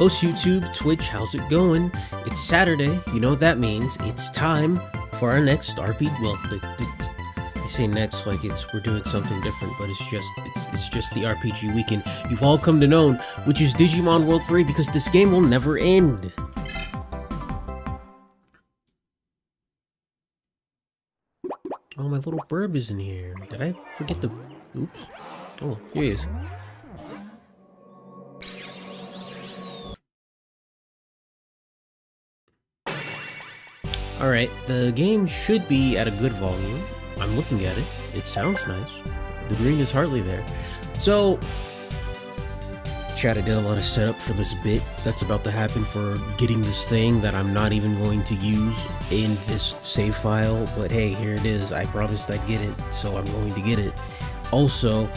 Host YouTube, Twitch, how's it going? It's Saturday, you know what that means. It's time for our next RPG. Well, I say next like we're doing something different, but it's just the RPG weekend you've all come to know, which is Digimon World 3, because this game will never end. Oh, my little burb is in here. Did I forget to... Oops. Oh, here he is. Alright, the game should be at a good volume. I'm looking at it. It sounds nice. The green is hardly there. So, chat, I did a lot of setup for this bit that's about to happen for getting this thing that I'm not even going to use in this save file. But hey, here it is. I promised I'd get it, so I'm going to get it. Also,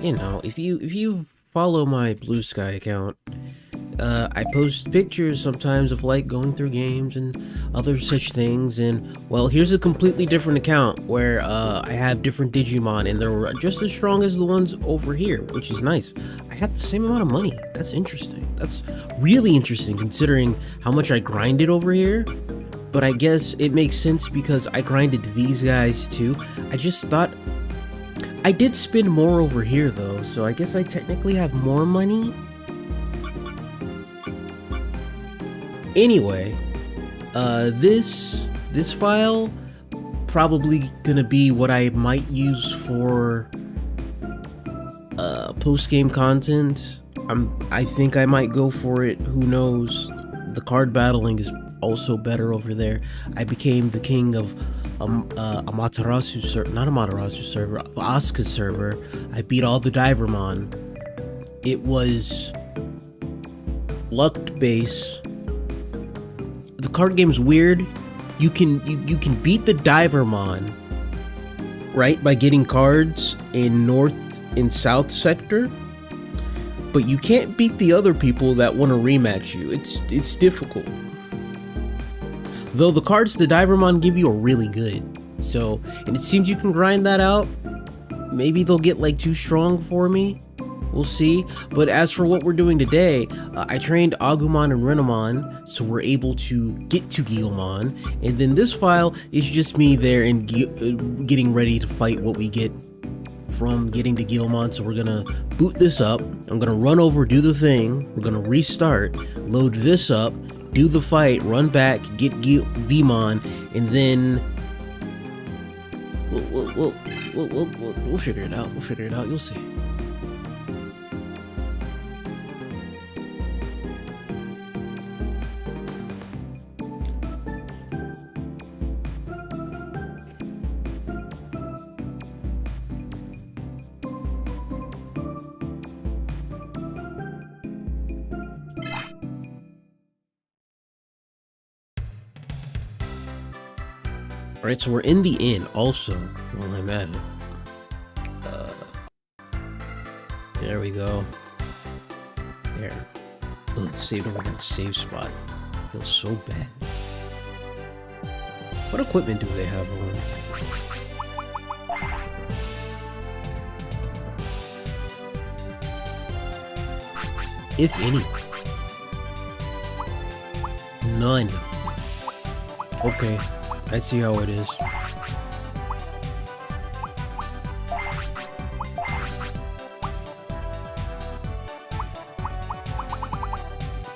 you know, if you follow my Blue Sky account, I post pictures sometimes of like going through games and other such things, and well, here's a completely different account where I have different Digimon and they're just as strong as the ones over here, which is nice. I have the same amount of money. That's interesting. That's really interesting considering how much I grinded over here, but I guess it makes sense because I grinded these guys too. I just thought I did spend more over here though, so I guess I technically have more money. Anyway, this file probably gonna be what I might use for post-game content. I think I might go for it. Who knows? The card battling is also better over there. I became the king of Amaterasu server, not Amaterasu server, Asuka server. I beat all the Divermon. It was luck base. The card game's weird. You can beat the Divermon, right, by getting cards in North and South sector, but you can't beat the other people that want to rematch you. It's difficult. Though the cards the Divermon give you are really good. So, and it seems you can grind that out. Maybe they'll get like too strong for me. We'll see. But as for what we're doing today, I trained Agumon and Renamon, so we're able to get to Guilmon. And then this file is just me there and getting ready to fight what we get from getting to Guilmon. So we're gonna boot this up. I'm gonna run over, do the thing. We're gonna restart, load this up, do the fight, run back, get Vmon, and then we'll figure it out. We'll figure it out. You'll see. Alright, so we're in the inn also while I'm at it. There we go. There. Ugh, saved over that save spot. Feels so bad. What equipment do they have on? If any. None. Okay. I see how it is.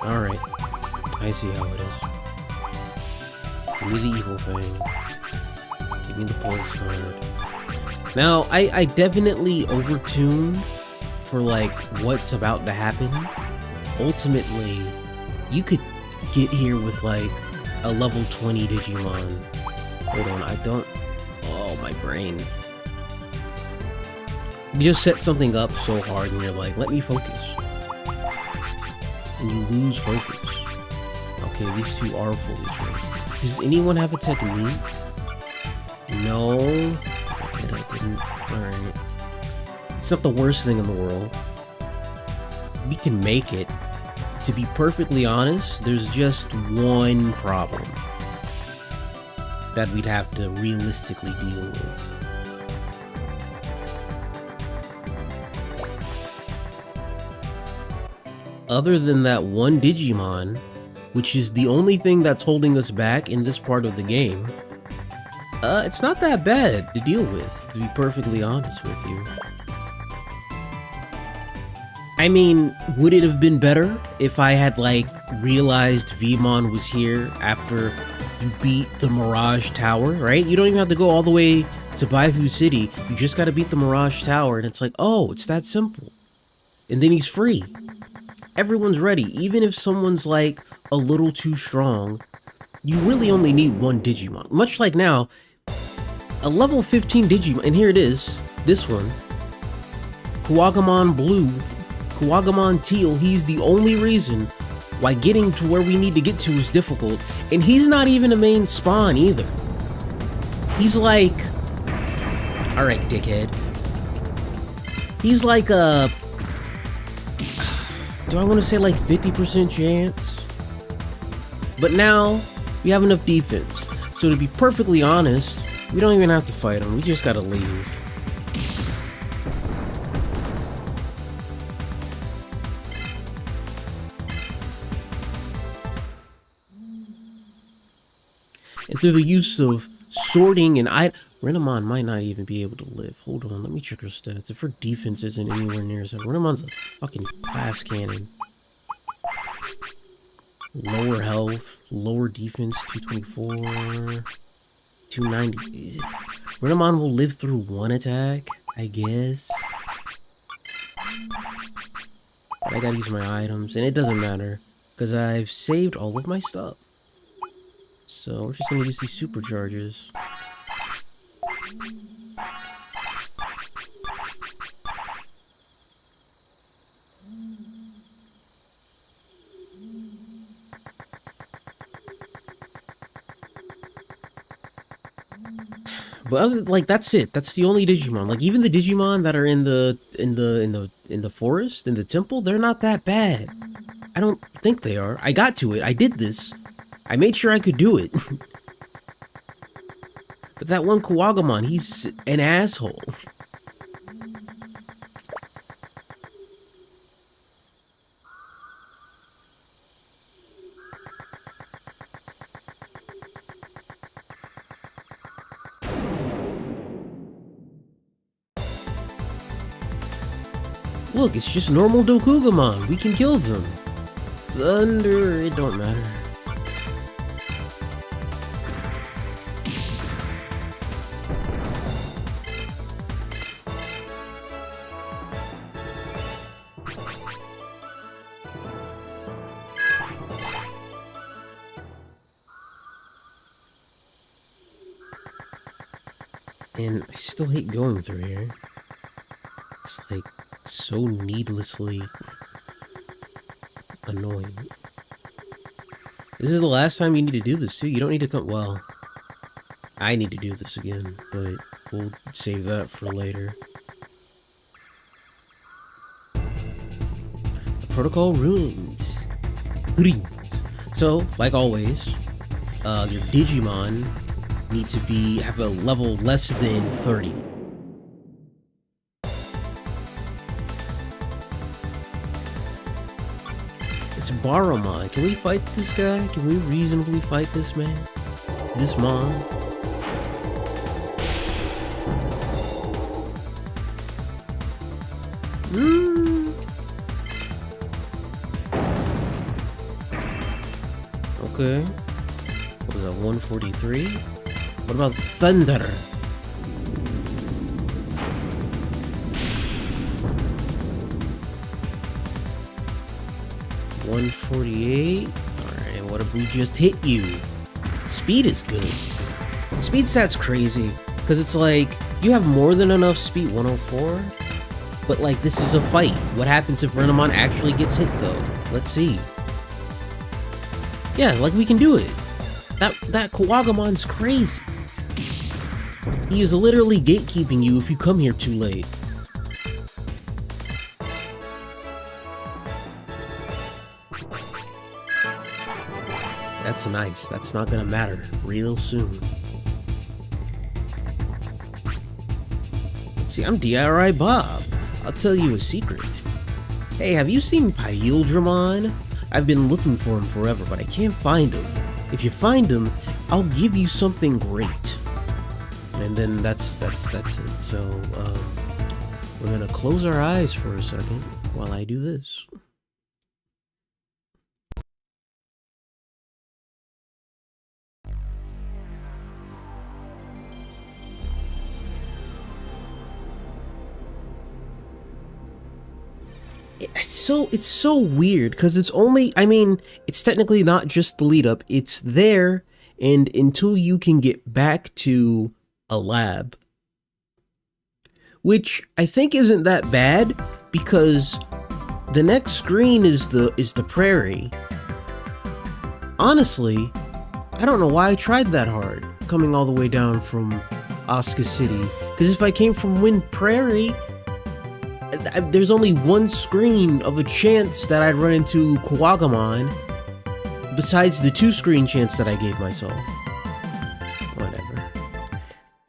Alright. I see how it is. Give me the evil thing. Give me the pulse card. Now, I definitely overtuned for like what's about to happen. Ultimately, you could get here with like a level 20 Digimon. Hold on, I don't... Oh, my brain. You just set something up so hard and you're like, let me focus. And you lose focus. Okay, these two are fully trained. Does anyone have a technique? No. I didn't. Alright. It's not the worst thing in the world. We can make it. To be perfectly honest, there's just one problem that we'd have to realistically deal with. other than that one Digimon, which is the only thing that's holding us back in this part of the game, it's not that bad to deal with, to be perfectly honest with you. I mean, would it have been better if I had, like, realized Vmon was here after you beat the Mirage Tower, right? You don't even have to go all the way to Baifu City. You just gotta beat the Mirage Tower, and it's like, oh, it's that simple. And then he's free. Everyone's ready. Even if someone's, like, a little too strong, you really only need one Digimon. Much like now, a level 15 Digimon, and here it is, this one, Kuwagamon Blue, Kuwagamon Teal. He's the only reason why getting to where we need to get to is difficult, and he's not even a main spawn either. He's like, alright, dickhead. He's like a, do I want to say like 50% chance? But now, we have enough defense, so to be perfectly honest, we don't even have to fight him, we just gotta leave. And through the use of sorting and Renamon might not even be able to live. Hold on, let me check her stats. If her defense isn't anywhere near as Renamon's a fucking glass cannon. Lower health, lower defense, 224, 290. Renamon will live through one attack, I guess. But I gotta use my items, and it doesn't matter, because I've saved all of my stuff. So we're just gonna use these supercharges. But other, like, that's it. That's the only Digimon. Like, even the Digimon that are in the forest, in the temple, they're not that bad. I don't think they are. I got to it. I did this. I made sure I could do it. But that one Kuwagamon, he's an asshole. Look, it's just normal Dokugamon. We can kill them. Thunder, it don't matter. And I still hate going through here. It's like so needlessly annoying. This is the last time you need to do this too. You don't need to come, well, I need to do this again, but we'll save that for later. The protocol ruins. So, like always, your Digimon need to have a level less than 30. It's Baromon. Can we fight this guy? Can we reasonably fight this man? This mom? Okay. What was that, 143? What about Thunder? $148. Alright, what if we just hit you? Speed is good. Speed stat's crazy, because it's like, you have more than enough speed, 104, but like, this is a fight. What happens if Renamon actually gets hit though? Let's see. Yeah, like, we can do it. That Kuwagamon's crazy. He is literally gatekeeping you if you come here too late. That's nice. That's not gonna matter real soon. Let's see, I'm DRI Bob. I'll tell you a secret. Hey, have you seen Paildramon? I've been looking for him forever, but I can't find him. If you find him, I'll give you something great. And then that's it. So, we're gonna close our eyes for a second while I do this. It's so weird because it's only, I mean, it's technically not just the lead up, it's there, and until you can get back to a lab, which I think isn't that bad because the next screen is the prairie. Honestly, I don't know why I tried that hard coming all the way down from Asuka City, because if I came from Wind Prairie, there's only one screen of a chance that I'd run into Kuwagamon, besides the 2-screen chance that I gave myself. Whatever.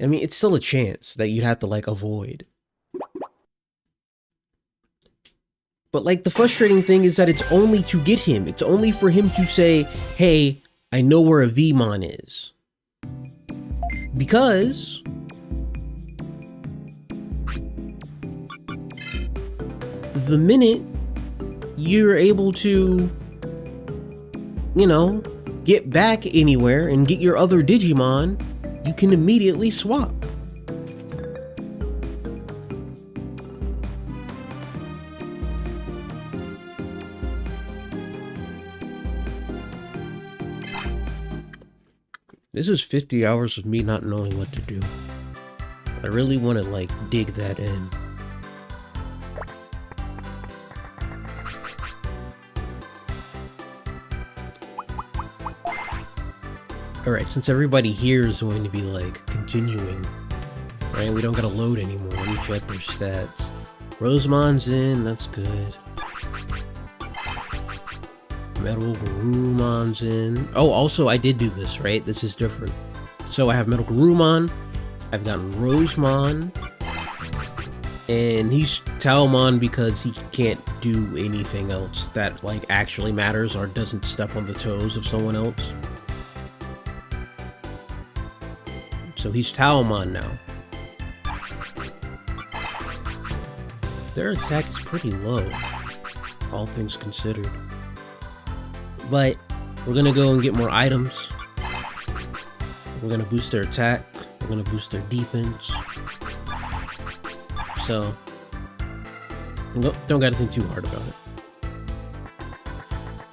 I mean, it's still a chance that you'd have to, like, avoid. But, like, the frustrating thing is that it's only to get him. It's only for him to say, hey, I know where a Vmon is. Because the minute you're able to, you know, get back anywhere and get your other Digimon, you can immediately swap. This is 50 hours of me not knowing what to do. I really want to, like, dig that in. Alright, since everybody here is going to be, like, continuing, right? We don't gotta load anymore. Let me check their stats. Rosemon's in, that's good. Metal Garumon's in. Oh, also, I did do this, right? This is different. So I have Metal Garumon, I've gotten Rosemon, and he's Taomon because he can't do anything else that, like, actually matters or doesn't step on the toes of someone else. So he's Taomon now. Their attack is pretty low, all things considered. But we're gonna go and get more items. We're gonna boost their attack. We're gonna boost their defense. So, nope, don't gotta think too hard about it.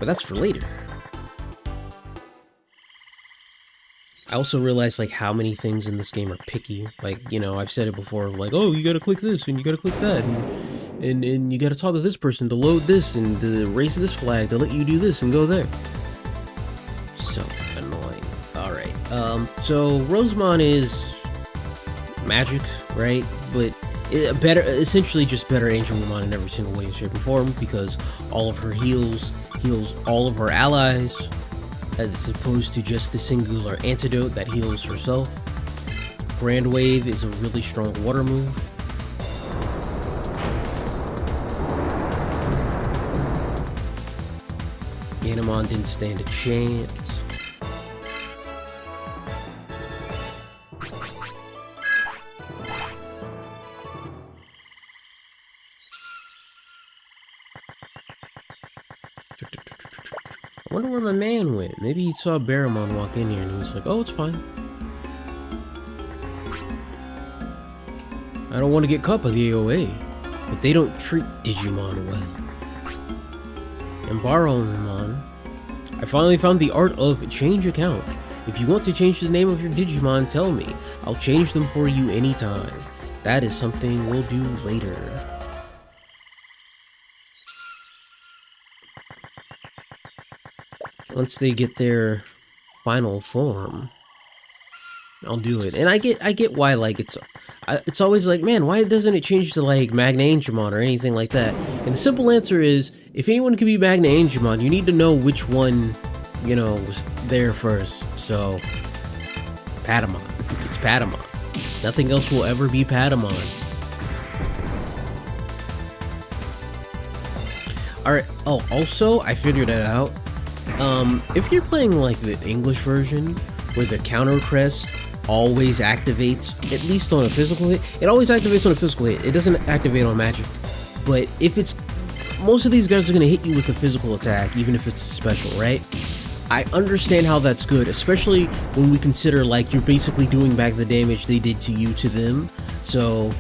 But that's for later. I also realized, like, how many things in this game are picky. Like, you know, I've said it before, like, oh, you gotta click this, and you gotta click that, and you gotta talk to this person to load this, and to raise this flag to let you do this and go there. So annoying. Alright, so Rosemon is magic, right? But essentially just better Angelmon in every single way, shape, and form, because all of her heals all of her allies, as opposed to just the singular antidote that heals herself. Grand Wave is a really strong water move. Ganamon didn't stand a chance. I wonder where my man went. Maybe he saw Barramon walk in here and he was like, oh, it's fine. I don't want to get caught by the AOA, but they don't treat Digimon well. And Barramon, I finally found the art of change account. If you want to change the name of your Digimon, tell me. I'll change them for you anytime. That is something we'll do later. Once they get their final form, I'll do it. And I get why, like, it's always like, man, why doesn't it change to, like, Magna Angemon or anything like that? And the simple answer is, if anyone can be Magna Angemon, you need to know which one, you know, was there first. So, Patamon. It's Patamon. Nothing else will ever be Patamon. Alright, oh, also, I figured it out. If you're playing like the English version, where the counter crest always activates, at least on a physical hit, it always activates on a physical hit, it doesn't activate on magic. But if it's, most of these guys are gonna hit you with a physical attack, even if it's special, right? I understand how that's good, especially when we consider like you're basically doing back the damage they did to you to them. So,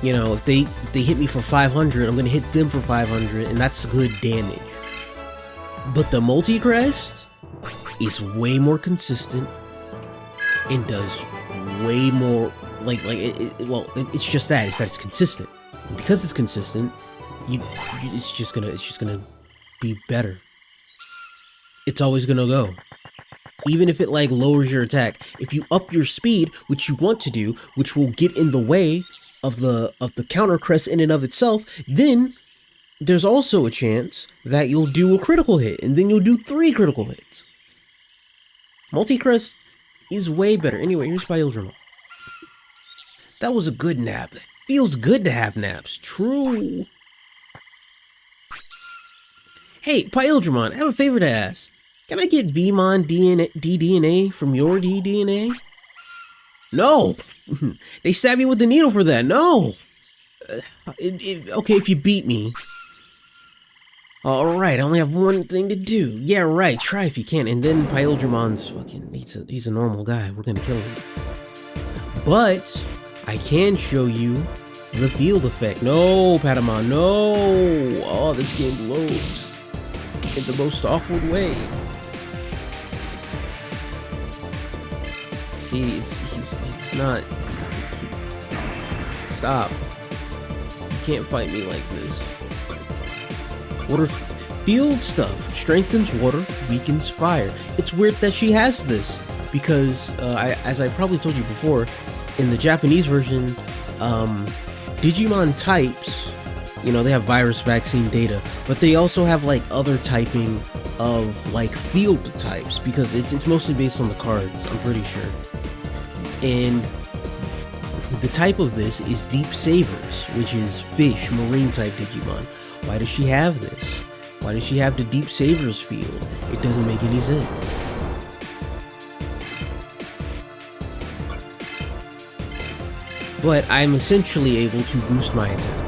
you know, if they hit me for 500, I'm gonna hit them for 500, and that's good damage. But the multi-crest is way more consistent and does way more, it's just that, it's consistent. And because it's consistent, it's just gonna be better. It's always gonna go. Even if it like lowers your attack, if you up your speed, which you want to do, which will get in the way of the counter crest in and of itself, then there's also a chance that you'll do a critical hit, and then you'll do 3 critical hits. Multi-crest is way better. Anyway, here's Pyldramon. That was a good nap. It feels good to have naps. True. Hey, Pyldramon, I have a favor to ask. Can I get Vmon DDNA from your DDNA? No! They stabbed me with the needle for that. No! Okay, if you beat me. Alright, I only have one thing to do. Yeah, right, try if you can. And then Pyldramon's fucking, he's a normal guy. We're gonna kill him. But I can show you the field effect. No, Patamon, no! Oh, this game blows in the most awkward way. See, he's not. Stop. You can't fight me like this. Water field stuff strengthens water, weakens fire. It's weird that she has this because, as I probably told you before, in the Japanese version, Digimon types, you know, they have virus vaccine data, but they also have like other typing of like field types because it's mostly based on the cards, I'm pretty sure. And the type of this is Deep Savers, which is fish, marine type Digimon. Why does she have this? Why does she have the Deep Savers field? It doesn't make any sense. But I'm essentially able to boost my attack.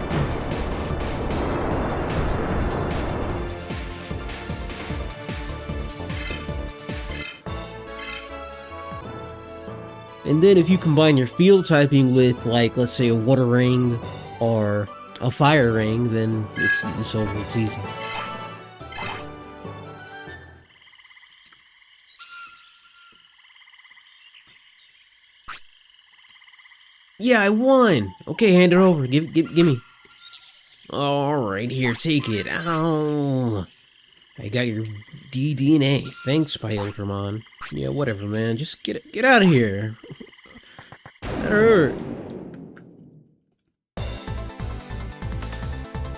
And then if you combine your field typing with, like, let's say a water ring or a fire ring, then it's over, it's easy. Yeah, I won! Okay, hand it over. Give me. Alright, here, take it. Ow! I got your DDNA. Thanks, Pyldramon. Yeah, whatever, man. Just get out of here. That hurt.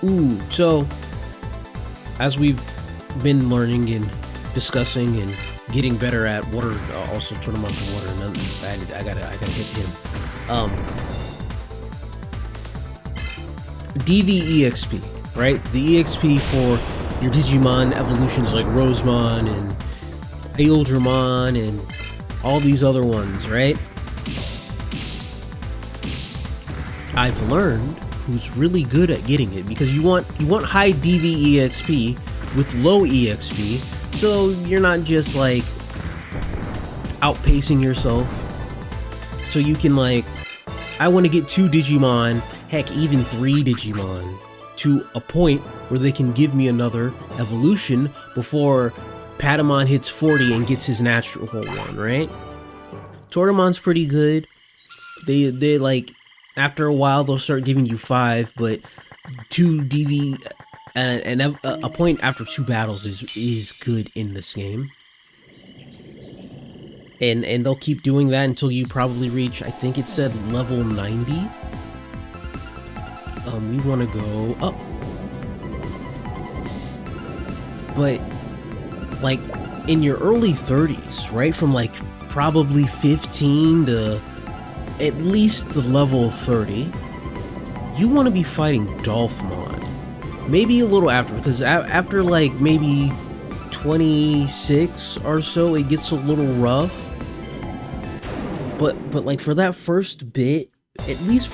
Ooh, so as we've been learning and discussing and getting better at water, also turn him onto water. And I gotta hit him. DVEXP, right? The EXP for your Digimon evolutions like Rosemon and Pyldramon and all these other ones, right? I've learned who's really good at getting it because you want high DVEXP with low EXP, so you're not just like outpacing yourself. So you can like, I want to get 2 Digimon, heck, even 3 Digimon, to a point where they can give me another evolution before Patamon hits 40 and gets his natural one, right? Tortomon's pretty good. They like, after a while they'll start giving you 5, but 2 DV and a point after 2 battles is good in this game. And they'll keep doing that until you probably reach, I think it said level 90. We want to go up. But like in your early 30s, right? From like probably 15 to at least the level 30, you want to be fighting Dolphmon. maybe a little after, because after like maybe 26 or so, it gets a little rough. But like for that first bit, at least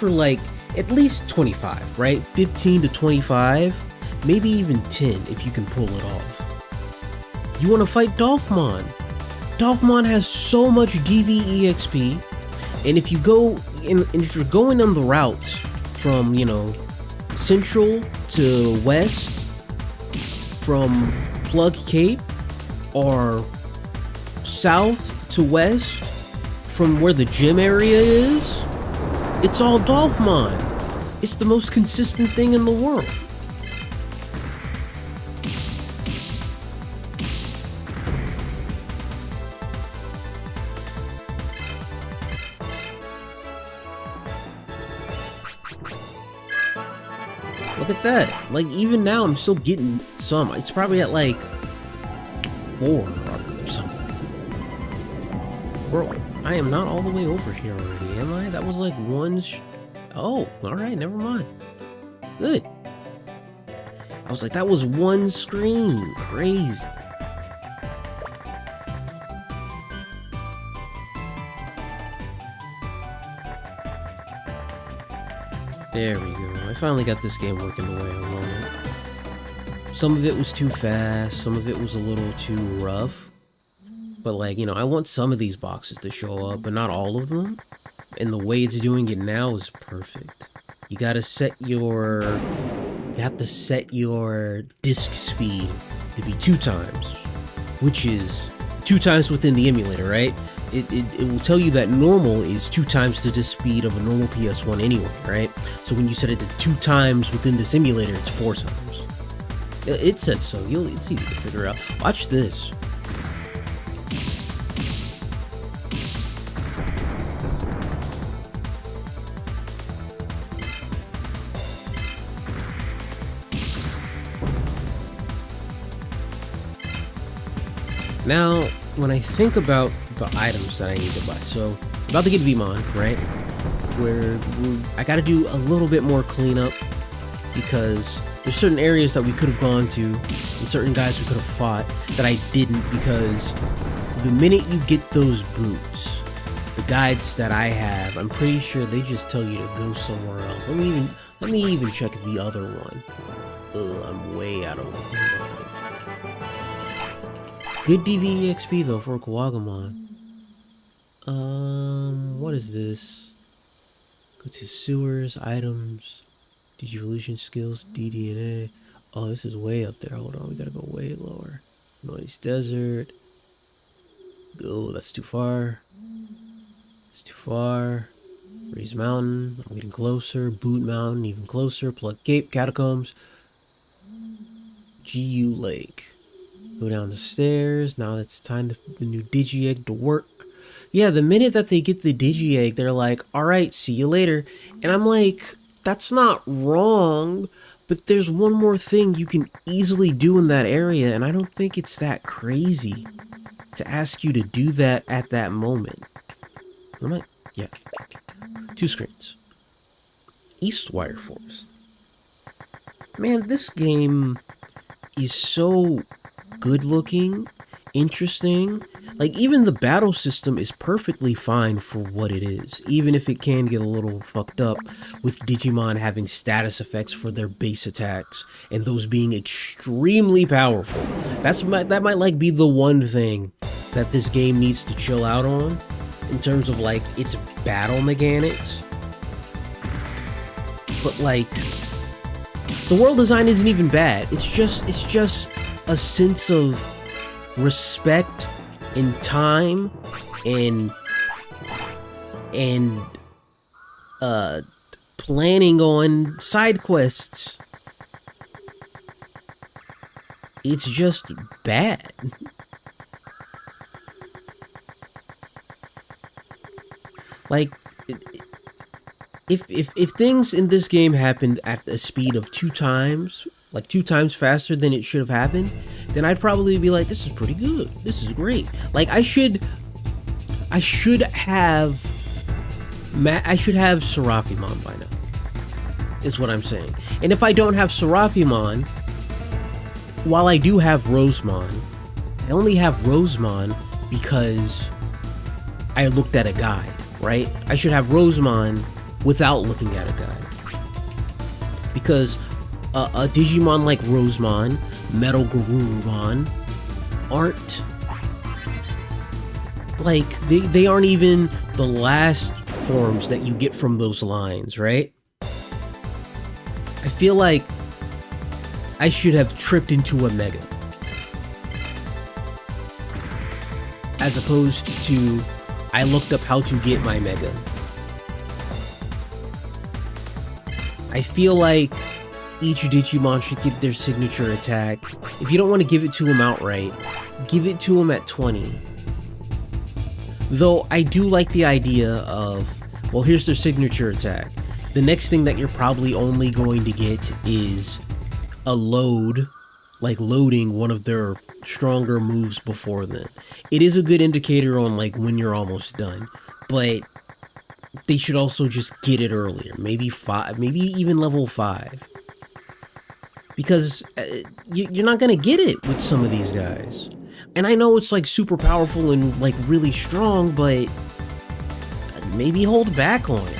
25, right? 15 to 25, maybe even 10 if you can pull it off. You want to fight Dolphmon. Dolphmon has so much DV EXP, and if you go and if you're going on the routes from, you know, central to west, from Plug Cape, or south to west from where the gym area is, it's all Dolphmon. It's the most consistent thing in the world. Look at that. Like, even now, I'm still getting some. It's probably at like 4 or something. Bro, I am not all the way over here already, am I? That was like one oh, alright, never mind. Good. I was like, that was one screen. Crazy. There we go. I finally got this game working the way I wanted. Some of it was too fast, some of it was a little too rough. But like, you know, I want some of these boxes to show up, but not all of them. And the way it's doing it now is perfect. You have to set your disk speed to be 2 times, which is 2 times within the emulator, right? It will tell you that normal is 2 times the disk speed of a normal PS1 anyway, right? So when you set it to 2 times within the simulator, it's 4 times. It says so. It's easy to figure out. Watch this. Now, when I think about the items that I need to buy, so I'm about to get Vmon, right? Where I got to do a little bit more cleanup because there's certain areas that we could have gone to and certain guys we could have fought that I didn't, because the minute you get those boots, the guides that I have, I'm pretty sure they just tell you to go somewhere else. Let me even check the other one. I'm way out of line. Good DV EXP though for Kawagamon. What is this? Go to sewers, items, Digivolution skills, DDNA. Oh, this is way up there. Hold on, we gotta go way lower. Noise Desert. Go, that's too far. It's too far. Raise Mountain, I'm getting closer. Boot Mountain, even closer. Plug Cape, Catacombs. GU Lake. Go down the stairs. Now it's time for the new Digi-Egg to work. Yeah, the minute that they get the Digi-Egg, they're like, alright, see you later. And I'm like, that's not wrong, but there's one more thing you can easily do in that area, and I don't think it's that crazy to ask you to do that at that moment. Am I? Yeah. 2 screens. Eastwire Forest. Man, this game is so good looking, interesting. Like, even the battle system is perfectly fine for what it is, even if it can get a little fucked up with Digimon having status effects for their base attacks and those being extremely powerful. That might like be the one thing that this game needs to chill out on in terms of like its battle mechanics. But like, the world design isn't even bad. It's just a sense of respect and time and planning on side quests. It's just bad. Like, if things in this game happened at a speed of 2 times, like 2 times faster than it should have happened, then I'd probably be like, this is pretty good. This is great. Like, I should have Seraphimon by now. is what I'm saying. And if I don't have Seraphimon, while I do have Rosemon, I only have Rosemon because I looked at a guide, right? I should have Rosemon without looking at a guide. Because a Digimon like Rosemon, Metal Garurumon, aren't like, they aren't even the last forms that you get from those lines, right? I feel like I should have tripped into a Mega, as opposed to I looked up how to get my Mega. I feel like each Digimon should get their signature attack. If you don't want to give it to him outright, give it to him at 20. Though I do like the idea of, well, here's their signature attack. The next thing that you're probably only going to get is a load, like loading one of their stronger moves before then. It is a good indicator on like when you're almost done, but they should also just get it earlier. Maybe 5, maybe even level 5. Because you're not gonna get it with some of these guys. And I know it's like super powerful and like really strong, but maybe hold back on it.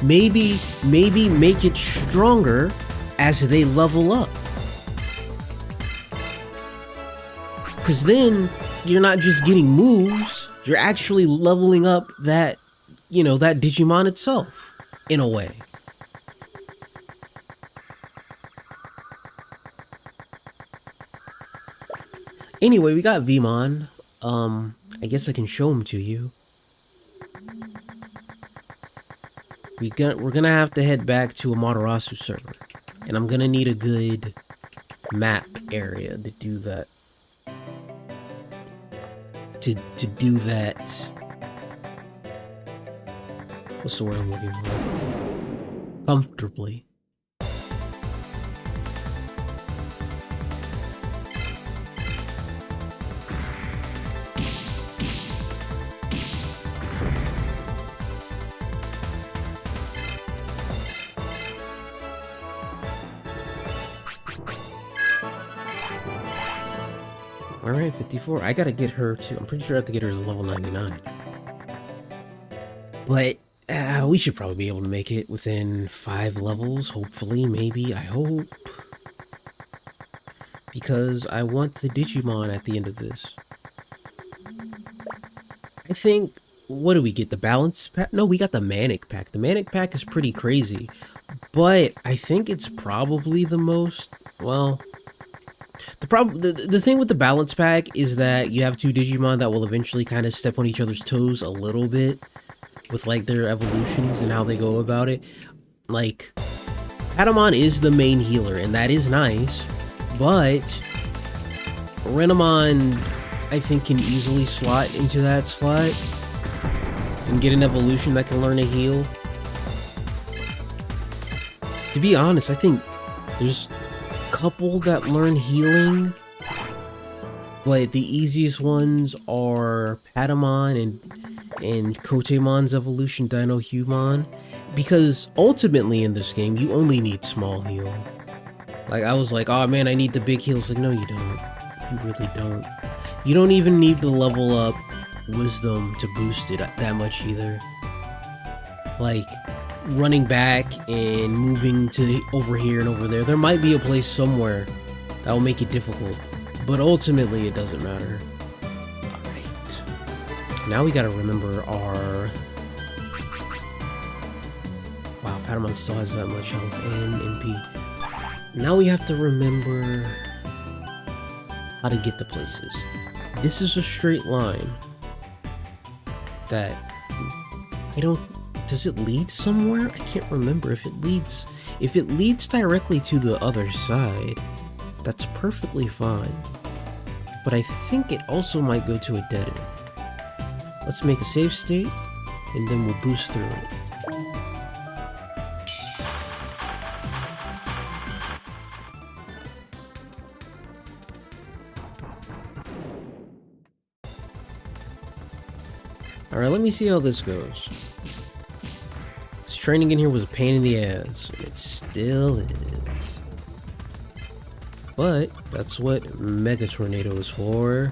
Maybe make it stronger as they level up. Because then you're not just getting moves, you're actually leveling up that, you know, that Digimon itself, in a way. Anyway, we got Vmon. I guess I can show him to you. We're gonna have to head back to Amaterasu server, and I'm gonna need a good map area to do that. To do that. What's the word I'm looking for? Comfortably. Alright, 54. I gotta get her to... I'm pretty sure I have to get her to level 99. But we should probably be able to make it within 5 levels. Hopefully, maybe. I hope. Because I want the Digimon at the end of this. I think... What do we get? The balance pack? No, we got the Manic pack. The Manic pack is pretty crazy. But I think it's probably the most... Well... The thing with the balance pack is that you have 2 Digimon that will eventually kind of step on each other's toes a little bit with like their evolutions and how they go about it. Like, Patamon is the main healer, and that is nice, but Renamon, I think, can easily slot into that slot and get an evolution that can learn to heal. To be honest, I think there's couple that learn healing, but the easiest ones are Patamon and Kotemon's evolution, Dino Humon, because ultimately in this game you only need small heal. Like, I was like, oh man, I need the big heals. Like, no, you don't. You really don't. You don't even need to level up Wisdom to boost it that much either. Like, running back and moving to over here and over there. There might be a place somewhere that will make it difficult, but ultimately it doesn't matter. Alright. Now we gotta remember our... Wow, Patamon still has that much health and MP. Now we have to remember how to get to places. This is a straight line that I don't... Does it lead somewhere? I can't remember if it leads... If it leads directly to the other side, that's perfectly fine. But I think it also might go to a dead end. Let's make a save state, and then we'll boost through it. Alright, let me see how this goes. Training in here was a pain in the ass, and it still is. But that's what Mega Tornado is for.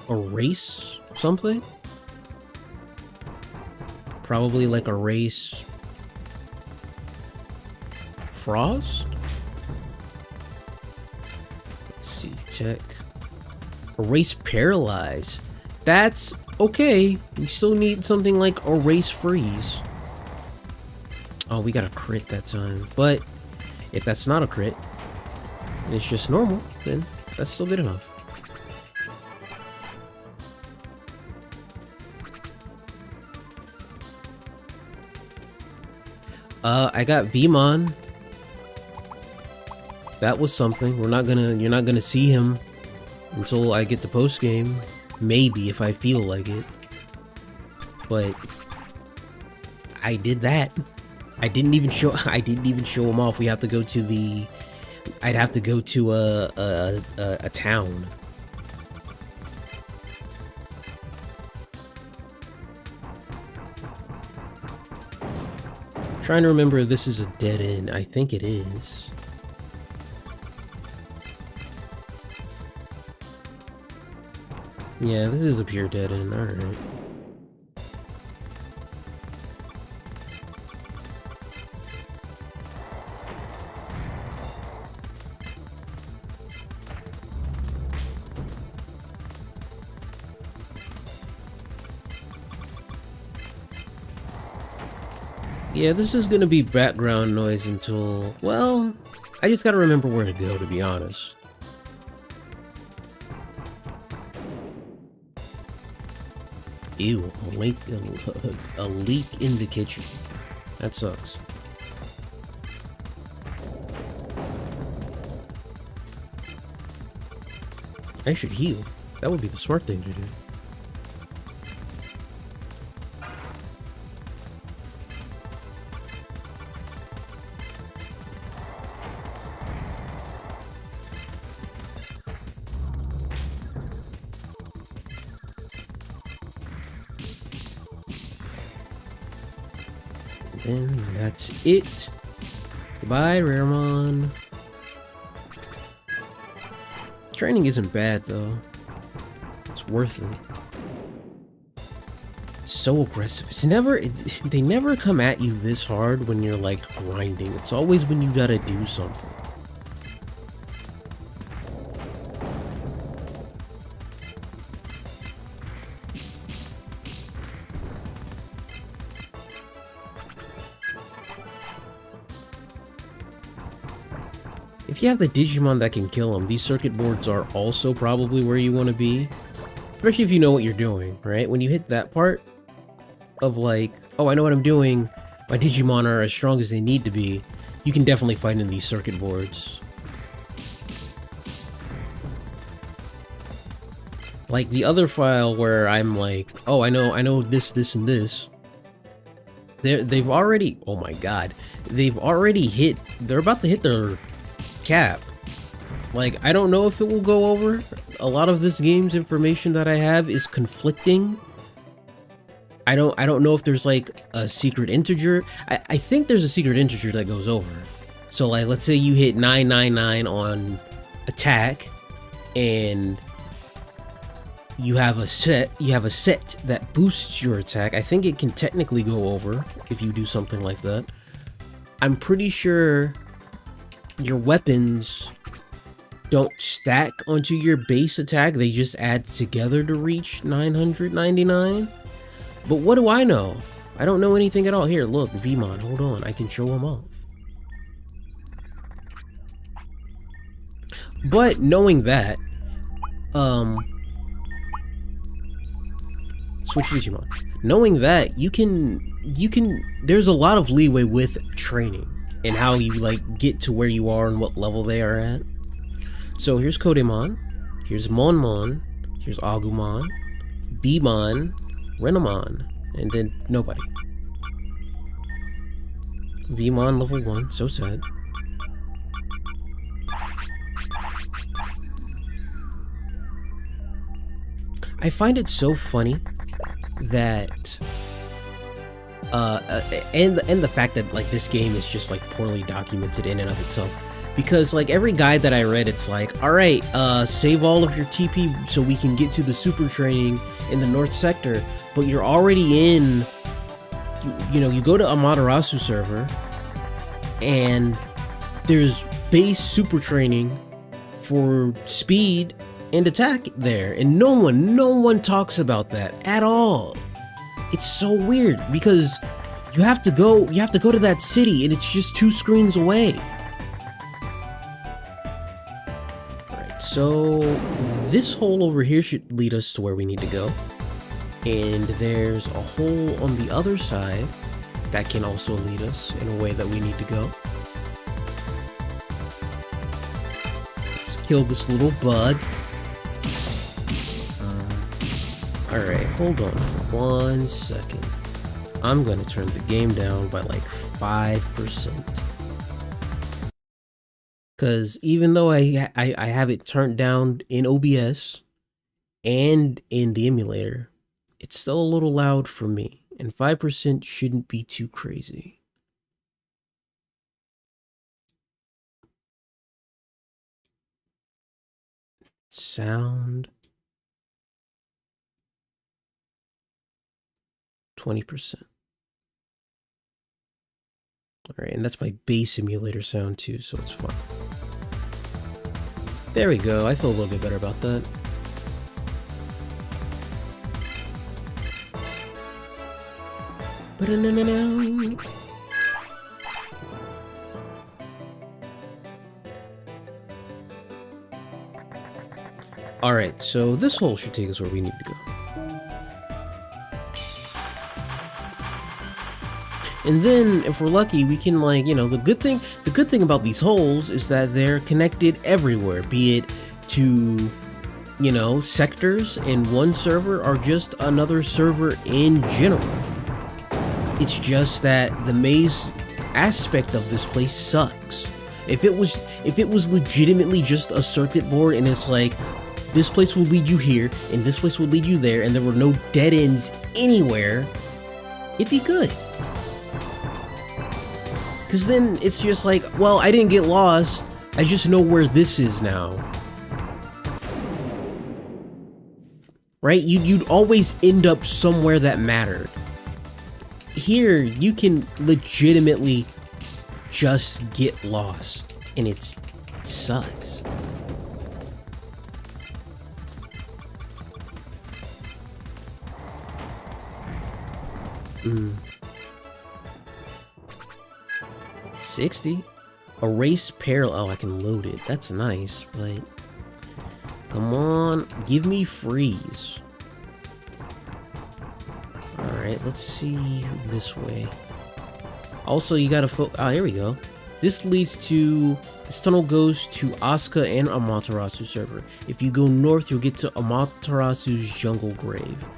Erase something? Probably like erase Frost? Let's see, tech. Erase Paralyze. That's okay. We still need something like Erase Freeze. Oh, we got a crit that time. But if that's not a crit, and it's just normal, then that's still good enough. I got Vmon. That was something. You're not gonna see him until I get the post game. Maybe if I feel like it. But I did that. I didn't even show him off. We have to go to the I'd have to go to a town. Trying to remember if this is a dead end. I think it is. Yeah, this is a pure dead end. Alright. Yeah, this is gonna be background noise until, well, I just gotta remember where to go, to be honest. Ew, a leak in the kitchen. That sucks. I should heal. That would be the smart thing to do. And that's it. Goodbye, Raremon. Training isn't bad though. It's worth it. It's so aggressive. They never come at you this hard when you're like grinding. It's always when you gotta do something. If you have the Digimon that can kill them, these circuit boards are also probably where you want to be. Especially if you know what you're doing, right? When you hit that part of like, oh, I know what I'm doing, my Digimon are as strong as they need to be, you can definitely fight in these circuit boards. Like the other file where I'm like, oh, I know this, this, and this. They've already, oh my god, they're about to hit their cap. Like, I don't know if it will go over. A lot of this game's information that I have is conflicting. I don't know if there's like a secret integer. I think there's a secret integer that goes over. So like, let's say you hit 999 on attack and you have a set that boosts your attack. I think it can technically go over if you do something like that. I'm pretty sure your weapons don't stack onto your base attack, they just add together to reach 999. But what do I know? I don't know anything at all. Here, look, Vmon, hold on, I can show him off. But knowing that, switch Digimon. Knowing that, you can, there's a lot of leeway with training and how you like get to where you are and what level they are at. So here's Kodemon, here's Monmon, here's Agumon, Bmon, Renamon, and then nobody. Vmon level 1, so sad. I find it so funny that and the fact that like this game is just like poorly documented in and of itself, because like every guide that I read, it's like, all right, save all of your TP so we can get to the super training in the north sector, but you're already in, you know, you go to Amaterasu server and there's base super training for speed and attack there, and no one talks about that at all. It's so weird because you have to go to that city and it's just 2 screens away. Alright, so this hole over here should lead us to where we need to go. And there's a hole on the other side that can also lead us in a way that we need to go. Let's kill this little bug. Alright, hold on for 1 second. I'm gonna turn the game down by like 5%. Cause even though I have it turned down in OBS and in the emulator, it's still a little loud for me, and 5% shouldn't be too crazy. Sound 20%. Alright, and that's my base emulator sound too, so it's fine. There we go, I feel a little bit better about that. Alright, so this hole should take us where we need to go. And then, if we're lucky, we can, like, you know, the good thing about these holes is that they're connected everywhere, be it to, you know, sectors in one server or just another server in general. It's just that the maze aspect of this place sucks. If it was legitimately just a circuit board and it's like, this place will lead you here and this place will lead you there and there were no dead ends anywhere, it'd be good. Cause then it's just like, well, I didn't get lost, I just know where this is now. Right? You'd always end up somewhere that mattered. Here, you can legitimately just get lost, and it sucks. Hmm. 60? Erase parallel. Oh, I can load it. That's nice, but come on, give me freeze. Alright, let's see this way. Also, you gotta here we go. This tunnel goes to Asuka and Amaterasu server. If you go north, you'll get to Amaterasu's jungle grave.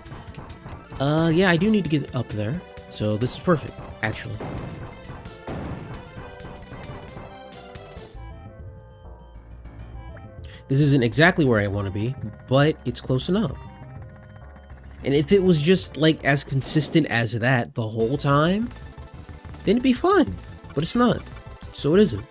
Yeah, I do need to get up there. So this is perfect, actually. This isn't exactly where I want to be, but it's close enough. And if it was just like as consistent as that the whole time, then it'd be fine. But it's not, so it isn't.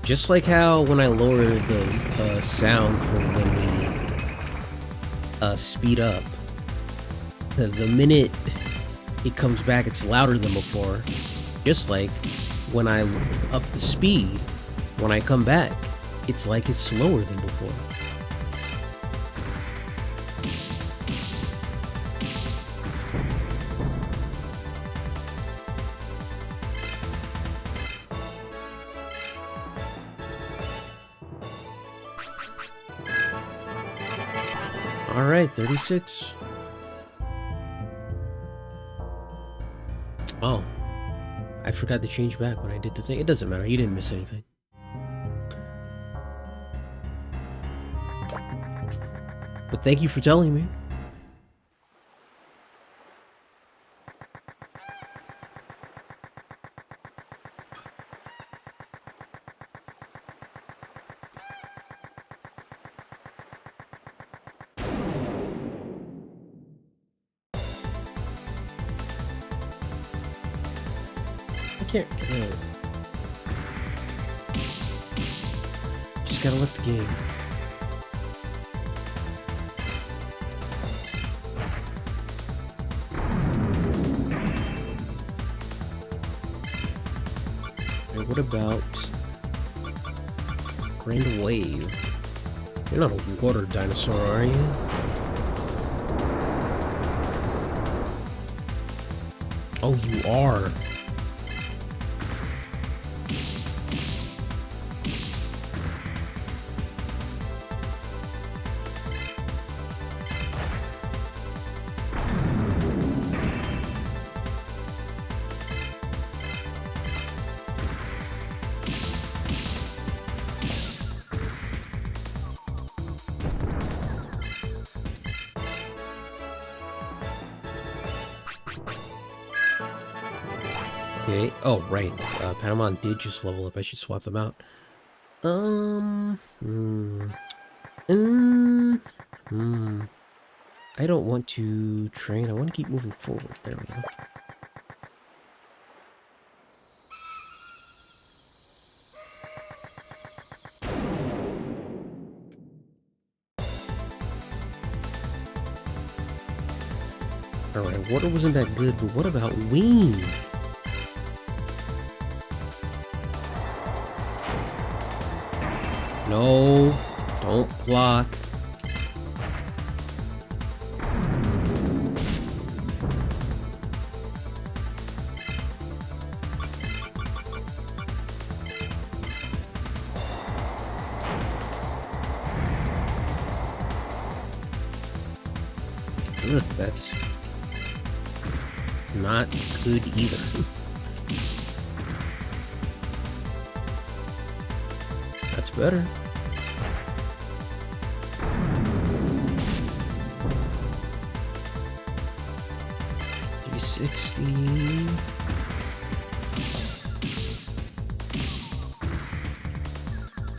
Just like how when I lower the sound for when we speed up, the minute it comes back, it's louder than before. Just like when I up the speed, when I come back, it's like it's slower than before. Alright, 36. Oh. I forgot to change back when I did the thing. It doesn't matter, you didn't miss anything. But thank you for telling me. I can't. Just gotta let the game. Okay, what about Grand Wave? You're not a water dinosaur, are you? Oh, you are. Okay. Oh, right. Patamon did just level up. I should swap them out. I don't want to train. I want to keep moving forward. There we go. Alright, water wasn't that good, but what about wind? No, don't block. Ugh, that's not good either. That's better. $360.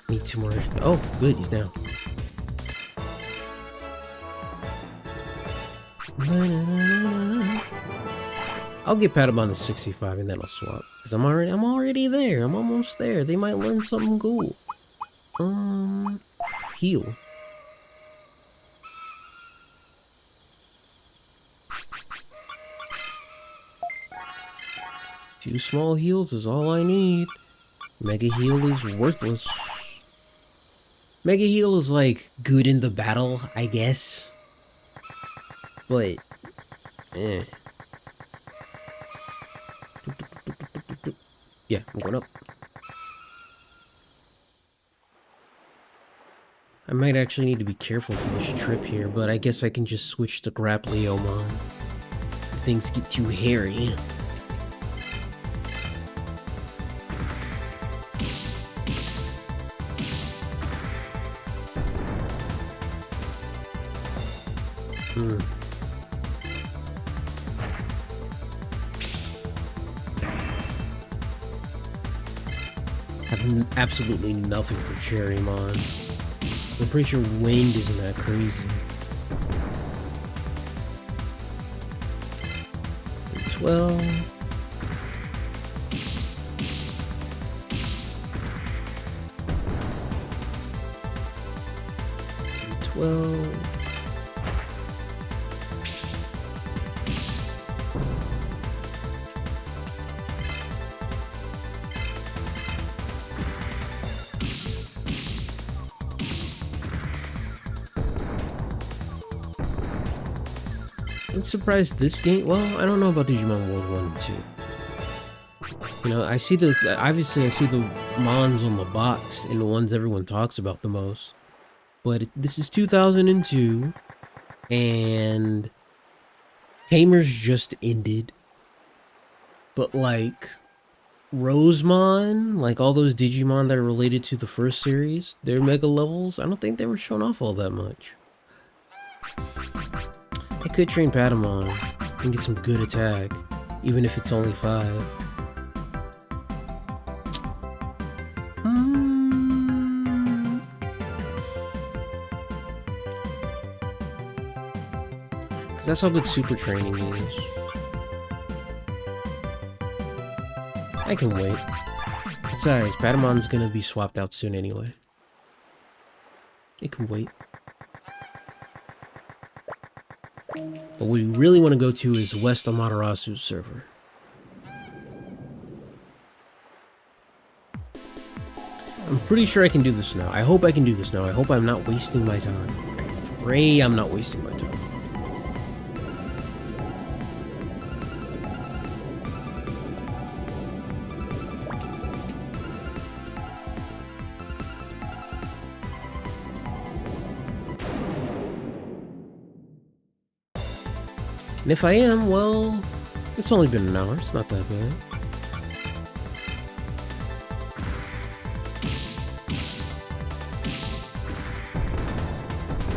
Need 2 more. Oh, good, he's down. I'll get Patamon to 65 and then I'll swap. Because I'm already there. I'm almost there. They might learn something cool. Heal. Two small heals is all I need. Mega heal is worthless. Mega heal is like good in the battle, I guess. But, eh. Yeah, I'm going up. I might actually need to be careful for this trip here, but I guess I can just switch to Grapleomon if things get too hairy. Have absolutely nothing for Cherrymon. I'm pretty sure wind isn't that crazy. 12. 12. I'm surprised this game. Well, I don't know about Digimon World 1 and 2. You know, I see obviously I see the Mons on the box and the ones everyone talks about the most. But this is 2002, and Tamers just ended. But like Rosemon, like all those Digimon that are related to the first series, their mega levels, I don't think they were shown off all that much. I could train Patamon and get some good attack, even if it's only 5. That's how good super training is. I can wait. Besides, Patamon's gonna be swapped out soon anyway. It can wait. But what we really want to go to is West Amaterasu's server. I'm pretty sure I can do this now. I hope I can do this now. I hope I'm not wasting my time. I pray I'm not wasting my time. And if I am, well, it's only been an hour. It's not that bad.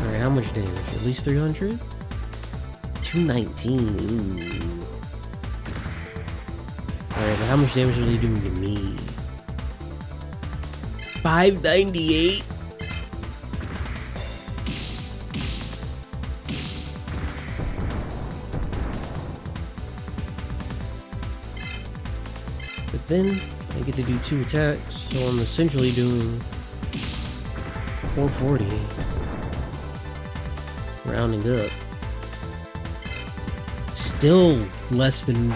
Alright, how much damage? At least 300? 219. Ooh. Alright, but how much damage are they doing to me? 598? But then I get to do 2 attacks, so I'm essentially doing 440. Rounding up. Still less than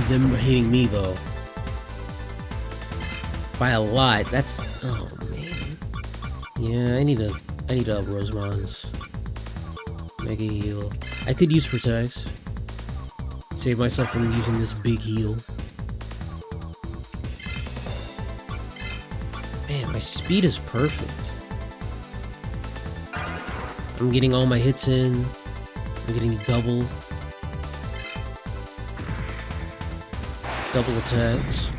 them hitting me though. By a lot. That's, oh man. Yeah, I need to up Rosemon's mega heal. I could use Protect. Save myself from using this big heal. Man, my speed is perfect. I'm getting all my hits in. I'm getting double attacks.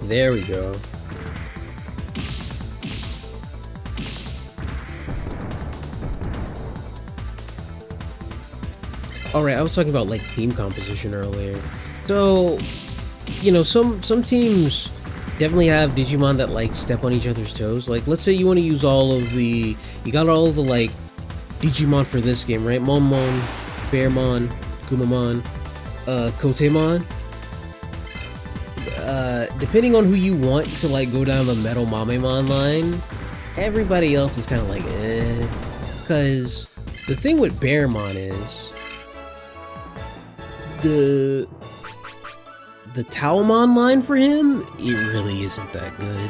There we go. Alright, I was talking about like team composition earlier. So, you know, some teams definitely have Digimon that like step on each other's toes. Like, let's say you want to use all of the, you got all of the like Digimon for this game, right? Monmon, Bearmon, Kumamon, Kotemon. Depending on who you want to like go down the Metal Mamemon line, everybody else is kind of like, eh. Because the thing with Bearmon is the Taomon line for him, it really isn't that good.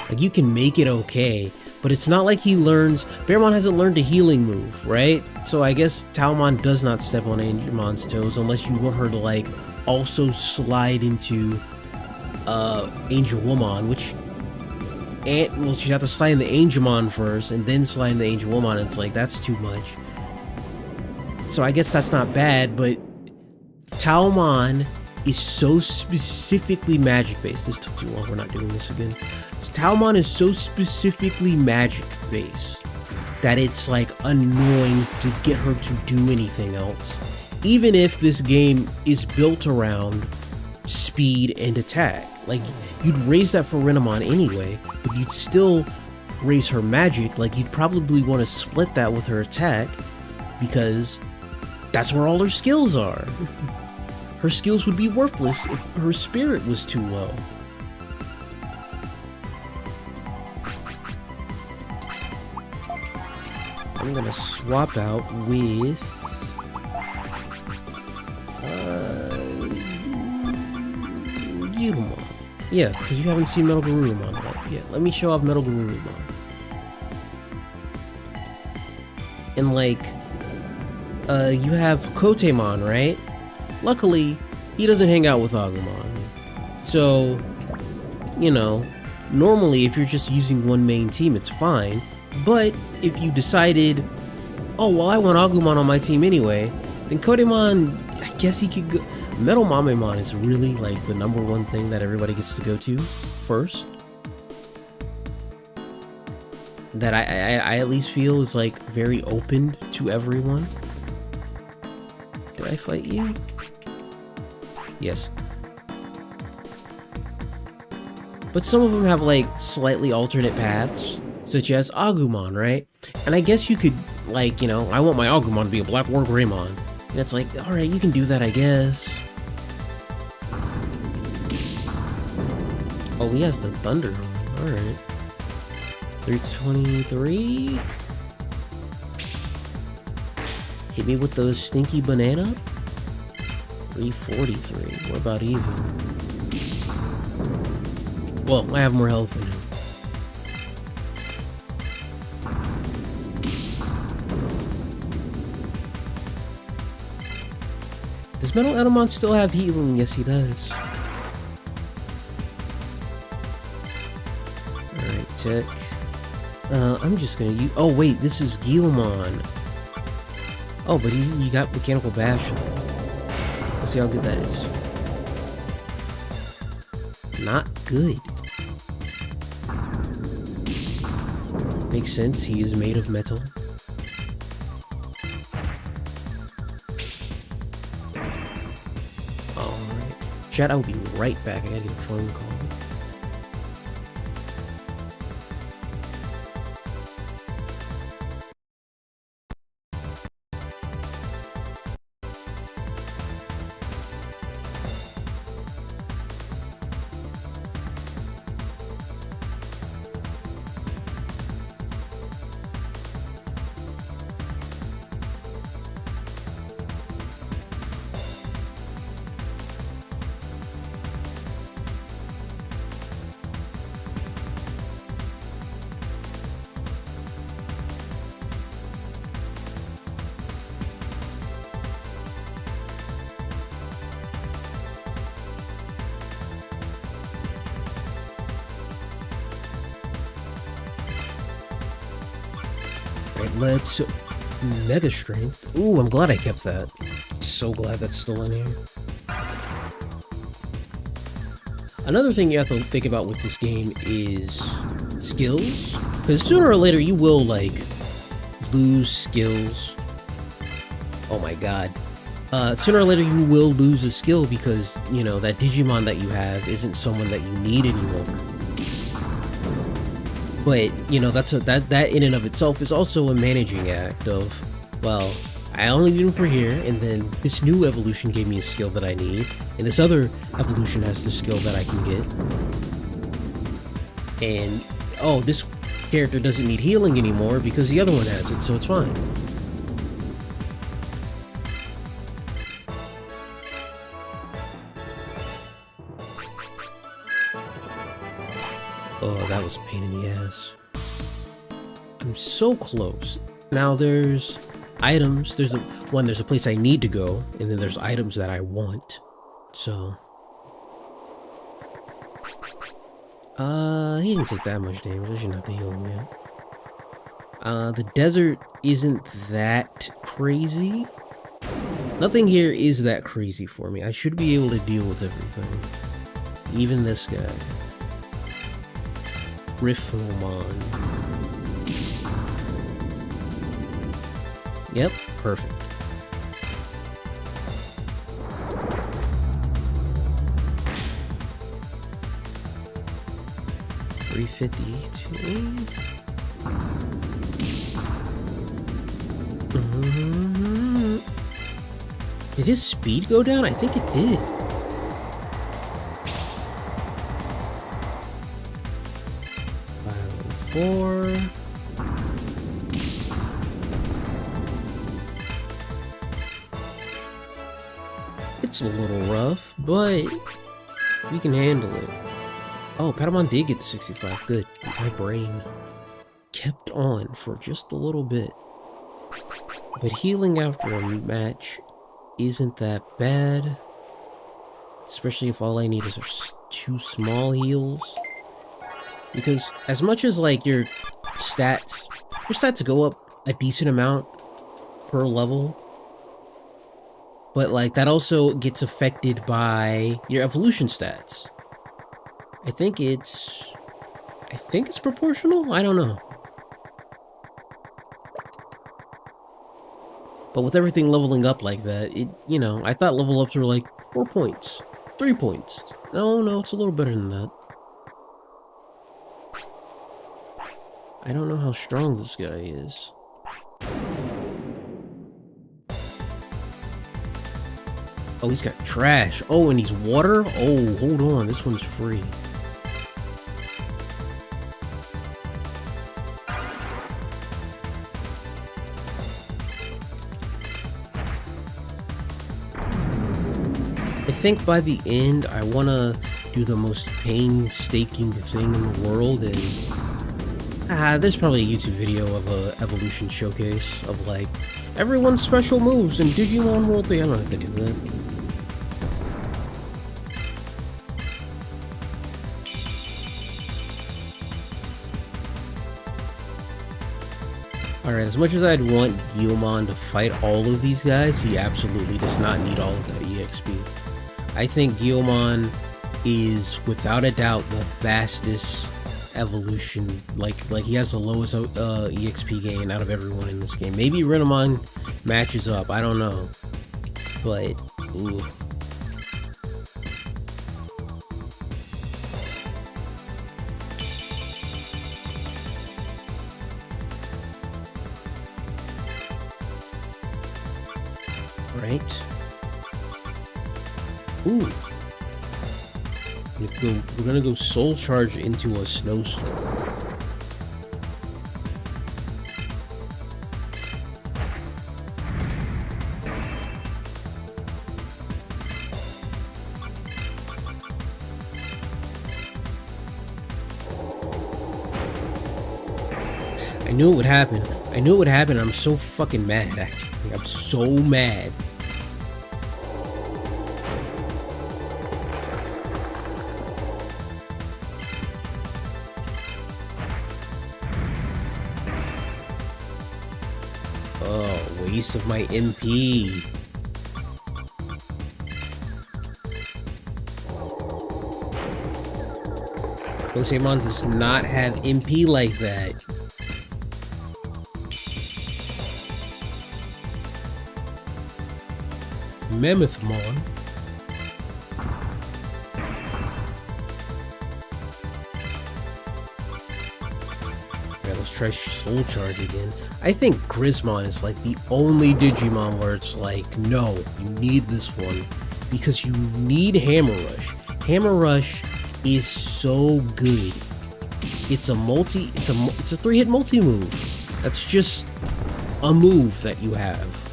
Like, you can make it okay, but it's not like he learns, Bearmon hasn't learned a healing move, right? So I guess Taomon does not step on Angemon's toes unless you want her to like also slide into Angelwomon, which well, she'd have to slide in the Angemon first and then slide in the Angelwomon. It's like, that's too much. So I guess that's not bad, but Taomon is so specifically magic based. This took too long, we're not doing this again. So Taomon is so specifically magic based that it's like annoying to get her to do anything else. Even if this game is built around speed and attack. Like, you'd raise that for Renamon anyway, but you'd still raise her magic. Like, you'd probably want to split that with her attack because that's where all her skills are. Her skills would be worthless if her spirit was too low. I'm gonna swap out with Garurumon. Yeah, because you haven't seen Metal Garurumon yet. Yeah, let me show off Metal Garurumon. And like, you have Kotemon, right? Luckily, he doesn't hang out with Agumon. So, you know, normally if you're just using one main team, it's fine. But if you decided, oh, well, I want Agumon on my team anyway, then Kotemon, I guess he could go. Metal Mamemon is really like the #1 thing that everybody gets to go to first. That I at least feel is like very open to everyone. Did I fight you? Yes. But some of them have like slightly alternate paths, such as Agumon, right? And I guess you could, like, you know, I want my Agumon to be a Black War Greymon. And it's like, alright, you can do that, I guess. Oh, he has the thunder. Alright. 323. Hit me with those stinky banana. 343. What about even? Well, I have more health than him. Does Metal Edelmon still have healing? Yes, he does. Alright, Tech. I'm just gonna use... Oh, wait, this is Guilmon. Oh, but he got Mechanical Bash. Let's see how good that is. Not good. Makes sense, he is made of metal. Alright. Chat, I will be right back. I gotta get a phone call. Right, let's Mega Strength. Ooh, I'm glad I kept that. So glad that's still in here. Another thing you have to think about with this game is skills. Because sooner or later you will, like, lose skills. Oh my god. Sooner or later you will lose a skill because, you know, that Digimon that you have isn't someone that you need anymore. But, you know, that in and of itself is also a managing act of, well, I only need him for here, and then this new evolution gave me a skill that I need, and this other evolution has the skill that I can get. And, oh, this character doesn't need healing anymore because the other one has it, so it's fine. Oh, that was a pain in the ass. I'm so close. Now there's items. There's a place I need to go, and then there's items that I want. So, he didn't take that much damage. I shouldn't have to heal him yet. The desert isn't that crazy. Nothing here is that crazy for me. I should be able to deal with everything. Even this guy. Rifflemon. Yep, perfect. $352. Did his speed go down? I think it did. Four. It's a little rough, but we can handle it. Oh, Patamon did get to 65. Good. My brain kept on for just a little bit. But healing after a match isn't that bad. Especially if all I need is 2 small heals. Because as much as, like, your stats go up a decent amount per level, but, like, that also gets affected by your evolution stats. I think it's proportional? I don't know. But with everything leveling up like that, you know, I thought level ups were like 4 points, 3 points. No, it's a little better than that. I don't know how strong this guy is. Oh, he's got trash. Oh, and he's water? Oh, hold on. This one's free. I think by the end, I want to do the most painstaking thing in the world, and there's probably a YouTube video of a evolution showcase of like everyone's special moves in Digimon World 3. I don't have to do that. Alright, as much as I'd want Guilmon to fight all of these guys, he absolutely does not need all of that EXP. I think Guilmon is, without a doubt, the fastest evolution. Like he has the lowest EXP gain out of everyone in this game. Maybe Renamon matches up, I don't know. But, ooh. Right. Ooh. We're gonna go Soul Charge into a snowstorm. I knew it would happen. I knew it would happen. I'm so fucking mad, actually. I'm so mad. Oh, waste of my MP. Digimon does not have MP like that. Mammothmon. Yeah, let's try Soul Charge again. I think Grismon is like the only Digimon where it's like, no, you need this one because you need Hammer Rush. Hammer Rush is so good. It's a 3-hit multi-move. That's just a move that you have.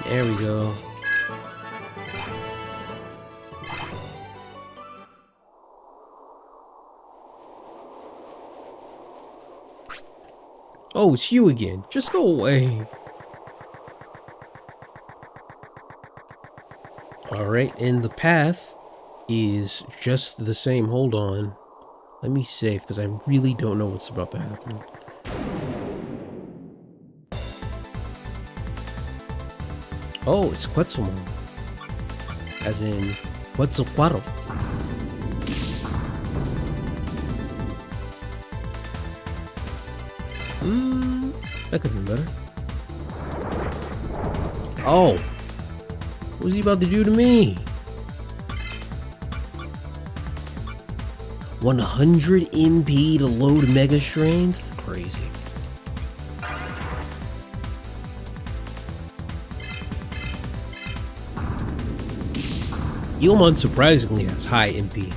There we go. Oh, it's you again. Just go away. Alright, and the path is just the same. Hold on. Let me save, because I really don't know what's about to happen. Oh, it's Quetzalmon. As in, Quetzalcoatl. That could be better. Oh! What was he about to do to me? 100 MP to load Mega Strength? Crazy. Guilmon surprisingly has high MP.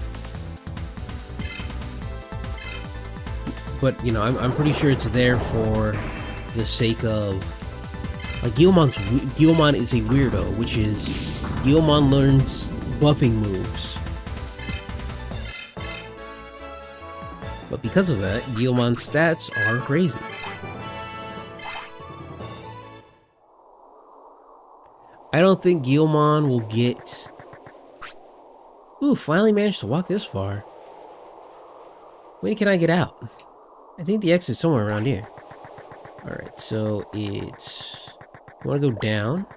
But, you know, I'm pretty sure it's there for the sake of... Like, Guilmon is a weirdo, which is... Guilmon learns buffing moves. But because of that, Guilmon's stats are crazy. I don't think Guilmon will get... Ooh, finally managed to walk this far. When can I get out? I think the exit's somewhere around here. Alright, so it's... You want to go down?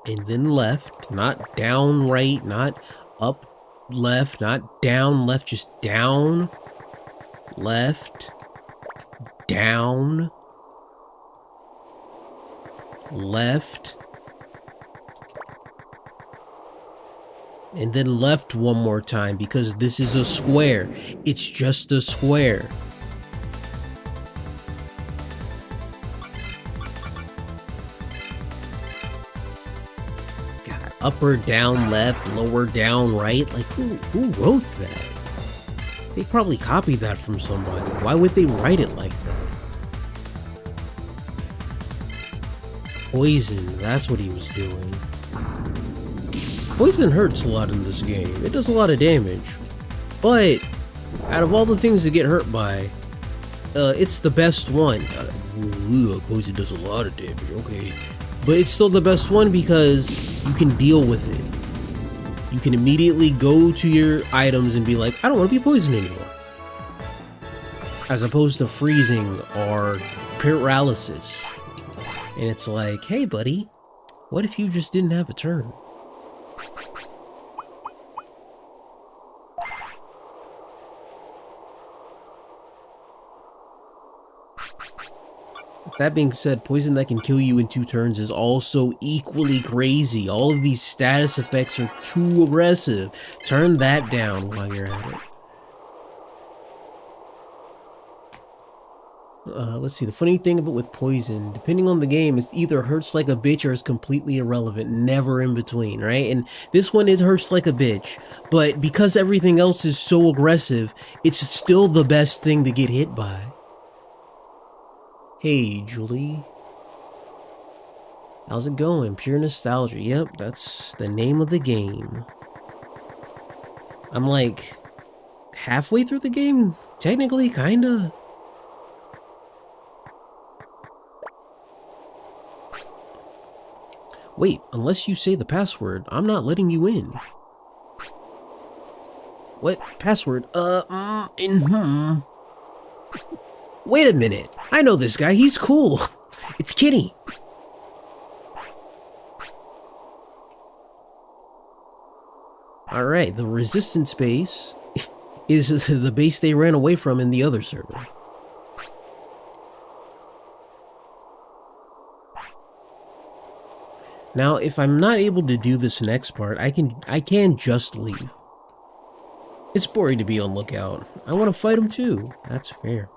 And then left. Not down right, not up left, not down left, just down, left, down, left. and then left one more time because this is a square. It's just a square. God, upper, down, left, lower, down, right. Like, who wrote that? They probably copied that from somebody. Why would they write it like that? Poison, that's what he was doing. Poison hurts a lot in this game. It does a lot of damage. But, out of all the things to get hurt by, it's the best one. Poison does a lot of damage, okay. But it's still the best one because you can deal with it. You can immediately go to your items and be like, I don't want to be poisoned anymore. As opposed to freezing or paralysis. And it's like, hey buddy, what if you just didn't have a turn? That being said, poison that can kill you in 2 turns is also equally crazy. All of these status effects are too aggressive. Turn that down while you're at it. Let's see, the funny thing about with poison, depending on the game, it either hurts like a bitch or is completely irrelevant, never in between, right? And this one, it hurts like a bitch, but because everything else is so aggressive, it's still the best thing to get hit by. Hey, Julie. How's it going? Pure nostalgia. Yep, that's the name of the game. I'm like halfway through the game, technically, kinda. Wait, unless you say the password, I'm not letting you in. What? Password? Wait a minute. I know this guy. He's cool. It's Kitty. Alright, the resistance base is the base they ran away from in the other server. Now, if I'm not able to do this next part, I can just leave. It's boring to be on lookout. I want to fight him too. That's fair.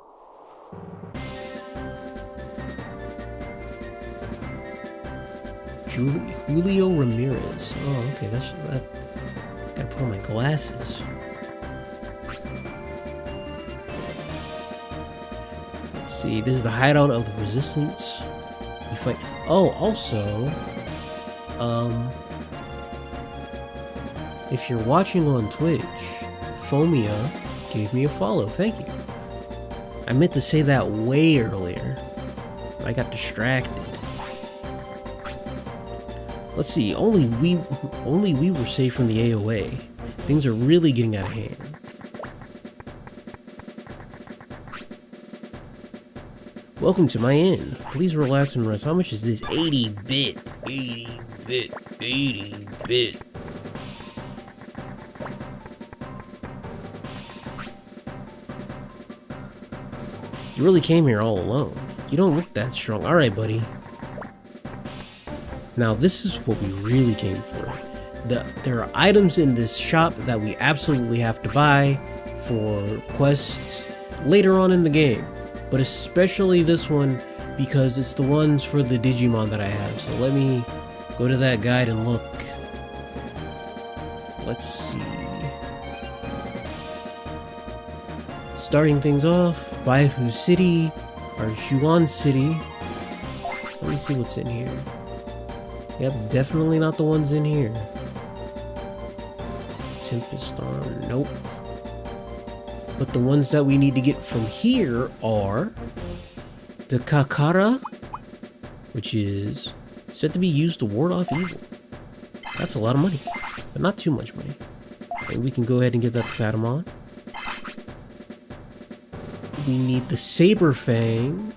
Julio Ramirez. Oh, okay, that. Gotta put on my glasses. Let's see, this is the hideout of the Resistance. You fight. Oh, also, if you're watching on Twitch, Fomia gave me a follow. Thank you. I meant to say that way earlier. I got distracted. Let's see, only we were safe from the AOA. Things are really getting out of hand. Welcome to my inn. Please relax and rest. How much is this? 80-bit. 80-bit. 80-bit. You really came here all alone. You don't look that strong. Alright, buddy. Now, this is what we really came for. There are items in this shop that we absolutely have to buy for quests later on in the game. But especially this one, because it's the ones for the Digimon that I have. So let me go to that guide and look. Let's see. Starting things off, Baifu City, or Xuan City. Let me see what's in here. Yep, definitely not the ones in here. Tempest Arm, nope. But the ones that we need to get from here are the Kakara, which is said to be used to ward off evil. That's a lot of money, but not too much money. And we can go ahead and give that to Patamon. We need the Saber Fang,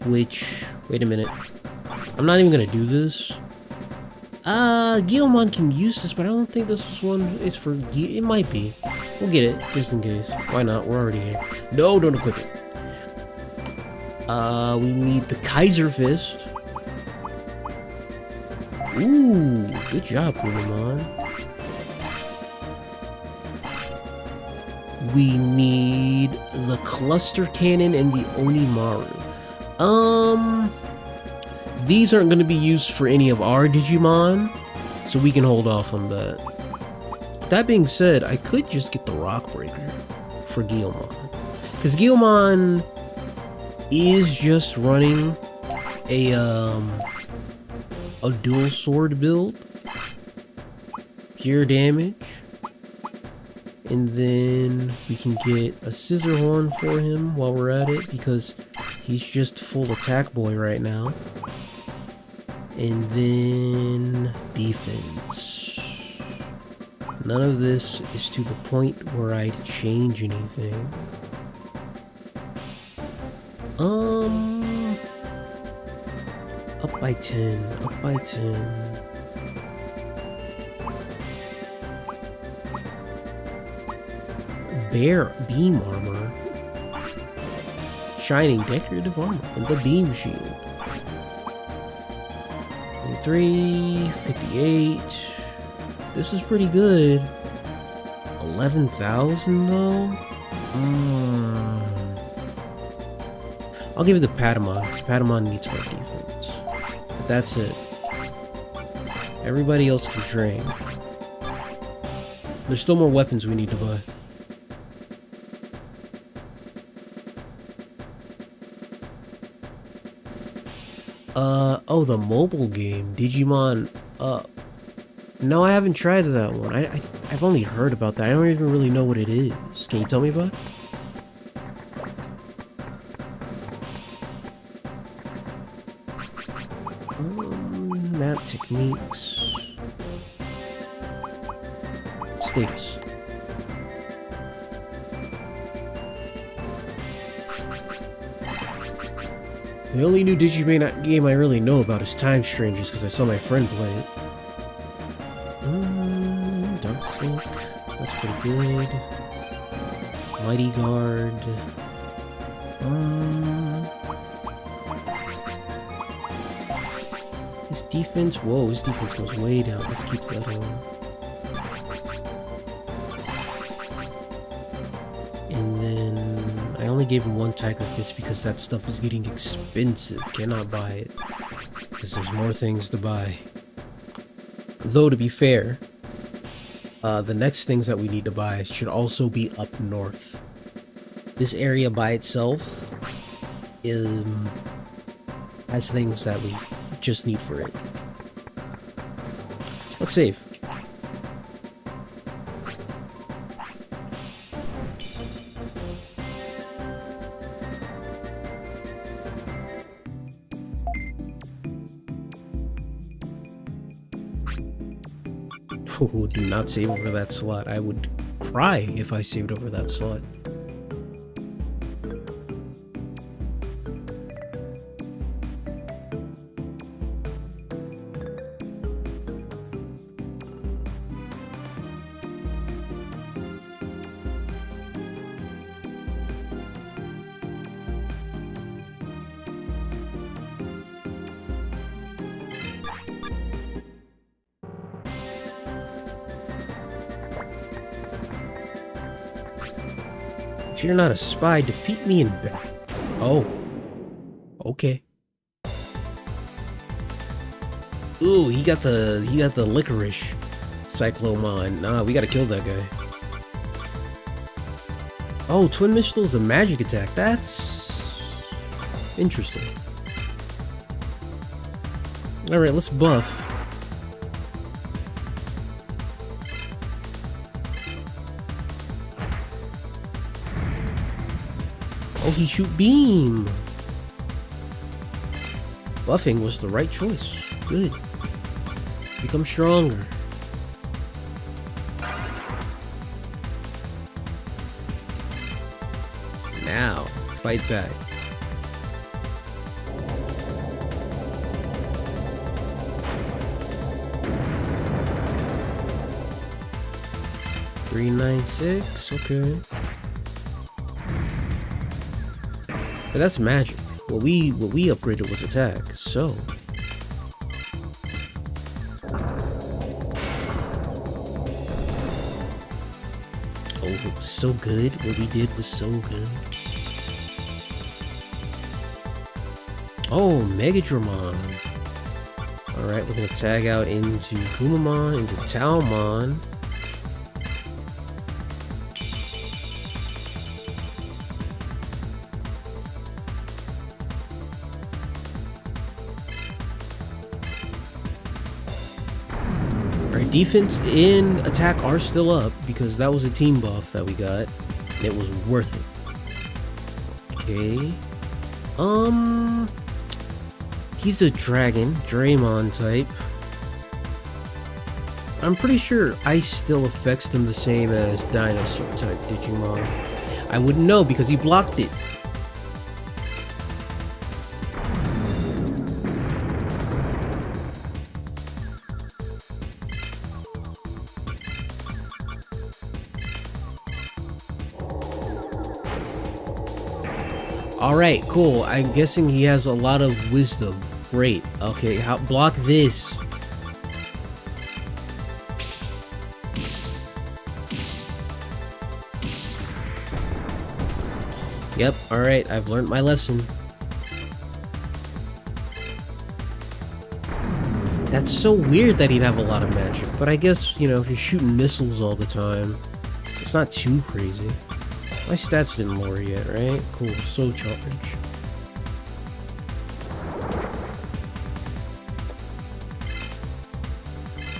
which, wait a minute. I'm not even gonna do this. Guilmon can use this, but I don't think this one is for It might be. We'll get it, just in case. Why not? We're already here. No, don't equip it. We need the Kaiser Fist. Ooh, good job, Kumamon. We need the Cluster Cannon and the Onimaru. These aren't going to be used for any of our Digimon, so we can hold off on that. That being said, I could just get the Rock Breaker for Guilmon, because Guilmon is just running a dual sword build, pure damage, and then we can get a Scissor Horn for him while we're at it, because he's just full attack boy right now. And then defense. None of this is to the point where I'd change anything. Up by 10, up by 10. Bear beam armor. Shining decorative armor and the beam shield. 23, 58. This is pretty good. 11,000 though? I'll give it to Patamon, because Patamon needs more defense. But that's it. Everybody else can train. There's still more weapons we need to buy. Oh, the mobile game, Digimon, no, I haven't tried that one. I've only heard about that. I don't even really know what it is. Can you tell me about it? Map techniques. Status. The only new Digimon game I really know about is Time Strangers, because I saw my friend play it. Dark Cloak, that's pretty good. Mighty Guard. His defense, whoa, his defense goes way down. Let's keep that on. And then I only gave him one Tiger Fist because that stuff is getting expensive. Cannot buy it, because there's more things to buy. Though, to be fair, the next things that we need to buy should also be up north. This area by itself has things that we just need for it. Let's save. Oh, do not save over that slot. I would cry if I saved over that slot. If you're not a spy, defeat me in battle. Oh. Okay. Ooh, he got the licorice Cyclomon. Nah, we gotta kill that guy. Oh, Twin Mistral is a magic attack. That's interesting. Alright, let's buff. Oh, he shoot beam. Buffing was the right choice. Good. Become stronger. Now, fight back. $396, okay. But that's magic. What we upgraded was attack, so Oh, it was so good. What we did was so good. Oh, Megadramon. Alright, we're gonna tag out into Kumamon, into Talmon. Alright, defense and attack are still up because that was a team buff that we got. And it was worth it. Okay. He's a dragon, Draymon type. I'm pretty sure ice still affects them the same as dinosaur type Digimon. I wouldn't know because he blocked it. Alright, cool. I'm guessing he has a lot of wisdom. Great. Okay, block this. Yep, alright, I've learned my lesson. That's so weird that he'd have a lot of magic, but I guess, you know, if you're shooting missiles all the time, it's not too crazy. My stats didn't lower yet, right? Cool, so charge.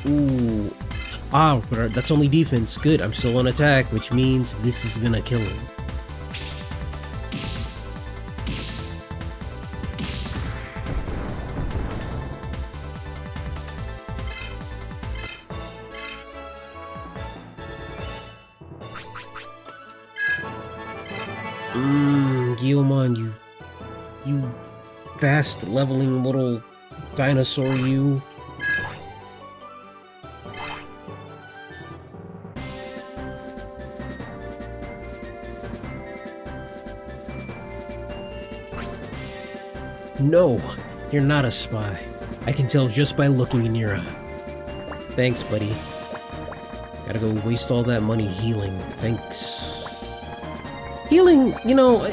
Ooh. Ah, that's only defense. Good, I'm still on attack, which means this is gonna kill him. Guilmon, you fast leveling little dinosaur, you. No, you're not a spy. I can tell just by looking in your eye. Thanks, buddy. Gotta go waste all that money healing. Thanks. Healing, you know,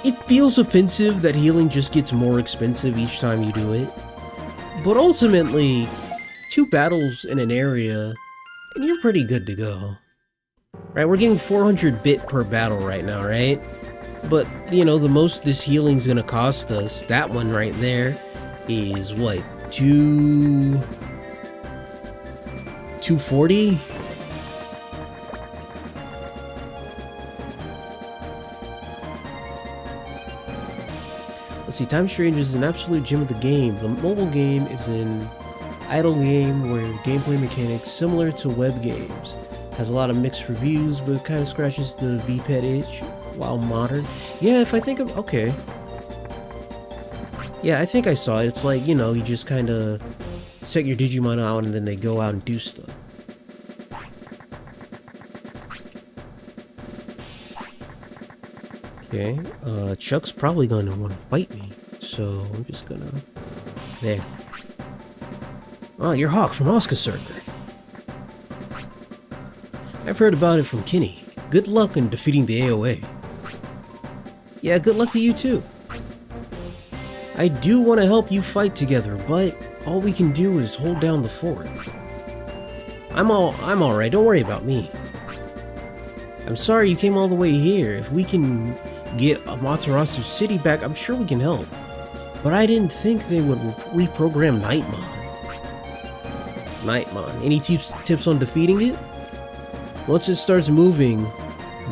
it feels offensive that healing just gets more expensive each time you do it. But ultimately, 2 battles in an area, and you're pretty good to go. Right, we're getting 400 bit per battle right now, right? But, you know, the most this healing's gonna cost us, that one right there, is what, 240? Let's see, Time Strange is an absolute gem of the game. The mobile game is an idle game where gameplay mechanics similar to web games. Has a lot of mixed reviews, but kind of scratches the VPET itch. While modern. Yeah, if I think of... okay. Yeah, I think I saw it. It's like, you know, you just kind of set your Digimon out and then they go out and do stuff. Okay, Chuck's probably gonna want to fight me, so I'm just gonna... there. Oh, you're Hawk from Oscar Server. I've heard about it from Kenny. Good luck in defeating the AOA. Yeah, good luck to you too. I do want to help you fight together, but all we can do is hold down the fort. I'm alright, don't worry about me. I'm sorry you came all the way here. If we can get Amaterasu City back, I'm sure we can help. But I didn't think they would reprogram Nightmon. Nightmon. Any tips on defeating it? Once it starts moving,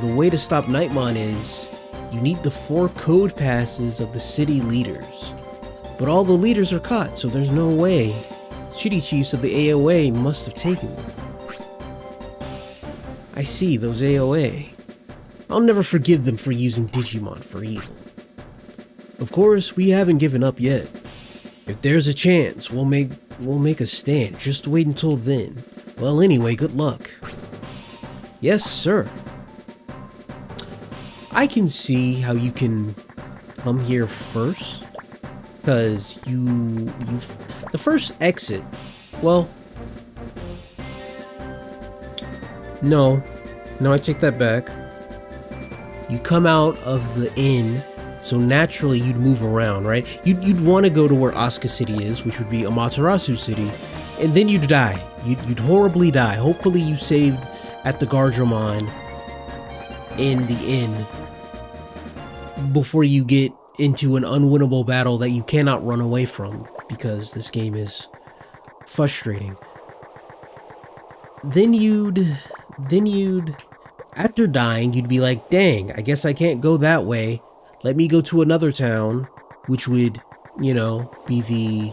the way to stop Nightmon is you need the 4 code passes of the city leaders. But all the leaders are caught, so there's no way. City chiefs of the AOA must have taken them. I see, those AOA. I'll never forgive them for using Digimon for evil. Of course, we haven't given up yet. If there's a chance, we'll make a stand. Just wait until then. Well, anyway, good luck. Yes, sir. I can see how you can come here first, because the first exit, well, no, No, I take that back. You come out of the inn, so naturally you'd move around, right? You'd want to go to where Asuka City is, which would be Amaterasu City, and then you'd die. You'd horribly die. Hopefully you saved at the Guardiamon in the inn before you get into an unwinnable battle that you cannot run away from, because this game is frustrating. Then you'd after dying, you'd be like, dang, I guess I can't go that way. Let me go to another town, which would, you know, be the...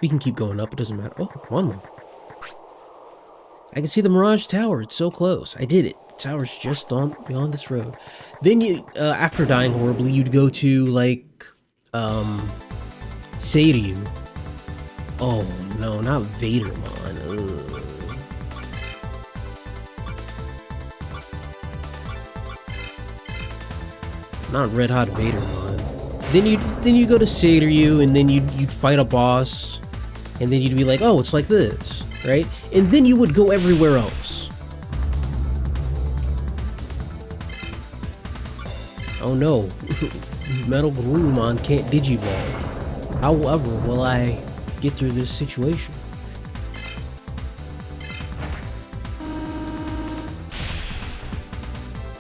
We can keep going up, it doesn't matter. Oh, one more. I can see the Mirage Tower, it's so close. I did it. The tower's just beyond this road. Then you, after dying horribly, you'd go to, like, Seiryu. Oh, no, not Vadermon. Ugh. Not Red Hot Vadermon. Then you go to Seiryu, and then you'd fight a boss, and then you'd be like, oh, it's like this, right? And then you would go everywhere else. Oh no, Metal Garurumon can't digivolve. However, will I get through this situation?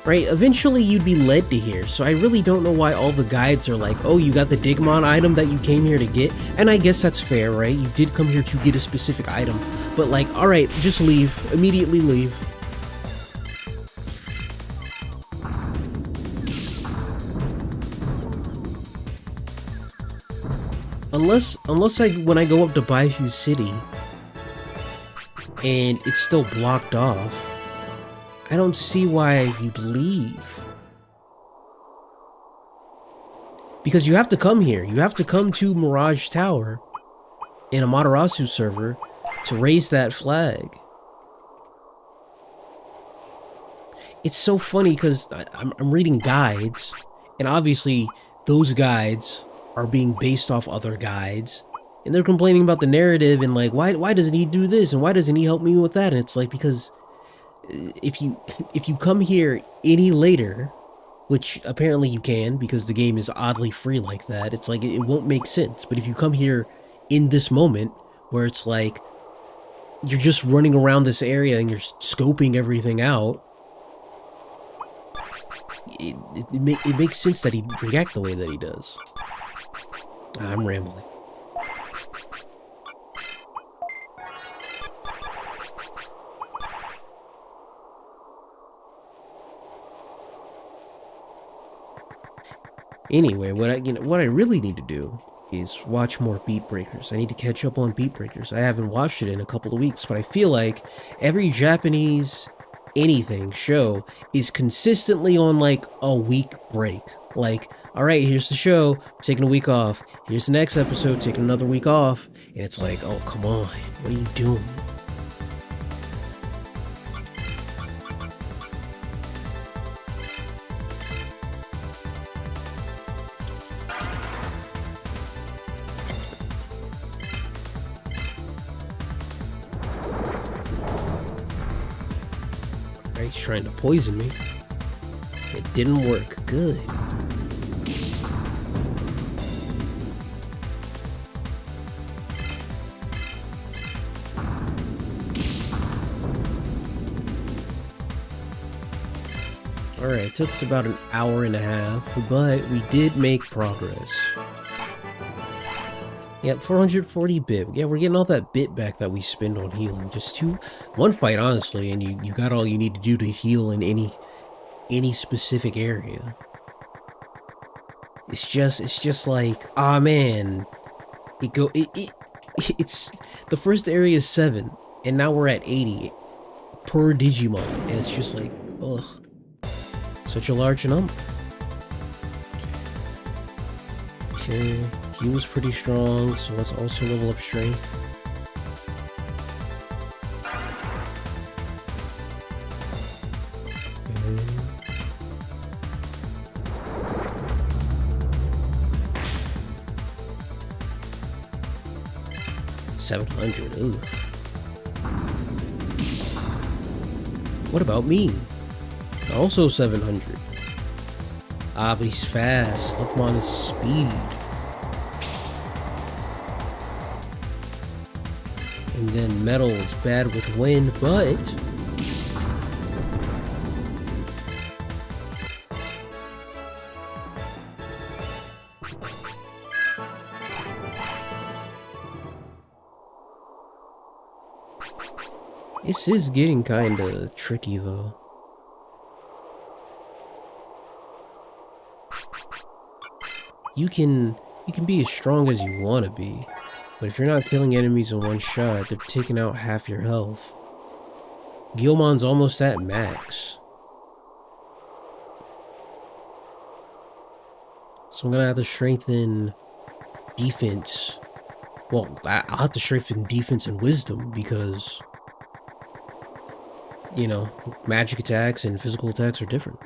Right, eventually you'd be led to here, so I really don't know why all the guides are like, oh, you got the Digimon item that you came here to get, and I guess that's fair, right? You did come here to get a specific item, but like, alright, just leave, immediately leave. Unless when I go up to Baifu City, and it's still blocked off, I don't see why you'd leave. Because you have to come here. You have to come to Mirage Tower in Amaterasu server to raise that flag. It's so funny because I'm reading guides, and obviously those guides are being based off other guides, and they're complaining about the narrative and like, why doesn't he do this and why doesn't he help me with that? And it's like, because if you come here any later, which apparently you can because the game is oddly free like that, it's like it won't make sense. But if you come here in this moment where it's like you're just running around this area and you're scoping everything out, it makes sense that he'd react the way that he does. I'm rambling. Anyway, what I really need to do is watch more Beat Breakers. I need to catch up on Beat Breakers. I haven't watched it in a couple of weeks, but I feel like every Japanese anything show is consistently on like a week break. Like, alright, here's the show, taking a week off. Here's the next episode, taking another week off. And it's like, oh, come on, what are you doing? He's trying to poison me. It didn't work. Good. Alright, it took us about an hour and a half, but we did make progress. Yep, 440 bit. Yeah, we're getting all that bit back that we spend on healing. Just one fight, honestly, and you got all you need to do to heal in any specific area. It's just like, ah man, it's the first area is 7, and now we're at 80 per Digimon, and it's just like, ugh, such a large number. Okay. He was pretty strong, so let's also level up strength. Okay. 700, oof. What about me? Also 700. Ah, but he's fast. Luffmon is speed. And then metal is bad with wind, but this is getting kinda tricky though. You can be as strong as you want to be, but if you're not killing enemies in one shot, they're taking out half your health. Guilmon's almost at max. So I'm gonna have to strengthen defense. Well, I'll have to strengthen defense and wisdom because, you know, magic attacks and physical attacks are different.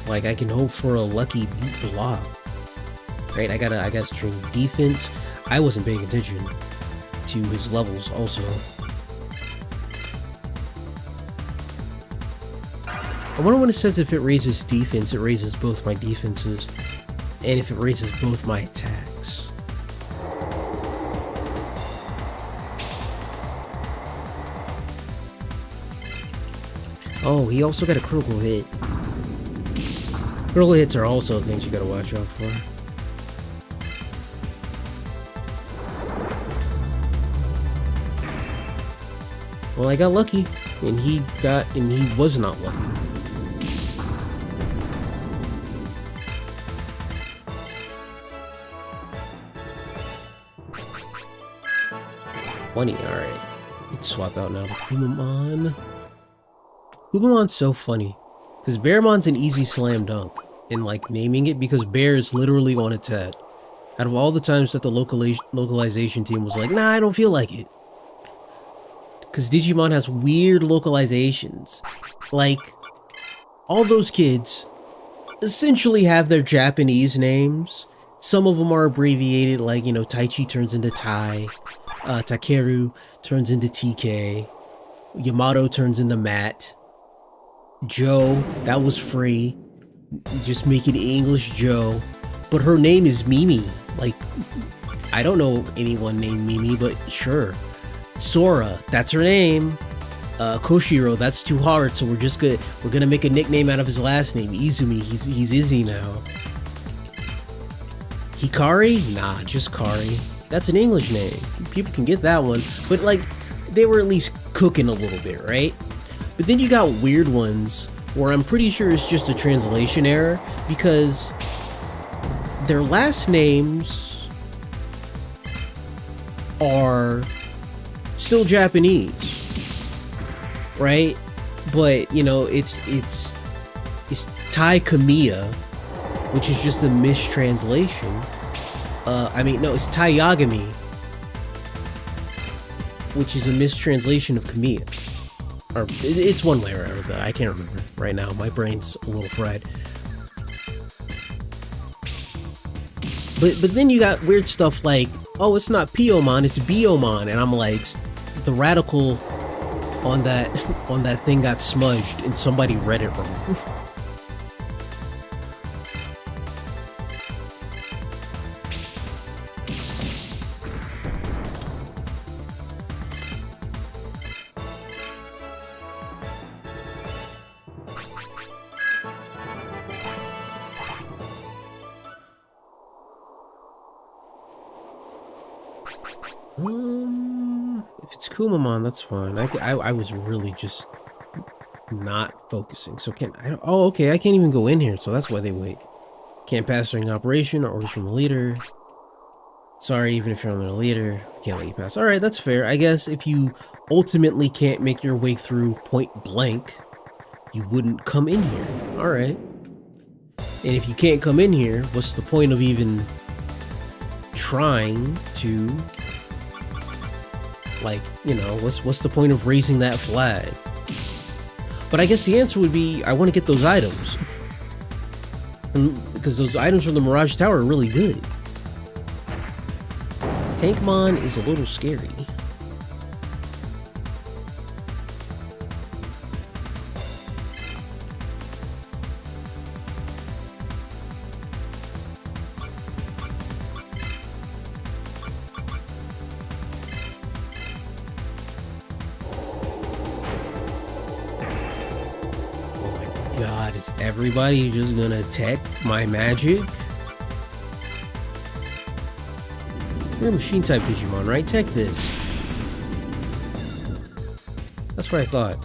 Like, I can hope for a lucky block, right? I gotta train defense. I wasn't paying attention to his levels also. I wonder when it says if it raises defense, it raises both my defenses, and if it raises both my attacks. Oh, he also got a critical hit. Critical hits are also things you gotta watch out for. Well, I got lucky, and he was not lucky. Alright. Let's swap out now to Kumamon. Kumamon's so funny, because Bearmon's an easy slam dunk in like naming it, because Bear is literally on its head. Out of all the times that the localization team was like, nah, I don't feel like it. Because Digimon has weird localizations. Like, all those kids essentially have their Japanese names. Some of them are abbreviated, like, you know, Taichi turns into Tai, Takeru turns into TK, Yamato turns into Matt, Joe, that was free. Just make it English Joe. But her name is Mimi. Like, I don't know anyone named Mimi, but sure. Sora, that's her name. Koshiro, that's too hard, so we're gonna make a nickname out of his last name. Izumi, he's Izzy now. Hikari? Nah, just Kari. That's an English name. People can get that one. But like, they were at least cooking a little bit, right? But then you got weird ones where I'm pretty sure it's just a translation error, because their last names are still Japanese, right? But you know, it's Tai Kamiya, which is just a mistranslation. I mean, no, it's Tai Yagami, which is a mistranslation of Kamiya. Or it's one way or another. I can't remember right now. My brain's a little fried. But then you got weird stuff like, oh, it's not Piomon, it's Biomon, and I'm like, the radical on that thing got smudged and somebody read it wrong. If it's Kumamon, that's fine. I was really just not focusing. So oh, okay, I can't even go in here, so that's why they wait. Can't pass during operation or orders from the leader. Sorry, even if you're on the leader, can't let you pass. Alright, that's fair. I guess if you ultimately can't make your way through point blank, you wouldn't come in here. Alright. And if you can't come in here, what's the point of even trying to, like, you know, what's the point of raising that flag? But I guess the answer would be, I want to get those items. Because those items from the Mirage Tower are really good. Tankmon is a little scary. God, is everybody just gonna tech my magic? You're a machine type Digimon, right? Tech this. That's what I thought.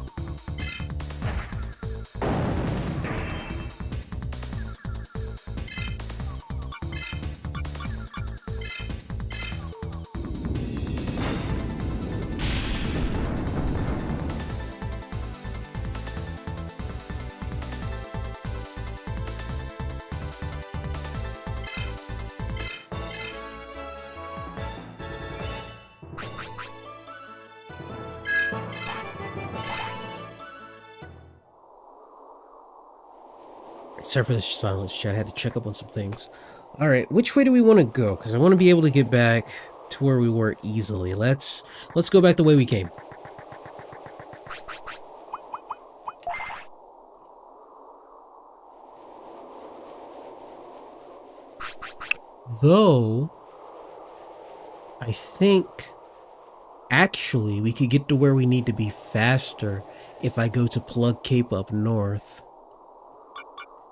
Sorry for the silence, chat. I had to check up on some things. Alright, which way do we want to go? Because I want to be able to get back to where we were easily. Let's go back the way we came. Though, I think actually we could get to where we need to be faster if I go to Plug Cape up north.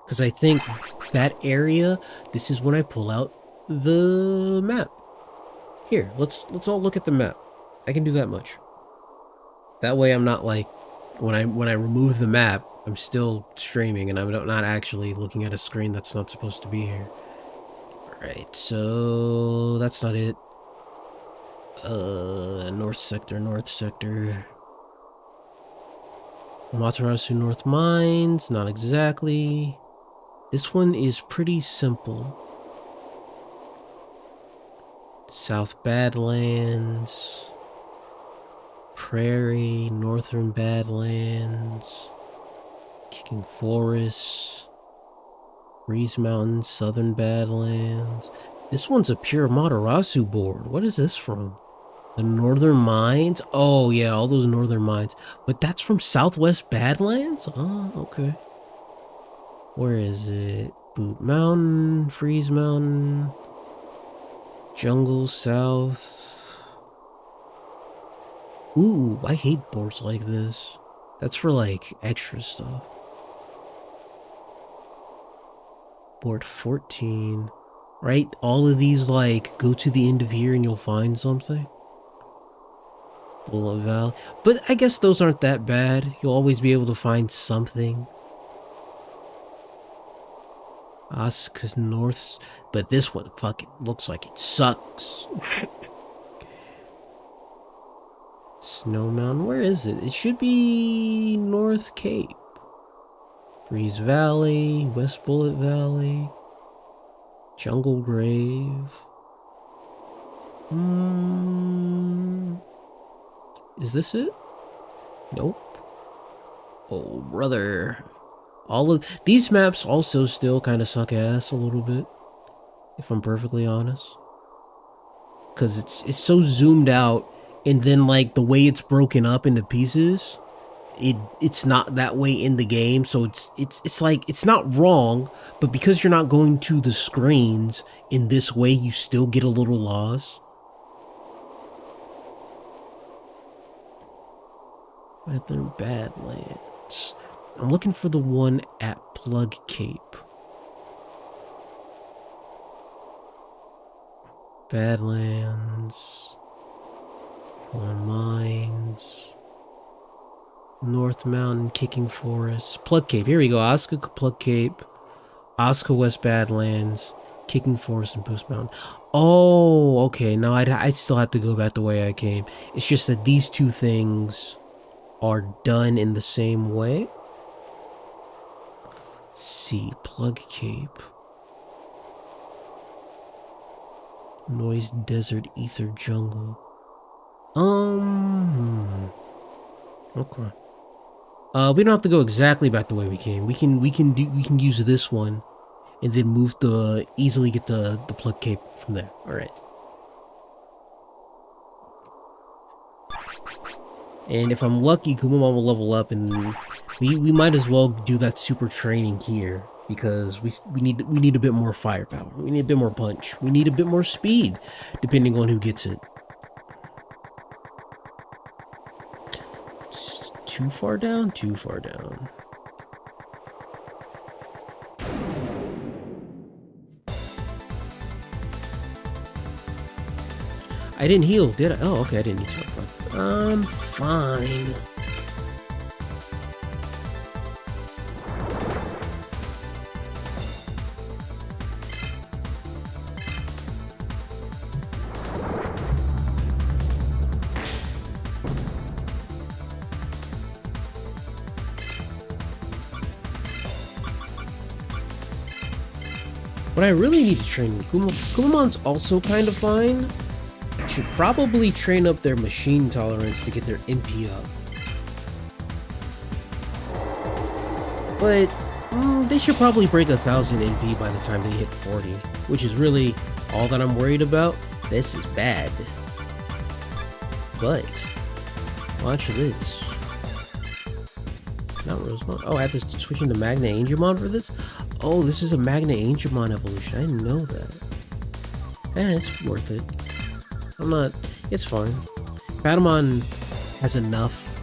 Because I think that area, this is when I pull out the map. Here, let's all look at the map. I can do that much. That way I'm not like, when I remove the map, I'm still streaming and I'm not actually looking at a screen that's not supposed to be here. Alright, so that's not it. North sector. Matarasu North Mines, not exactly. This one is pretty simple. South Badlands, Prairie, Northern Badlands, Kicking Forests, Breeze Mountain, Southern Badlands. This one's a pure Matarasu board. What is this from? The Northern Mines? Oh yeah, all those Northern Mines. But that's from Southwest Badlands? Oh, okay. Where is it? Boot Mountain, Freeze Mountain, Jungle South. Ooh, I hate boards like this. That's for like extra stuff. Board 14. Right? All of these like go to the end of here and you'll find something. Bullet Valley. But I guess those aren't that bad. You'll always be able to find something. Asuka's North, but this one fucking looks like it sucks. Snow Mountain, where is it? It should be North Cape. Breeze Valley, West Bullet Valley, Jungle Grave. Is this it? Nope. Oh, brother. All of these maps also still kind of suck ass a little bit, if I'm perfectly honest. Cause it's so zoomed out, and then like the way it's broken up into pieces, it's not that way in the game. So it's like it's not wrong, but because you're not going to the screens in this way, you still get a little lost. Northern Badlands. I'm looking for the one at Plug Cape. Badlands. Mines. North Mountain, Kicking Forest. Plug Cape. Here we go. Asuka Plug Cape. Asuka West Badlands. Kicking Forest and Boost Mountain. Oh, okay. Now I still have to go back the way I came. It's just that these two things are done in the same way. See, Plug Cape. Noise Desert Ether Jungle. Okay. We don't have to go exactly back the way we came. We can use this one and then move easily get the Plug Cape from there. Alright. And if I'm lucky, Kumamon will level up, and we might as well do that super training here because we need a bit more firepower. We need a bit more punch. We need a bit more speed, depending on who gets it. It's too far down. Too far down. I didn't heal, did I? Oh, okay, I didn't need to. I'm fine. What I really need to train Kumamon's also kind of fine. I should probably train up their machine tolerance to get their MP up. But they should probably break 1,000 MP by the time they hit 40, which is really all that I'm worried about. This is bad. But watch this. Not Rosemont. Oh, I have to switch into Magna Angemon for this? Oh, this is a Magna Angemon evolution. I didn't know that. It's worth it. It's fine. Patamon has enough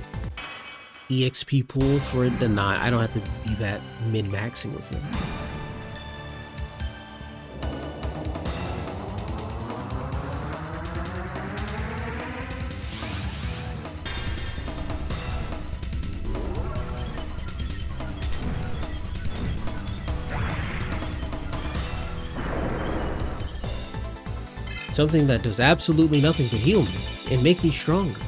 EXP pool for it to not, I don't have to be that min-maxing with him. Something that does absolutely nothing but heal me and make me stronger.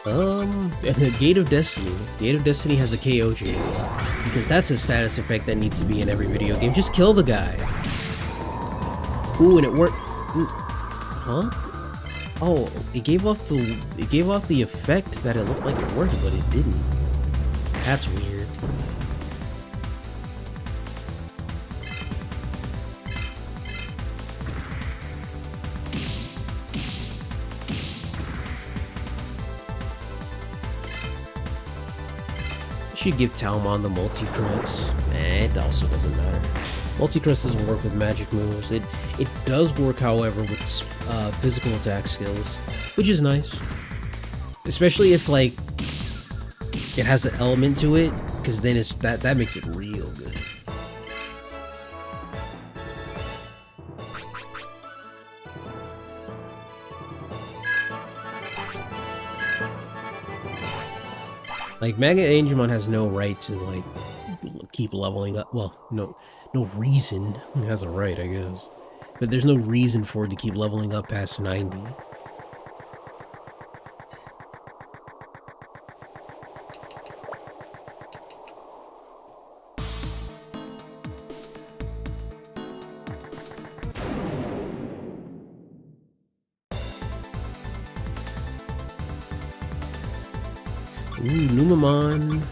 And the Gate of Destiny. Gate of Destiny has a KO chance because that's a status effect that needs to be in every video game. Just kill the guy. Ooh, and it worked. Huh? Oh, it gave off the effect that it looked like it worked, but it didn't. That's weird. Should give Talmon the multi-crest. It also doesn't matter. Multi-crest doesn't work with magic moves. It does work, however, with physical attack skills, which is nice. Especially if like it has an element to it, because then it's that makes it real good. Like, Magna Angemon has no right to, like, keep leveling up. Well, no reason. It has a right, I guess. But there's no reason for it to keep leveling up past 90. Ooh, Numamon.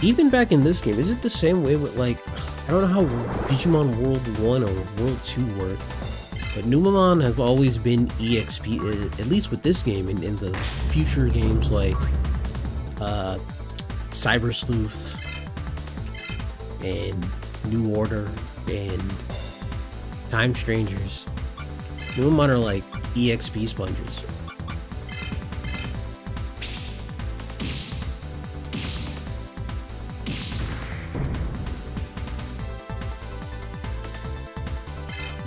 Even back in this game, is it the same way with, like, I don't know how Digimon World 1 or World 2 work, but Numamon have always been EXP, at least with this game, and in the future games like Cyber Sleuth and New Order and Time Strangers. Numamon are like EXP sponges.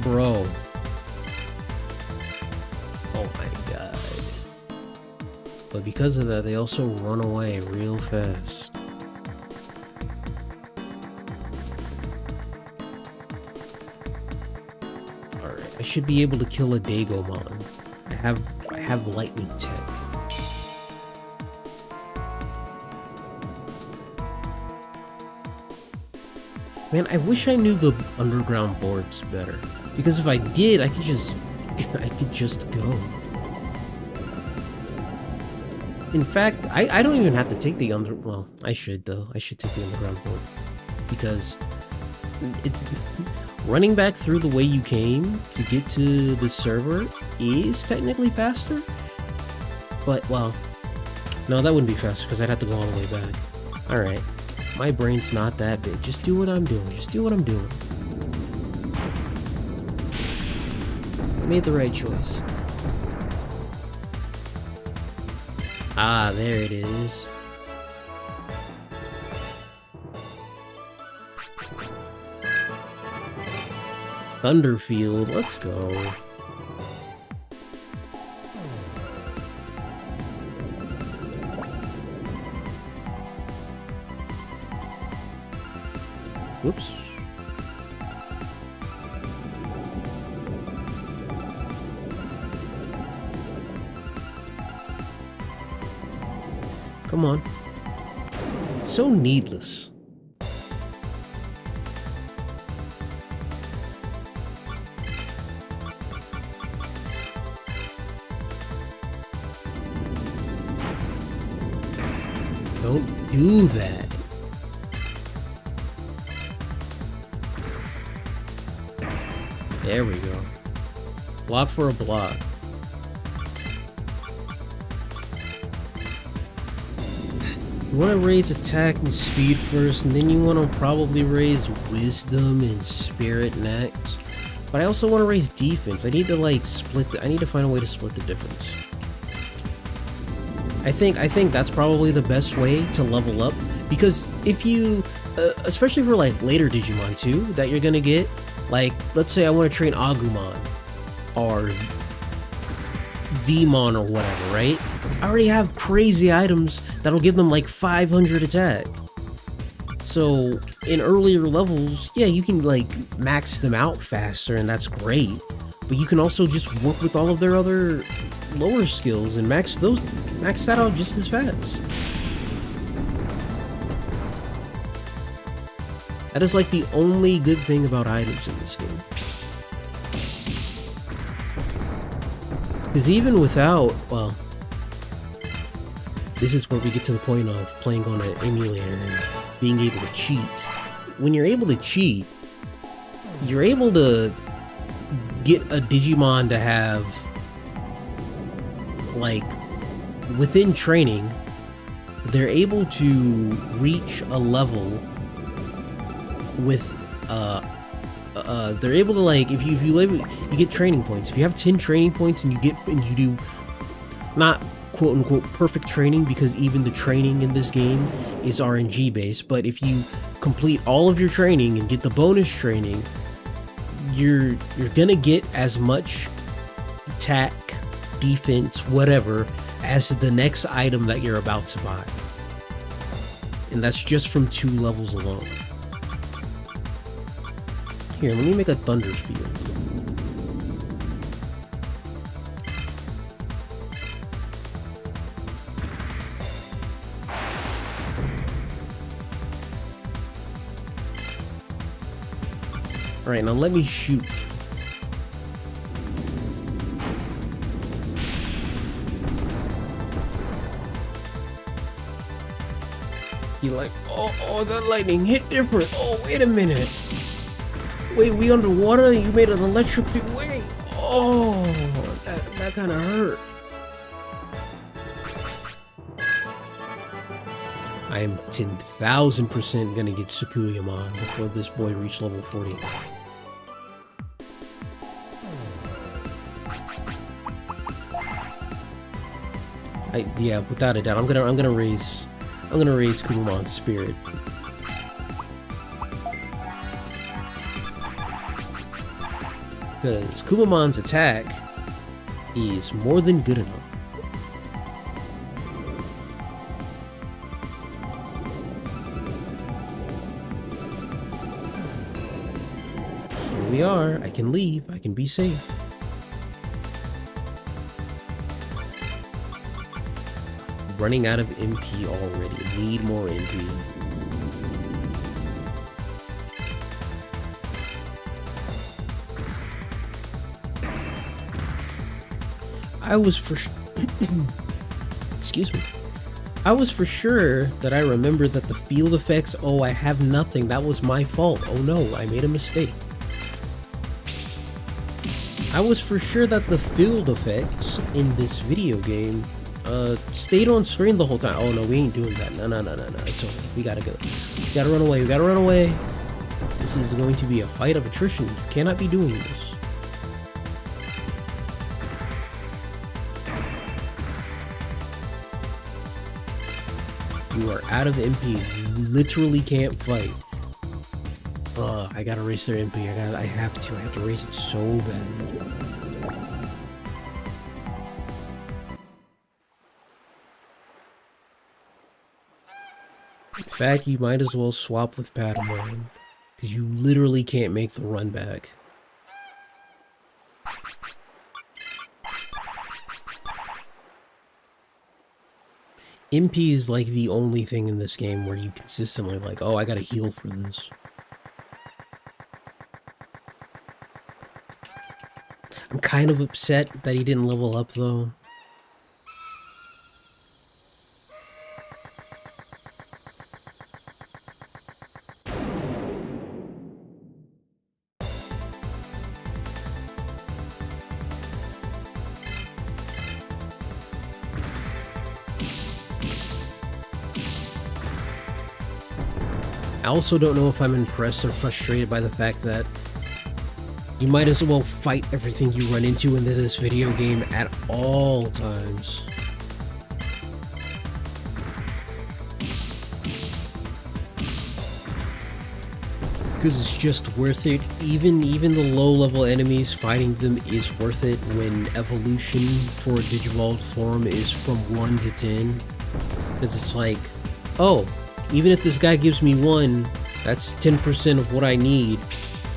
Bro. Oh my god. But because of that, they also run away real fast. Alright, I should be able to kill a Dagomon. I have lightning tech. Man, I wish I knew the underground boards better. Because if I did, I could just go. In fact, I don't even have to take the well, I should though. I should take the underground board. Because it's running back through the way you came to get to the server is technically faster. But, well, no, that wouldn't be faster because I'd have to go all the way back. Alright, my brain's not that big. Just do what I'm doing. Just do what I'm doing. I made the right choice. Ah, there it is. Thunderfield, let's go. Whoops. Come on. It's so needless. Don't do that. There we go. Block for a block. You want to raise attack and speed first, and then you want to probably raise wisdom and spirit next. But I also want to raise defense. I need to like split. I need to find a way to split the difference. I think that's probably the best way to level up, because if you, especially for like later Digimon too, that you're gonna get, like let's say I want to train Agumon or Vmon or whatever, right? I already have crazy items that'll give them like 500 attack. So in earlier levels, yeah, you can like max them out faster, and that's great. But you can also just work with all of their other lower skills and max that out just as fast. That is like the only good thing about items in this game. Because even without, well, this is where we get to the point of playing on an emulator and being able to cheat. When you're able to cheat, you're able to get a Digimon to have, like, within training, they're able to reach a level with, they're able to, like, if you live, you get training points. If you have 10 training points and you do, not quote unquote perfect training, because even the training in this game is RNG based, but if you complete all of your training and get the bonus training, you're gonna get as much attack, defense, whatever, as the next item that you're about to buy. And that's just from 2 levels alone. Here, let me make a Thunderfield. Alright, now let me shoot. You're like, oh, that lightning hit different. Oh, wait a minute. Wait, we underwater? You made an electric field? Wait. Oh, that kind of hurt. I am 10,000% gonna get Tsukuyamon before this boy reached level 40. Yeah, without a doubt, I'm gonna raise Kumamon's spirit. Because Kumamon's attack is more than good enough. Here we are. I can leave. I can be safe. Running out of MP already. Need more MP. I was for excuse me. I was for sure that I remembered that the field effects, oh, I have nothing, that was my fault. Oh no, I made a mistake. I was for sure that the field effects in this video game stayed on screen the whole time. Oh no, we ain't doing that. No, it's over. We gotta go. We gotta run away. We gotta run away. This is going to be a fight of attrition. You cannot be doing this. You are out of MP. You literally can't fight. I gotta race their MP. I have to race it so bad. In fact, you might as well swap with Patamon, because you literally can't make the run back. MP is like the only thing in this game where you consistently like, oh, I gotta heal for this. I'm kind of upset that he didn't level up though. I also don't know if I'm impressed or frustrated by the fact that you might as well fight everything you run into in this video game at all times. Because it's just worth it. Even the low-level enemies, fighting them is worth it when evolution for a Digivolved form is from 1 to 10. Because it's like, oh, even if this guy gives me 1, that's 10% of what I need.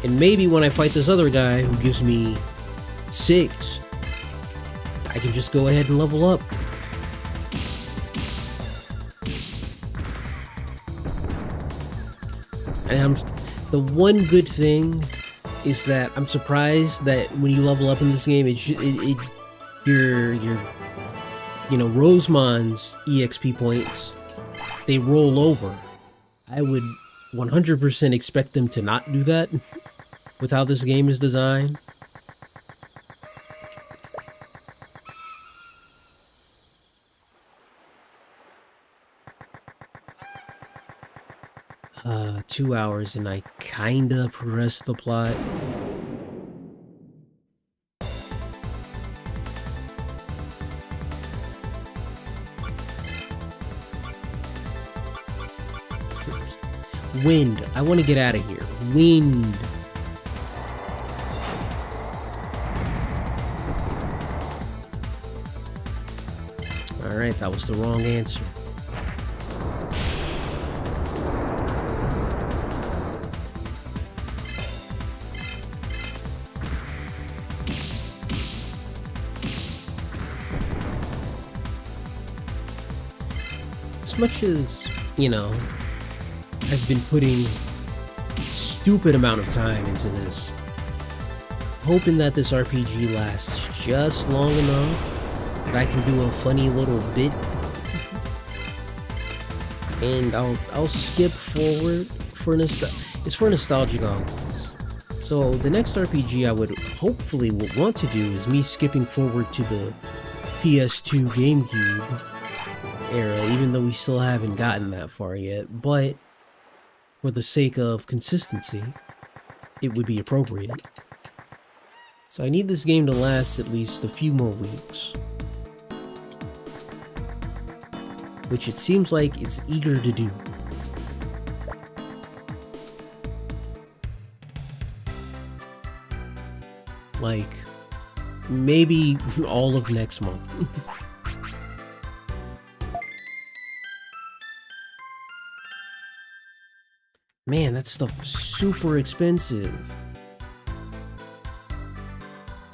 And maybe when I fight this other guy who gives me 6, I can just go ahead and level up. And the one good thing is that I'm surprised that when you level up in this game, your Rosemon's EXP points, they roll over. I would 100% expect them to not do that with how this game is designed. Uh, 2 hours and I kinda progressed the plot. Wind. I want to get out of here. Wind. Alright, that was the wrong answer. As much as, I've been putting a stupid amount of time into this, hoping that this RPG lasts just long enough that I can do a funny little bit, and I'll skip forward for it's for nostalgic onwards. So the next RPG I would hopefully want to do is me skipping forward to the PS2 GameCube era, even though we still haven't gotten that far yet, but for the sake of consistency, it would be appropriate. So I need this game to last at least a few more weeks, which it seems like it's eager to do. Like, maybe all of next month. Man, that stuff was super expensive.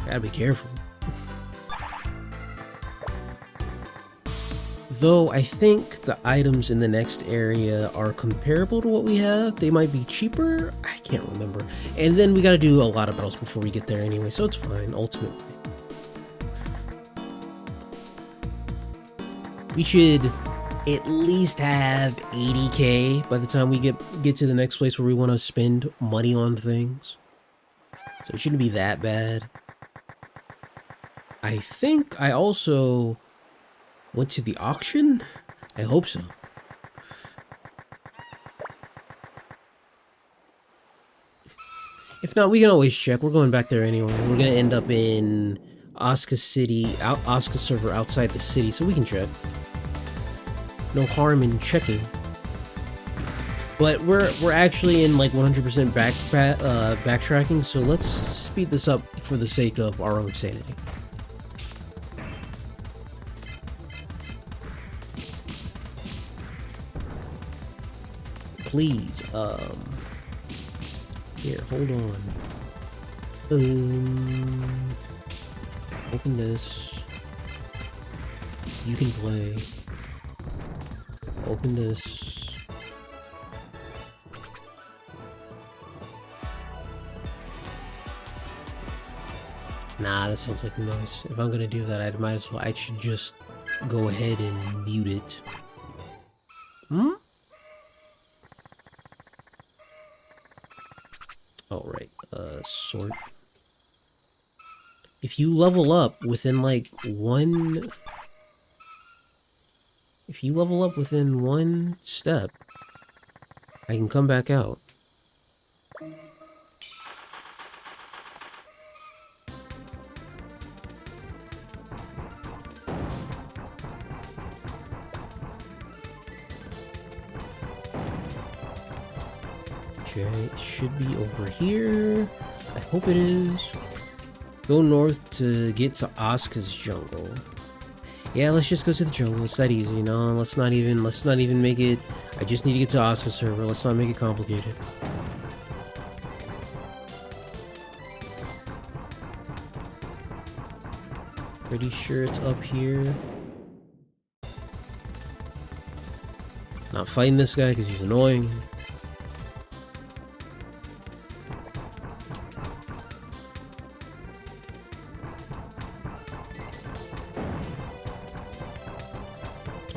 Gotta be careful. Though I think the items in the next area are comparable to what we have. They might be cheaper. I can't remember. And then we gotta do a lot of battles before we get there anyway, so it's fine, ultimately. We should at least have 80k by the time we get to the next place where we want to spend money on things. So it shouldn't be that bad. I think I also went to the auction? I hope so. If not, we can always check. We're going back there anyway. We're gonna end up in Asuka City, Asuka server outside the city, so we can check. No harm in checking. But we're actually in like 100% backtracking, so let's speed this up for the sake of our own sanity. Please, here, hold on. Open this. You can play. Open this. Nah, that sounds like noise. If I'm gonna do that, I should just go ahead and mute it. Hmm? Alright, sort. If you level up within like one... If you level up within one step, I can come back out. Okay, it should be over here. I hope it is. Go north to get to Asuka's jungle. Yeah, let's just go to the jungle. It's that easy, you know? Let's not even make it... I just need to get to Asuka's server. Let's not make it complicated. Pretty sure it's up here. Not fighting this guy because he's annoying.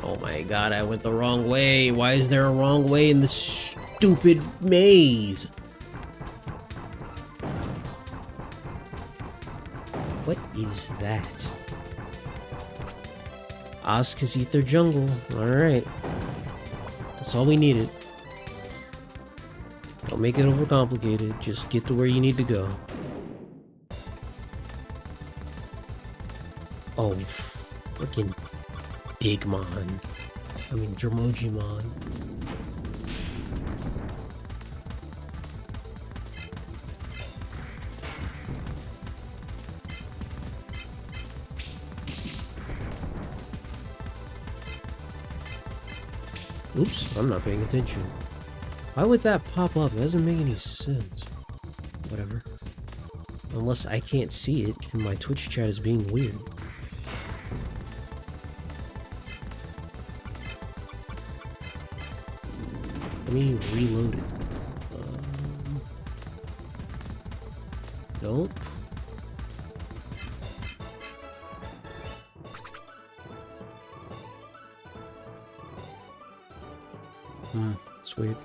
Oh my god, I went the wrong way. Why is there a wrong way in this stupid maze? What is that? Asuka's Ether Jungle. Alright. That's all we needed. Don't make it overcomplicated. Just get to where you need to go. Oh, freaking Digimon. I mean, Digimon. Oops, I'm not paying attention. Why would that pop up? That doesn't make any sense. Whatever. Unless I can't see it and my Twitch chat is being weird. Let me reload it. Nope. It's weird.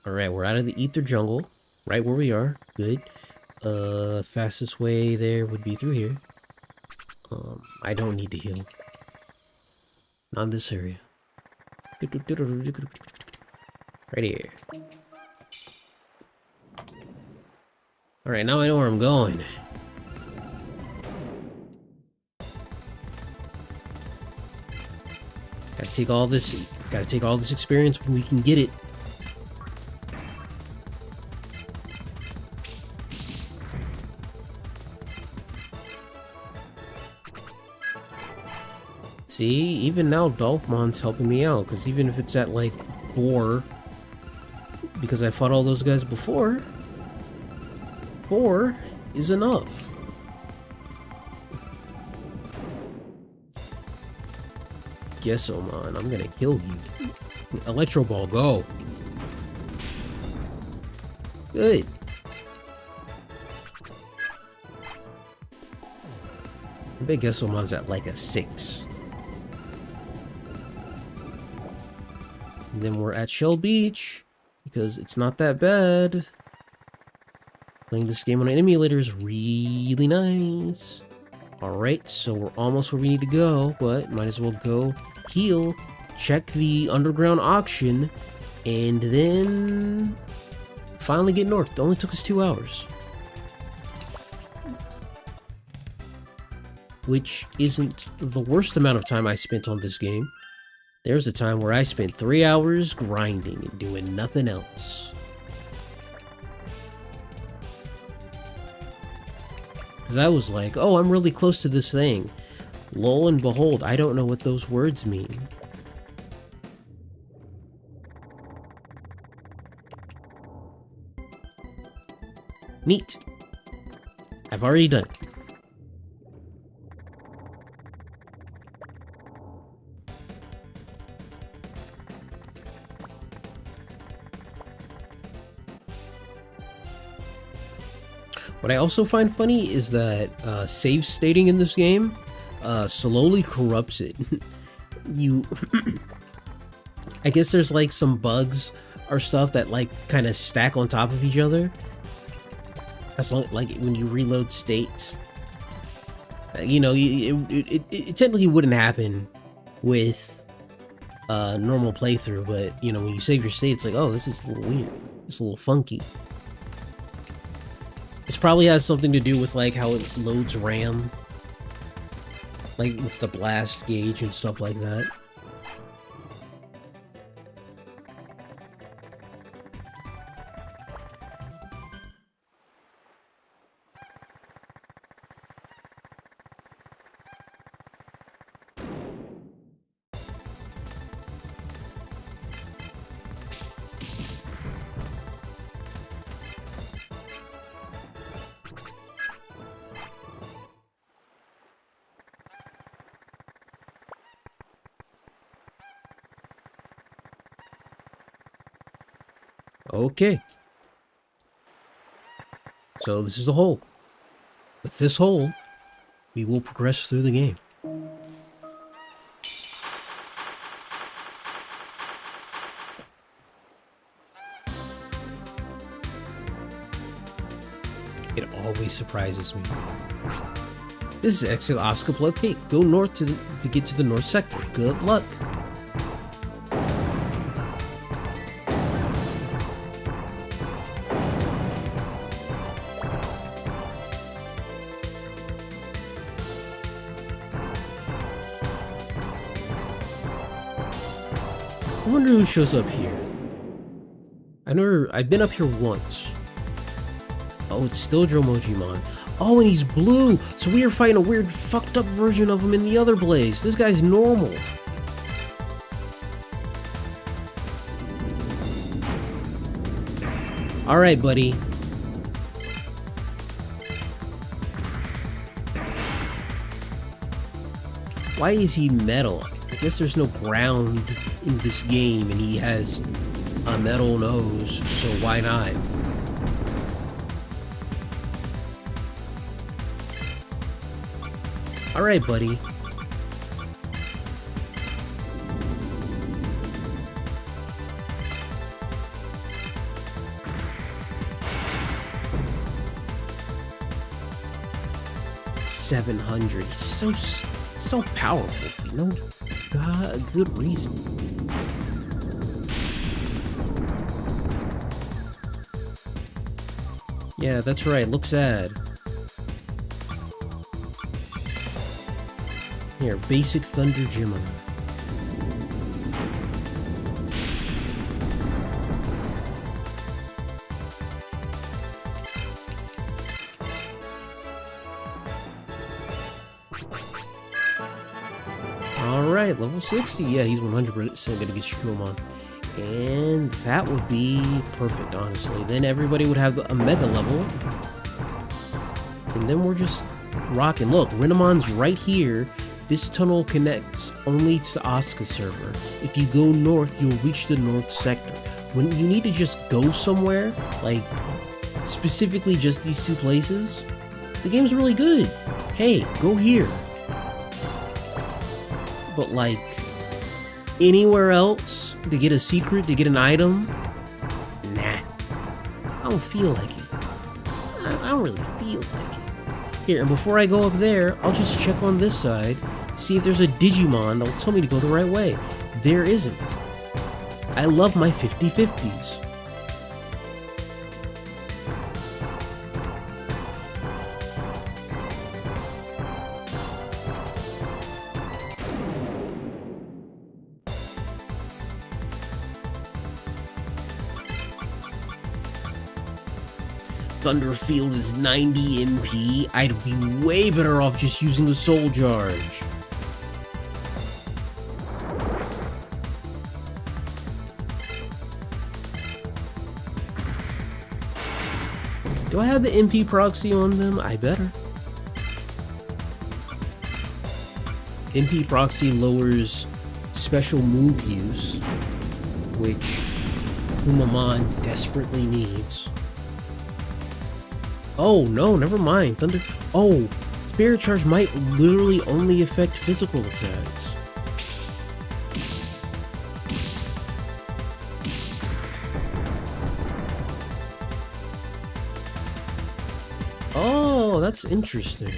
Alright, we're out of the Ether Jungle. Right where we are. Good. Fastest way there would be through here. I don't need to heal. Not in this area. Right here. Alright, now I know where I'm going. Gotta take all this experience when we can get it. See, even now Dolphmon's helping me out, because even if it's at like 4, because I fought all those guys before, 4 is enough. Guessomon, I'm gonna kill you. Electro Ball, go. Good. bet Gesselmon's at like a 6. And then we're at Shell Beach, because it's not that bad. Playing this game on an emulator is really nice. Alright, so we're almost where we need to go, but might as well go heal, check the underground auction, and then finally get north. It only took us 2 hours. Which isn't the worst amount of time I spent on this game. There's a time where I spent 3 hours grinding and doing nothing else. Because I was like, oh, I'm really close to this thing. Lo and behold, I don't know what those words mean. Neat. I've already done it. What I also find funny is that save stating in this game slowly corrupts it. I guess there's like some bugs or stuff that like kind of stack on top of each other. That's like when you reload states. You know, it technically wouldn't happen with normal playthrough, but you know, when you save your state, it's like, oh, this is a little weird. It's a little funky. This probably has something to do with like how it loads RAM, like with the blast gauge and stuff like that. Okay. So this is the hole. With this hole, we will progress through the game. It always surprises me. This is exit Oscar Blood Cake. Go north to get to the north sector. Good luck. I wonder who shows up here. I've been up here once. Oh, it's still Digimon. Oh, and he's blue! So we are fighting a weird fucked up version of him in the other place. This guy's normal. Alright, buddy. Why is he metal? I guess there's no ground in this game and he has a metal nose, so why not? Alright, buddy. $700. So powerful for no good reason. Yeah, that's right. Look sad. Here, basic Thunder Gemini. Alright, level 60. Yeah, he's 100% gonna get Shakumon. And that would be perfect, honestly. Then everybody would have a mega level. And then we're just rocking. Look, Renamon's right here. This tunnel connects only to the Asuka server. If you go north, you'll reach the north sector. When you need to just go somewhere, like specifically just these two places, the game's really good. Hey, go here. but like anywhere else to get a secret, to get an item, nah, I don't feel like it. I don't really feel like it. Here, and before I go up there, I'll just check on this side, see if there's a Digimon that'll tell me to go the right way. There isn't. I love my 50/50s. Thunderfield is 90 MP. I'd be way better off just using the Soul Charge. Do I have the MP proxy on them? I better. MP proxy lowers special move use, which Kumamon desperately needs. Oh no, never mind. Thunder. Oh, Spirit Charge might literally only affect physical attacks. Oh, that's interesting.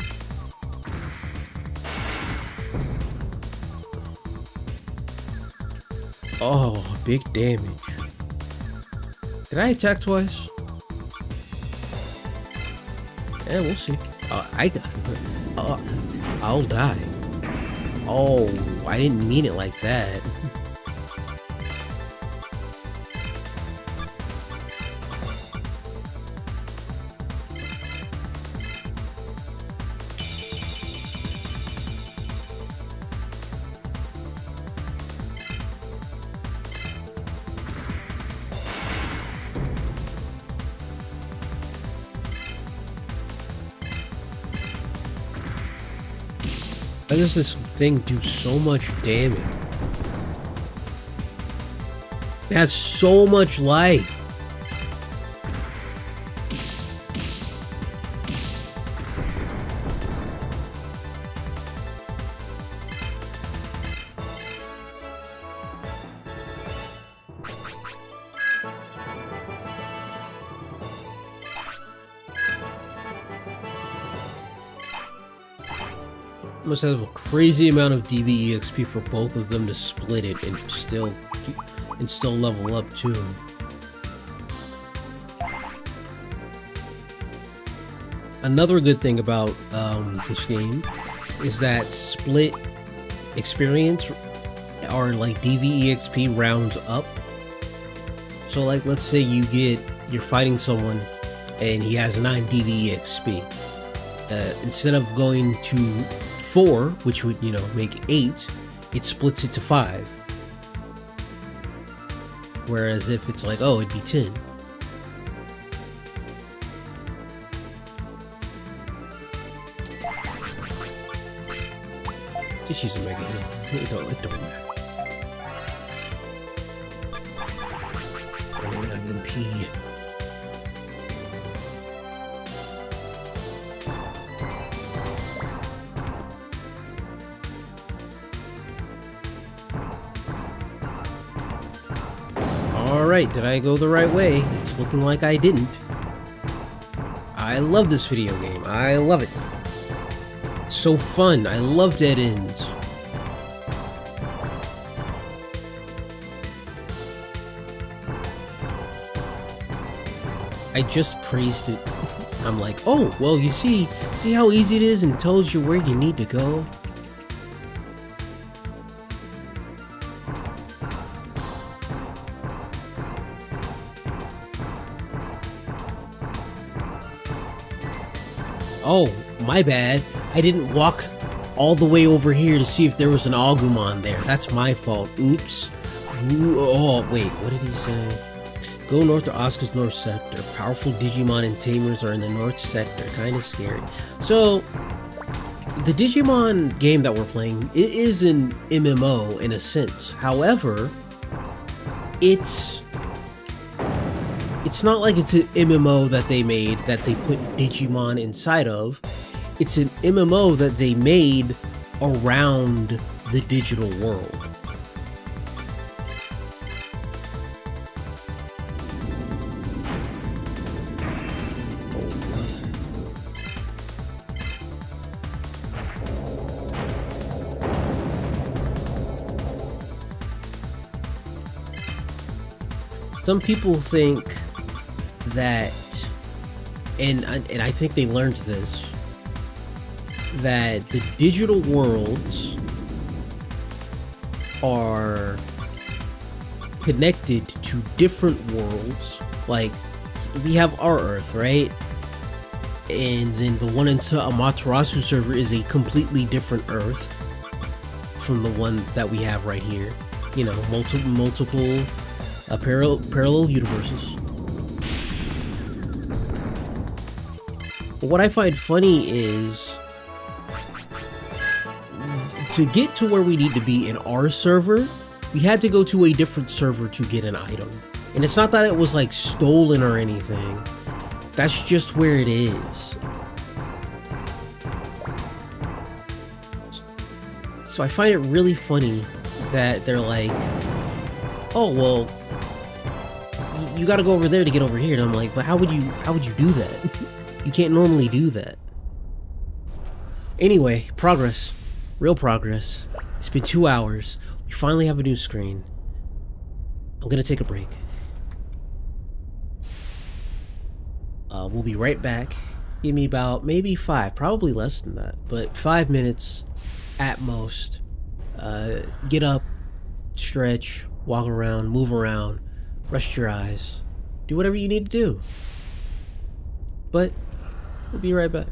Oh, big damage. Did I attack twice? Yeah, we'll see. I got it. I'll die. Oh, I didn't mean it like that. Why does this thing do so much damage? It has so much life. Must have a crazy amount of DVE XP for both of them to split it and still level up too. Another good thing about this game is that split experience or like DVE XP rounds up. So like let's say you're fighting someone and he has 9 DVE XP. Instead of going to 4, which would, make 8, it splits it to 5. Whereas if it's like, oh, it'd be 10. Just use a Mega Heal. It don't matter. Running out of MP. Alright, did I go the right way? It's looking like I didn't. I love this video game. I love it. It's so fun. I love dead ends. I just praised it. I'm like, oh, well, you see how easy it is and tells you where you need to go? Oh, my bad. I didn't walk all the way over here to see if there was an Agumon there. That's my fault. Oops. Oh, wait. What did he say? Go north to Asuka's north sector. Powerful Digimon and Tamers are in the north sector. Kind of scary. So, the Digimon game that we're playing, it is an MMO in a sense. However, it's not like it's an MMO that they made that they put Digimon inside of. It's an MMO that they made around the digital world. Some people think that, and I think they learned this, that the digital worlds are connected to different worlds. Like, we have our Earth, right? And then the one into Amaterasu server is a completely different Earth from the one that we have right here. You know, multiple parallel universes. But what I find funny is, to get to where we need to be in our server, we had to go to a different server to get an item. And it's not that it was like stolen or anything. That's just where it is. So I find it really funny that they're like, oh, well, you gotta go over there to get over here. And I'm like, but how would you do that? You can't normally do that. Anyway, progress. Real progress. It's been 2 hours. We finally have a new screen. I'm gonna take a break. We'll be right back. Give me about maybe 5, probably less than that, but 5 minutes at most. Get up, stretch, walk around, move around, rest your eyes, do whatever you need to do. But we'll be right back.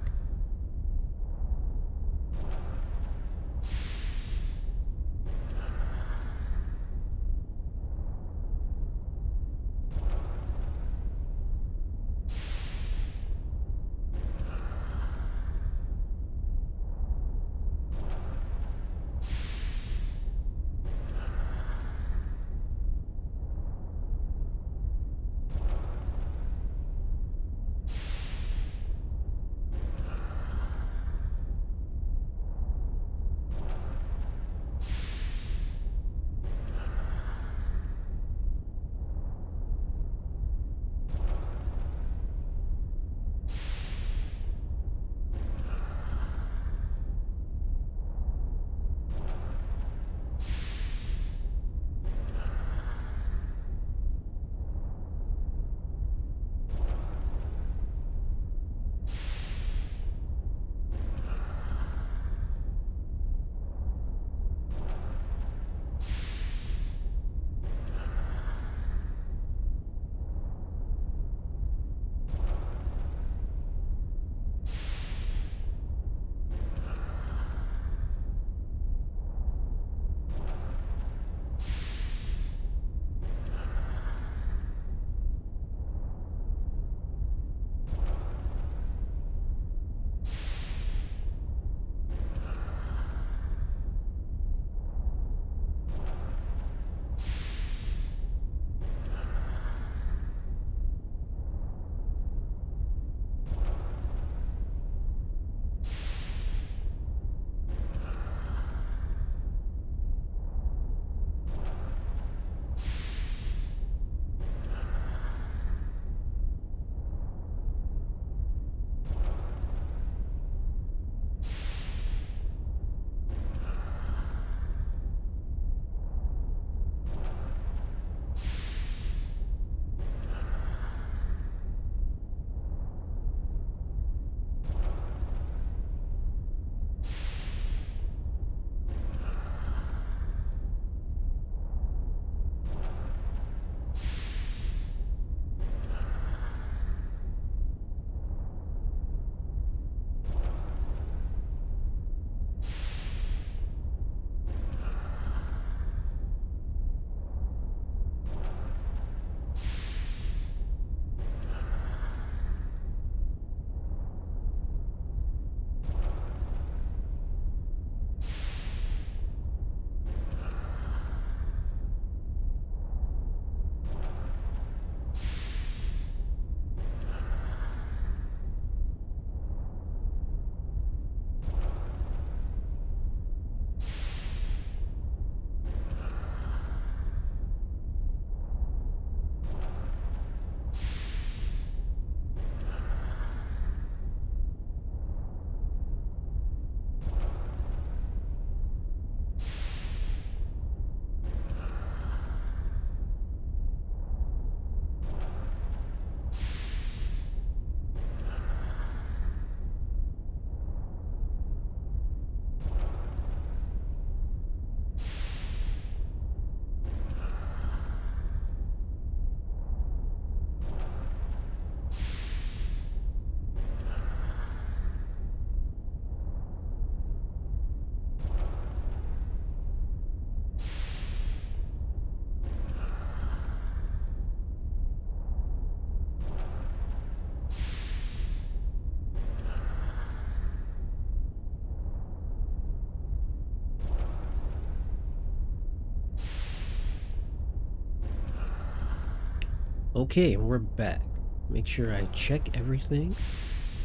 Okay, and we're back. Make sure I check everything.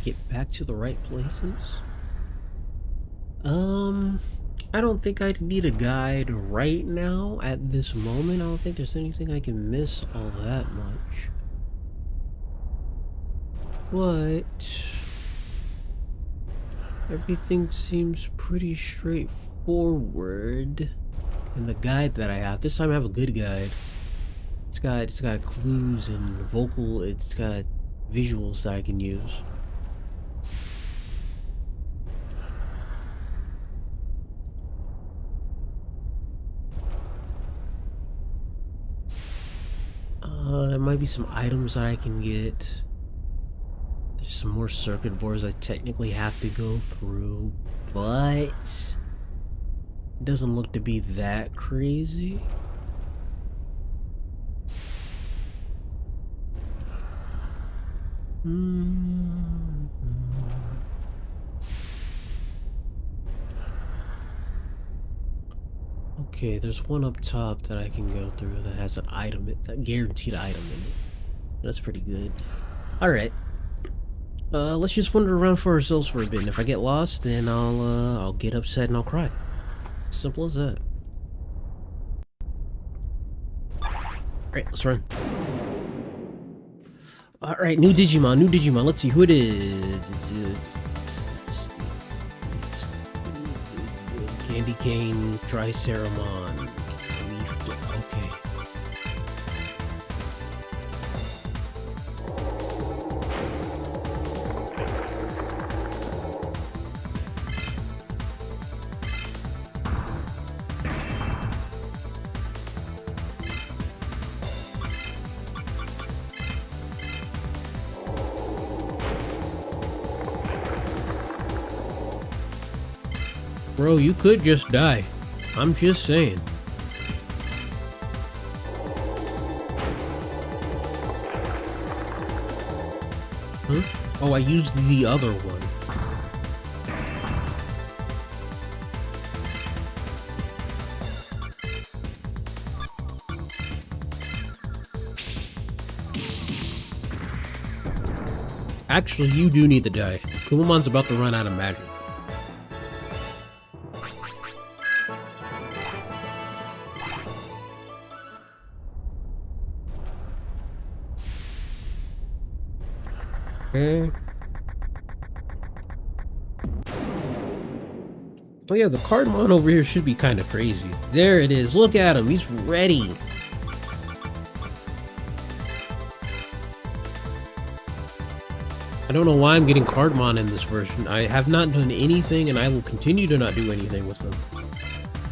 Get back to the right places. I don't think I'd need a guide right now at this moment. I don't think there's anything I can miss all that much. But everything seems pretty straightforward in the guide that I have. This time I have a good guide. It's got clues and it's got visuals that I can use. There might be some items that I can get. There's some more circuit boards I technically have to go through, but it doesn't look to be that crazy. Okay, there's one up top that I can go through that has an item, a guaranteed item in it. That's pretty good. Alright. Let's just wander around for ourselves for a bit, and if I get lost, then I'll get upset and I'll cry. Simple as that. Alright, let's run. Alright, new Digimon. Let's see who it is. It's Candy Cane, Triceramon. Okay. Bro, you could just die. I'm just saying. Huh? Oh, I used the other one. Actually, you do need to die. Kumamon's about to run out of magic. Okay. Oh yeah, the Cardmon over here should be kind of crazy. There it is. Look at him. He's ready. I don't know why I'm getting Cardmon in this version. I have not done anything, and I will continue to not do anything with them.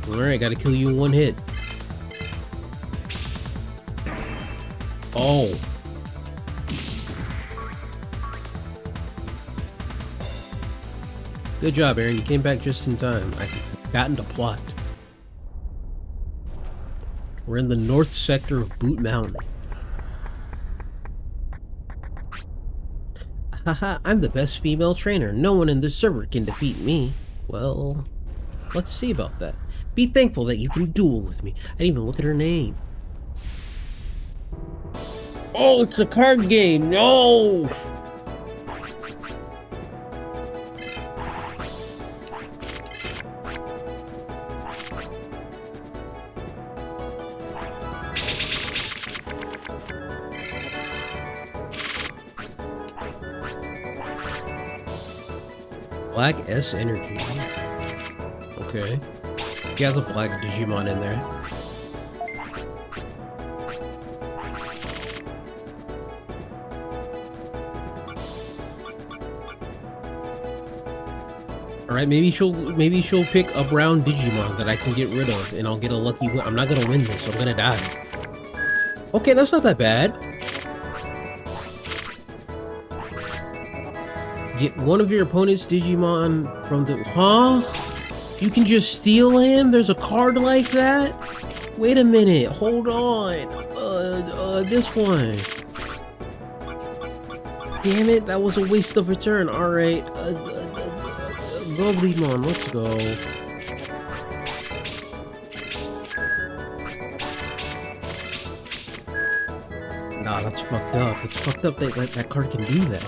Alright, gotta kill you in one hit. Oh. Good job, Aaron. You came back just in time. I've gotten to plot. We're in the north sector of Boot Mountain. Haha, I'm the best female trainer. No one in this server can defeat me. Well, let's see about that. Be thankful that you can duel with me. I didn't even look at her name. Oh, it's a card game. No! Black S Energy. Okay. He has a black Digimon in there. Alright, maybe she'll pick a brown Digimon that I can get rid of, and I'll get a lucky win. I'm not gonna win this, I'm gonna die. Okay, that's not that bad. Get one of your opponent's Digimon from the... Huh? You can just steal him? There's a card like that? Wait a minute, hold on. This one. Damn it, that was a waste of a turn. Alright, Digimon, let's go. Nah, that's fucked up. That's fucked up that card can do that.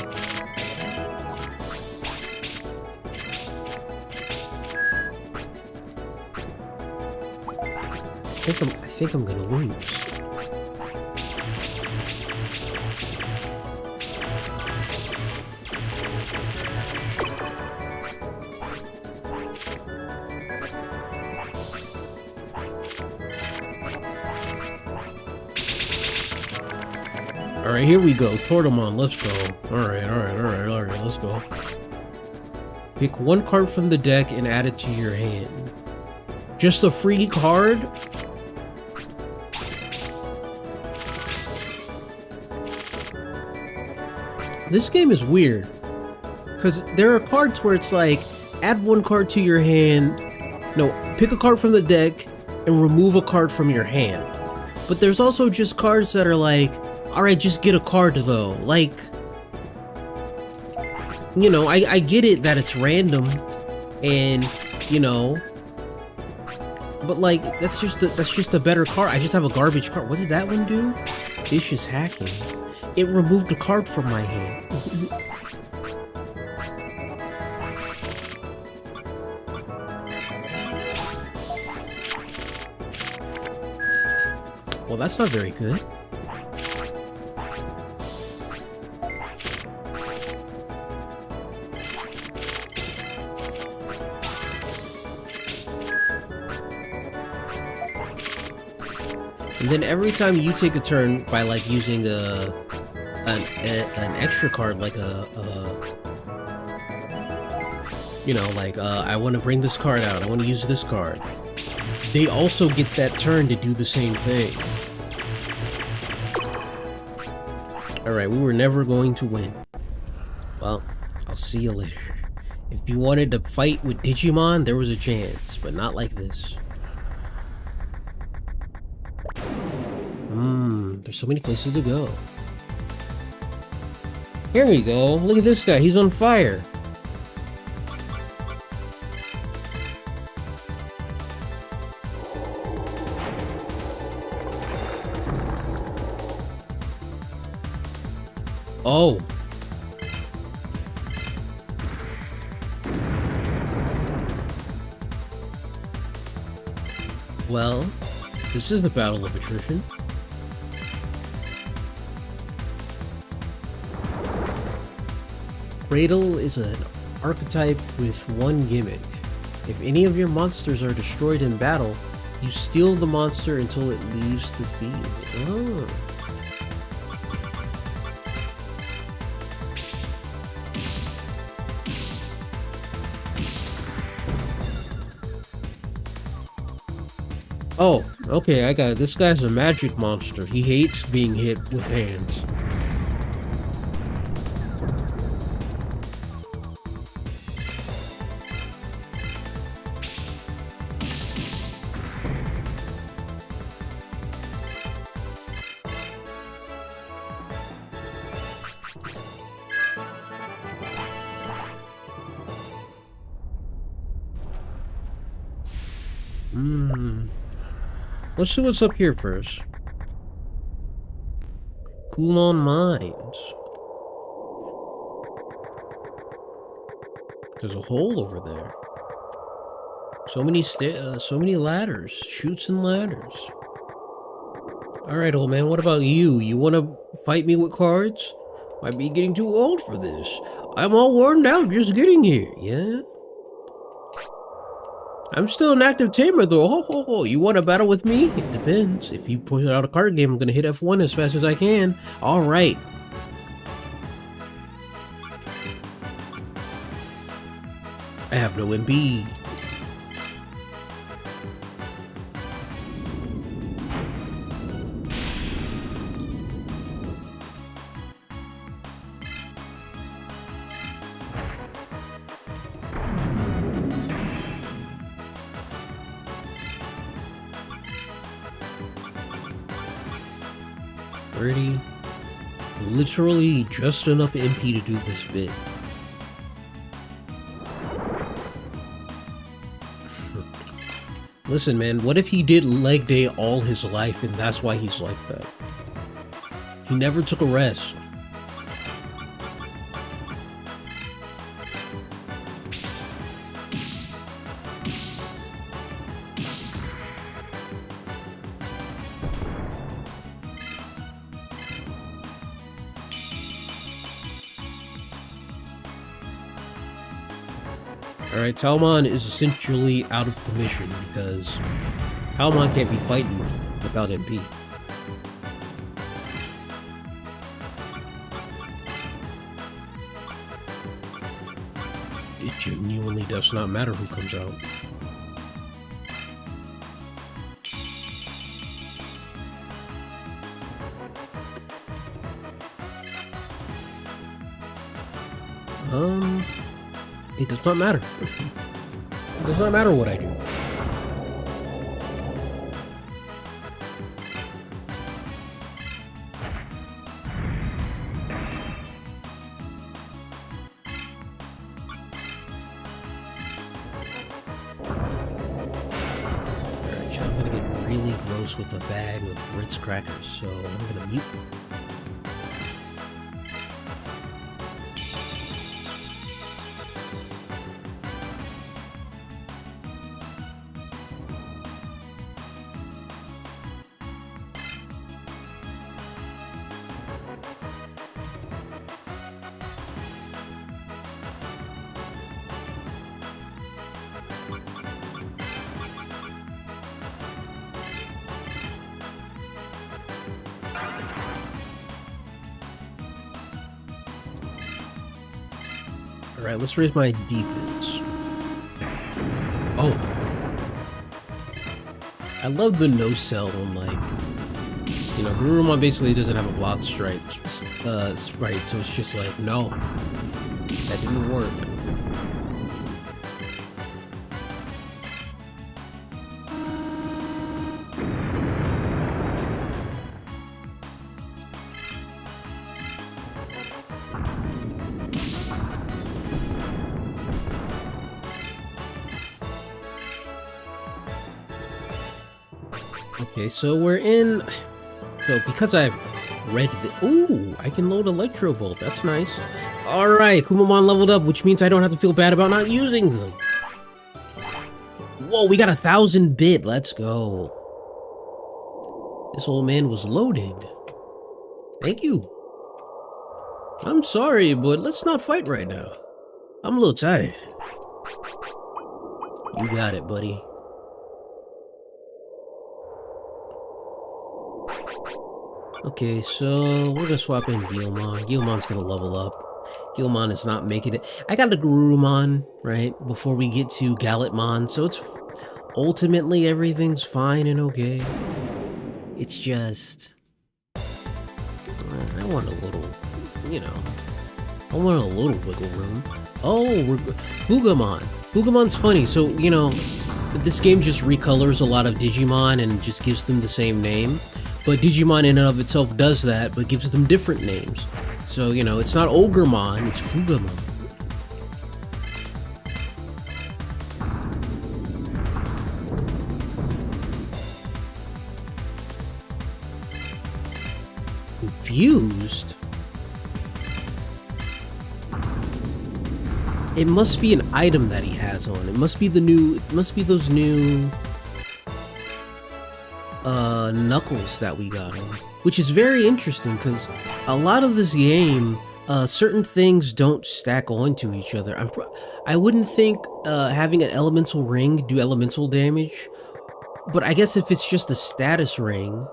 I think I'm gonna lose. Alright, here we go. Tortamon, let's go. Alright, let's go. Pick one card from the deck and add it to your hand. Just a free card? This game is weird. Because there are cards where it's like, add one card to your hand. No, pick a card from the deck and remove a card from your hand. But there's also just cards that are like, alright, just get a card though. Like, you know, I get it that it's random and, you know, but like, that's just a better card. I just have a garbage card. What did that one do? Vicious hacking. It removed a card from my hand. Well, that's not very good. And then every time you take a turn by like using an extra card, like you know, like I want to bring this card out, I want to use this card, they also get that turn to do the same thing. Alright, we were never going to win. Well, I'll see you later. If you wanted to fight with Digimon, there was a chance, but not like this. There's so many places to go. Here we go. Look at this guy. He's on fire. Oh. Well, this is the battle of attrition. Cradle is an archetype with one gimmick. If any of your monsters are destroyed in battle, you steal the monster until it leaves the field. Oh. Oh, okay, I got it. This guy's a magic monster. He hates being hit with hands. Let's see what's up here first. Cool on Mines. There's a hole over there. So many ladders, chutes and ladders. All right, old man. What about you? You want to fight me with cards? Might be getting too old for this. I'm all worn out just getting here. Yeah. I'm still an active tamer though. Ho ho ho. You want to battle with me? It depends. If you put out a card game, I'm gonna hit F1 as fast as I can. Alright. I have no MB. Literally just enough MP to do this bit. Listen, man, what if he did leg day all his life and that's why he's like that? He never took a rest. Alright, Talmon is essentially out of commission because Talmon can't be fighting without MP. It genuinely does not matter who comes out. It does not matter. It does not matter what I do. Alright, I'm gonna get really gross with a bag of Ritz crackers, so I'm gonna mute. Alright, let's raise my defense. Oh. I love the no-sell on, like, you know, Garurumon basically doesn't have a block sprite, so it's just like, no, that didn't work. Okay, so we're in... So, because I've read the... Ooh, I can load Electro Bolt. That's nice. Alright, Kumamon leveled up, which means I don't have to feel bad about not using them. Whoa, we got 1,000 bit. Let's go. This old man was loaded. Thank you. I'm sorry, but let's not fight right now. I'm a little tired. You got it, buddy. Okay, so we're gonna swap in Guilmon. Guilmon's gonna level up. Guilmon is not making it. I got a Garurumon, right, before we get to Gallantmon, so it's ultimately everything's fine and okay. It's just... I want a little, you know, I want a little wiggle room. Oh, Fugamon. Fugamon's funny, so, you know, this game just recolors a lot of Digimon and just gives them the same name. But Digimon in and of itself does that, but gives them different names. So, you know, it's not Ogremon, it's Fugamon. Confused? It must be an item that he has on. It must be the new, it must be those new... knuckles that we got on, which is very interesting because a lot of this game, certain things don't stack onto each other. I wouldn't think having an elemental ring do elemental damage, but I guess if it's just a status ring,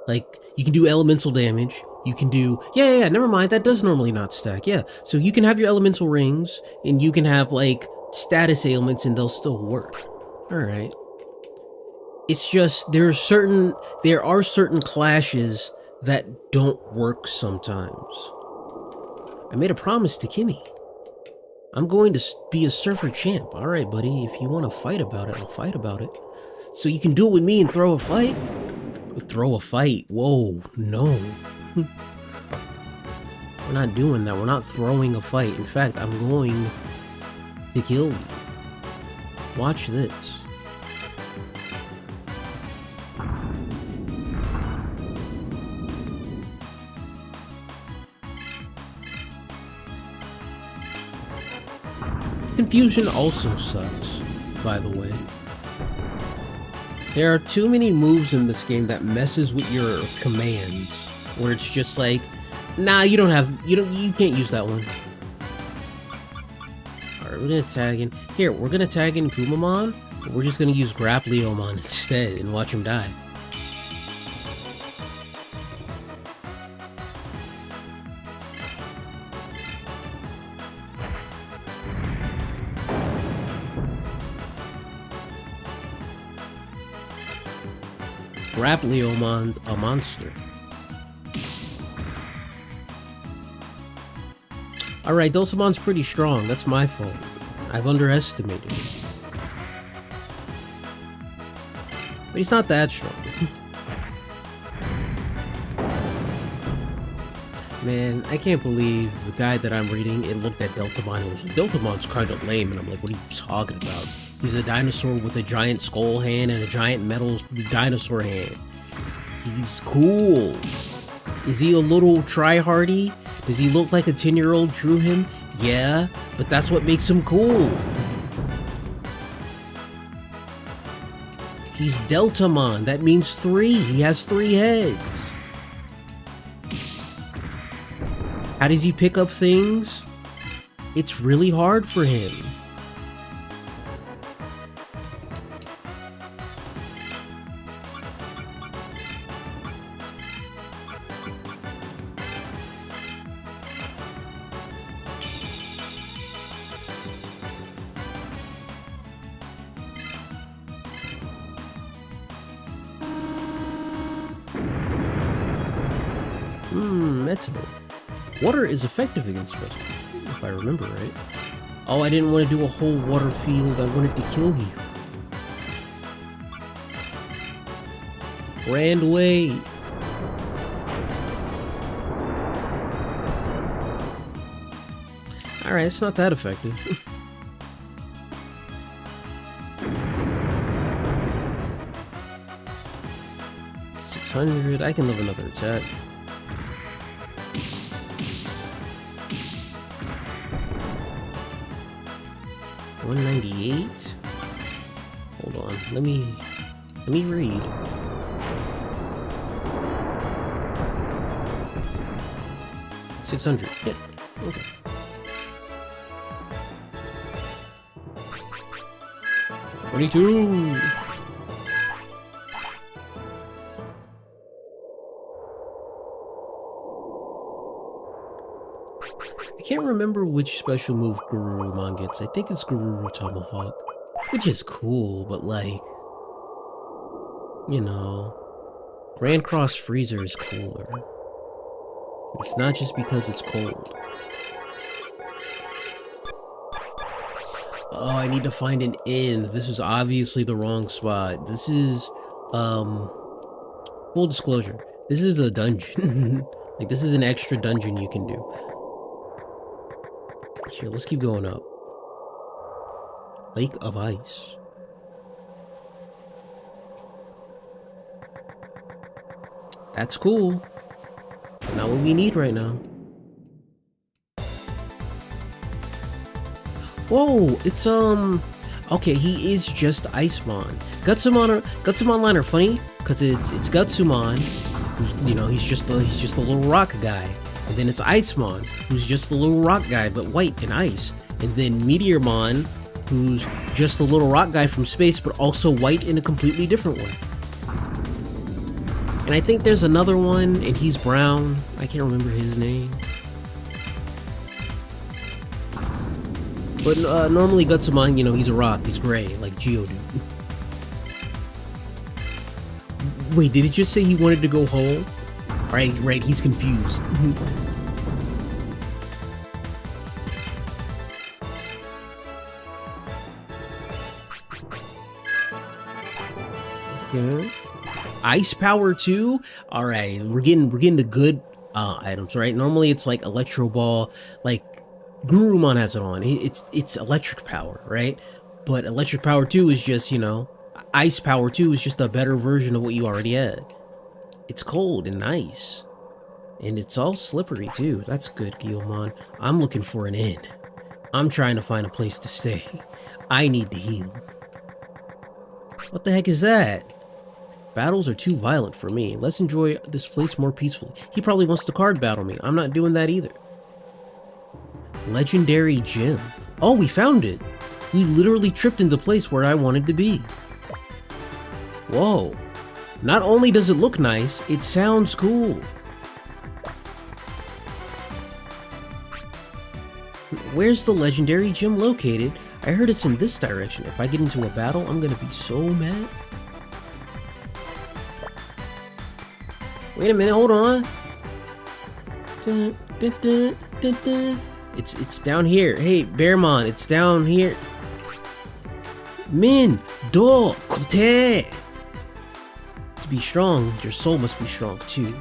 like you can do elemental damage, you can do yeah, never mind, that does normally not stack. Yeah, so you can have your elemental rings and you can have like status ailments and they'll still work. All right. It's just there are certain clashes that don't work sometimes. I made a promise to Kimmy. I'm going to be a surfer champ. All right, buddy. If you want to fight about it, I'll fight about it. So you can do it with me and throw a fight? Throw a fight? Whoa, no. We're not doing that. We're not throwing a fight. In fact, I'm going to kill you. Watch this. Confusion also sucks, by the way. There are too many moves in this game that messes with your commands, where it's just like, nah, you can't use that one. Alright, we're gonna tag in. Here, we're gonna tag in Kumamon, but we're just gonna use Grapleomon instead and watch him die. Grapleomon's a monster. Alright, Dulcimon's pretty strong. That's my fault. I've underestimated him. But he's not that strong. Man, I can't believe the guy that I'm reading, it looked at Deltamon and was like, Deltamon's kind of lame. And I'm like, what are you talking about? He's a dinosaur with a giant skull hand and a giant metal dinosaur hand. He's cool. Is he a little tryhardy? Does he look like a 10-year-old drew him? Yeah, but that's what makes him cool. He's Deltamon. That means 3. He has 3 heads. How does he pick up things? It's really hard for him. Metal. Water is effective against metal, if I remember right. Oh, I didn't want to do a whole water field. I wanted to kill you. Grand away. Alright, it's not that effective. 600. I can live another attack. $198. Hold on. Let me read. $600. Hit. Okay. $22. I can't remember which special move Garurumon gets. I think it's Garuru Tomahawk, which is cool, but like, you know, Grand Cross Freezer is cooler. It's not just because it's cold. Oh, I need to find an inn. This is obviously the wrong spot. This is, full disclosure, this is a dungeon. Like, this is an extra dungeon you can do. Here, let's keep going up. Lake of Ice. That's cool. But not what we need right now. Whoa, it's okay, he is just Icemon. Gutsumon line are funny because it's Gutsumon, who's, you know, he's just a little rock guy. And then it's Icemon, who's just a little rock guy, but white and ice. And then Meteormon, who's just a little rock guy from space, but also white in a completely different way. And I think there's another one, and he's brown. I can't remember his name. But normally Gutsumon, you know, he's a rock. He's gray, like Geodude. Wait, did it just say he wanted to go home? Right, he's confused. Okay. Ice power 2? Alright, we're getting the good items, right? Normally it's like Electro Ball, like Garurumon has it on. It's electric power, right? But electric power 2 is just, you know, ice power 2 is just a better version of what you already had. It's cold and nice. And it's all slippery too. That's good, Guilmon. I'm looking for an inn. I'm trying to find a place to stay. I need to heal. What the heck is that? Battles are too violent for me. Let's enjoy this place more peacefully. He probably wants to card battle me. I'm not doing that either. Legendary gym. Oh, we found it. We literally tripped into the place where I wanted to be. Whoa. Not only does it look nice, it sounds cool. Where's the legendary gym located? I heard it's in this direction. If I get into a battle, I'm gonna be so mad. Wait a minute, hold on. It's down here. Hey, Bearmon, it's down here. Min, do, kote. To be strong, your soul must be strong too.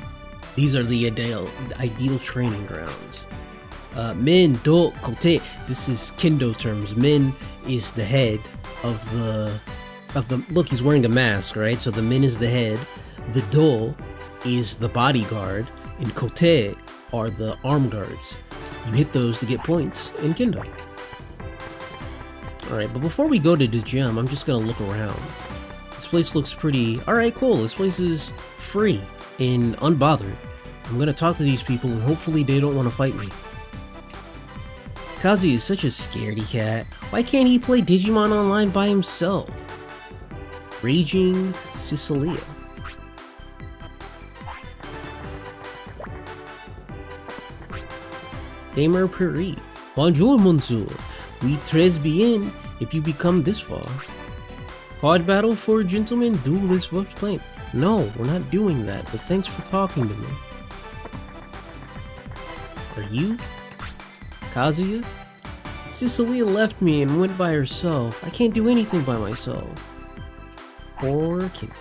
These are the ideal training grounds. Min, do, kote. This is Kendo terms. Min is the head of the look, he's wearing a mask, right? So the Min is the head. The do is the bodyguard, and kote are the arm guards. You hit those to get points in Kendo. Alright, but before we go to the gym, I'm just gonna look around. This place looks pretty... Alright, cool. This place is free and unbothered. I'm gonna talk to these people and hopefully they don't want to fight me. Kazuya is such a scaredy cat. Why can't he play Digimon online by himself? Raging Cecilia. Gamer Peri. Bonjour, monsieur. We très bien if you become this far. Card battle for gentlemen, duelist versus flame. No, we're not doing that, but thanks for talking to me. Are you? Kazuya? Cecilia left me and went by herself. I can't do anything by myself. Or can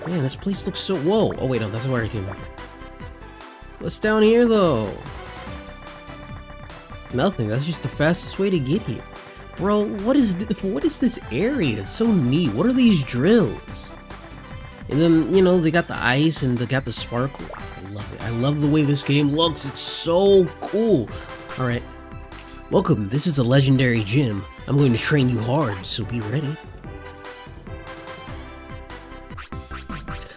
Man, this place looks so... Whoa! Oh wait, no, that's where I came from. What's down here, though? Nothing. That's just the fastest way to get here. Bro, what is this area? It's so neat. What are these drills? And then, you know, they got the ice and they got the sparkle. I love it. I love the way this game looks. It's so cool. Alright. Welcome. This is a legendary gym. I'm going to train you hard, so be ready.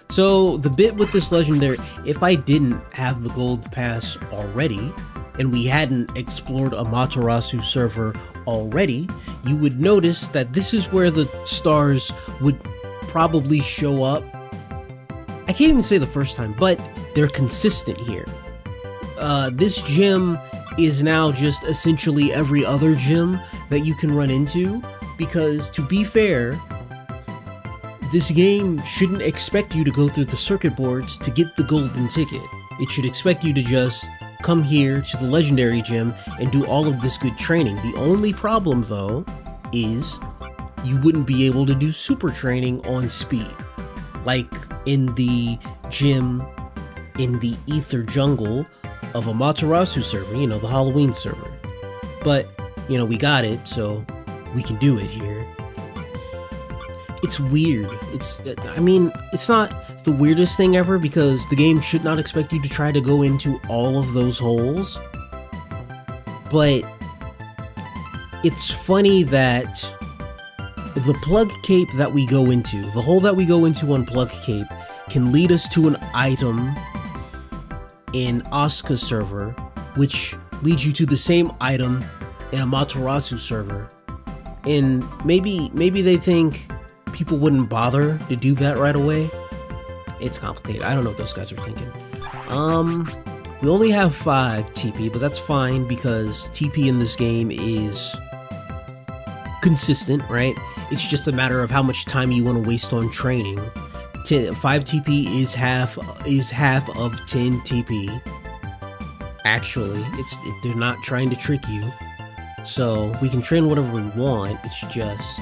So, the bit with this legendary, if I didn't have the gold pass already, and we hadn't explored Amaterasu server already, you would notice that this is where the stars would probably show up. I can't even say the first time, but they're consistent here. This gym is now just essentially every other gym that you can run into, because to be fair, this game shouldn't expect you to go through the circuit boards to get the golden ticket. It should expect you to just come here to the legendary gym and do all of this good training. The only problem though is you wouldn't be able to do super training on speed. Like in the gym in the Ether Jungle of Amaterasu server, you know, the Halloween server. But, you know, we got it, so we can do it here. It's weird. I mean, it's not the weirdest thing ever because the game should not expect you to try to go into all of those holes. But it's funny that the Plug Cape that we go into, the hole that we go into on Plug Cape, can lead us to an item in Asuka server, which leads you to the same item in Amaterasu server. And maybe they think people wouldn't bother to do that right away. It's complicated. I don't know what those guys are thinking. We only have 5 TP, but that's fine because TP in this game is consistent, right? It's just a matter of how much time you want to waste on training. 5 TP is half of 10 TP. Actually, they're not trying to trick you. So we can train whatever we want. It's just,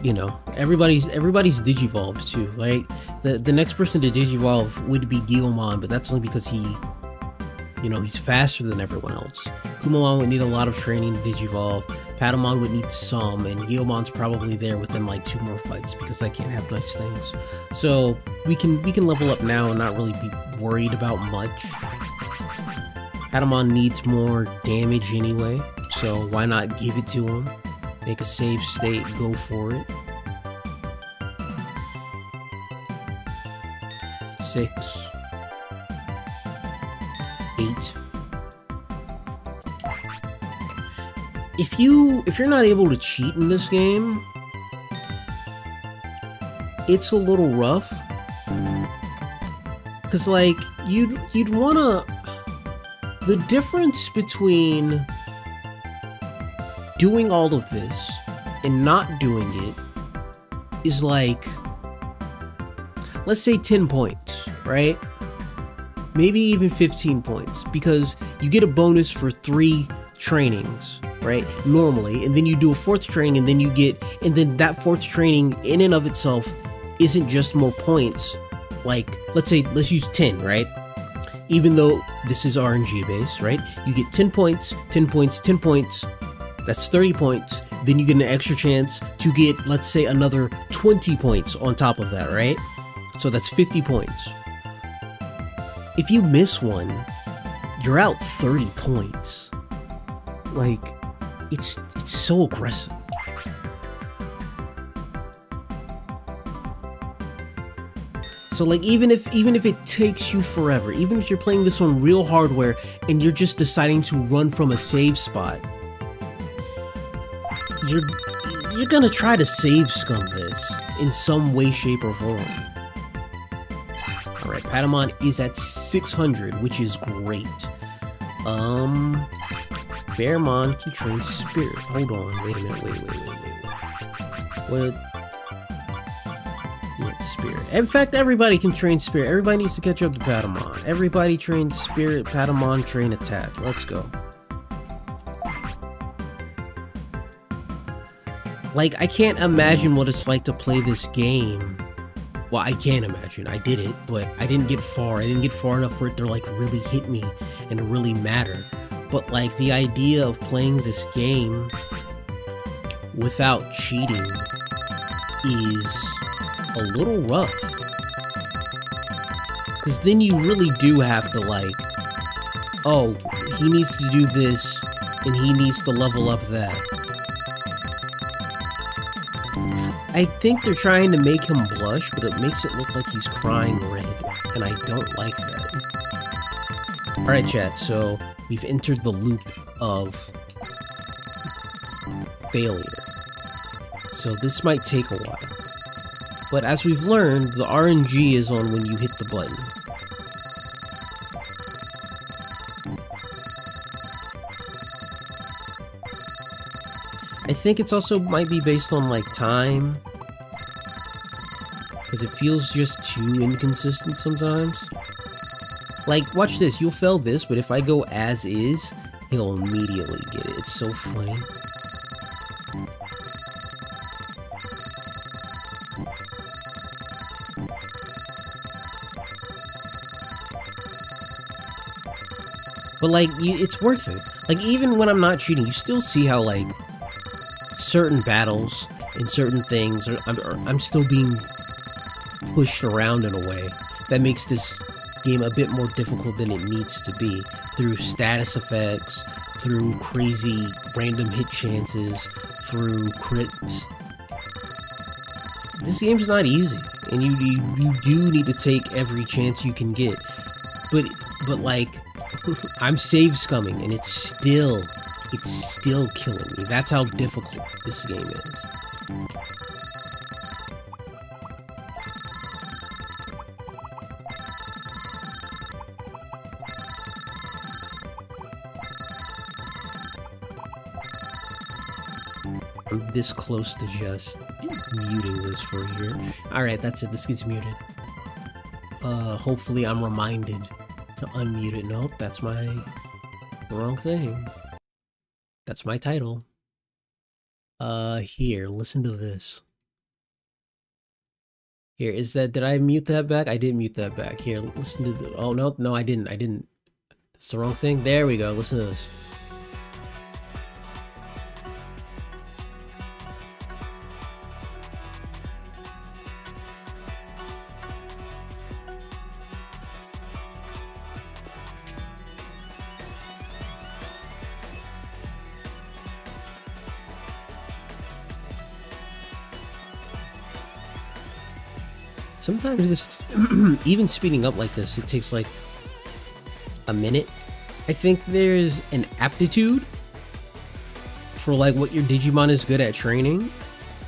you know, everybody's digivolved too. Like the next person to digivolve would be Guilmon, but that's only because he, you know, he's faster than everyone else. Kumamon would need a lot of training to digivolve. Patamon would need some, and Guilmon's probably there within like 2 more fights because I can't have nice things. So we can level up now and not really be worried about much. Patamon needs more damage anyway, so why not give it to him? Make a save state, go for it. 6. 8. If you're not able to cheat in this game, it's a little rough. Cause like you'd wanna, the difference between doing all of this and not doing it is like, let's say 10 points, right? Maybe even 15 points, because you get a bonus for 3 trainings, right? Normally, and then you do a 4th training, and then that 4th training in and of itself isn't just more points. Like, let's use 10, right? Even though this is RNG based, right? You get 10 points, 10 points, 10 points. That's 30 points. Then you get an extra chance to get, let's say, another 20 points on top of that, right? So that's 50 points. If you miss one, you're out 30 points. Like, it's so aggressive. So like, even if it takes you forever, even if you're playing this on real hardware and you're just deciding to run from a save spot, you're gonna try to save scum this in some way, shape, or form. Alright, Patamon is at 600, which is great. Bearmon can train Spirit. Hold on, wait a minute, wait. What? Spirit. In fact, everybody can train Spirit. Everybody needs to catch up to Patamon. Everybody train Spirit, Patamon train Attack. Let's go. Like, I can't imagine what it's like to play this game. Well, I can imagine. I did it, but I didn't get far. I didn't get far enough for it to, like, really hit me and to really matter. But, like, the idea of playing this game without cheating is a little rough, because then you really do have to, like, oh, he needs to do this and he needs to level up that. I think they're trying to make him blush, but it makes it look like he's crying red, and I don't like that. Alright chat, so we've entered the loop of failure, so this might take a while. But as we've learned, the RNG is on when you hit the button. I think it's also might be based on like time, because it feels just too inconsistent sometimes. Like, watch this, you'll fail this, but if I go as is, he'll immediately get it. It's so funny. But like, it's worth it. Like, even when I'm not cheating, you still see how like certain battles and certain things I'm still being pushed around in a way that makes this game a bit more difficult than it needs to be, through status effects, through crazy random hit chances, through crits. This game's not easy, and you do need to take every chance you can get. But like, I'm save scumming, and it's still killing me. That's how difficult this game is. I'm this close to just muting this for a year. Alright, that's it. This gets muted. Hopefully I'm reminded to unmute it. Nope, that's the wrong thing. That's my title. Here, listen to this. Here, did I mute that back? I did mute that back. Here, listen to the, oh, no, I didn't. That's the wrong thing. There we go, listen to this. Sometimes this, even speeding up like this, it takes like a minute. I think there's an aptitude for like what your Digimon is good at training.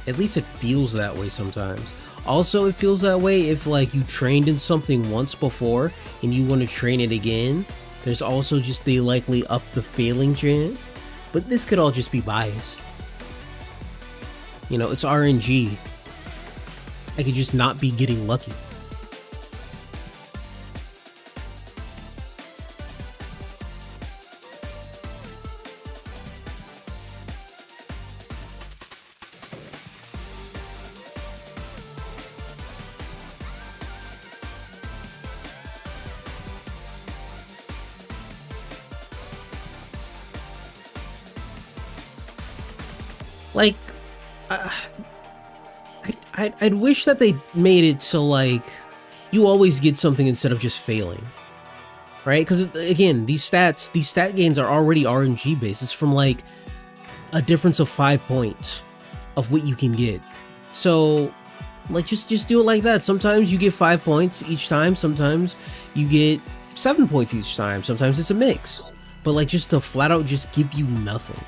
At least it feels that way sometimes. Also, it feels that way if like you trained in something once before and you want to train it again. There's also just they likely up the failing chance. But this could all just be bias. You know, it's RNG. I could just not be getting lucky. Like, I'd wish that they made it so like you always get something instead of just failing, right? Because again, these stat gains are already RNG based. It's from like a difference of 5 points of what you can get. So like just do it like that. Sometimes you get 5 points each time. Sometimes you get 7 points each time. Sometimes it's a mix. But like just to flat out just give you nothing.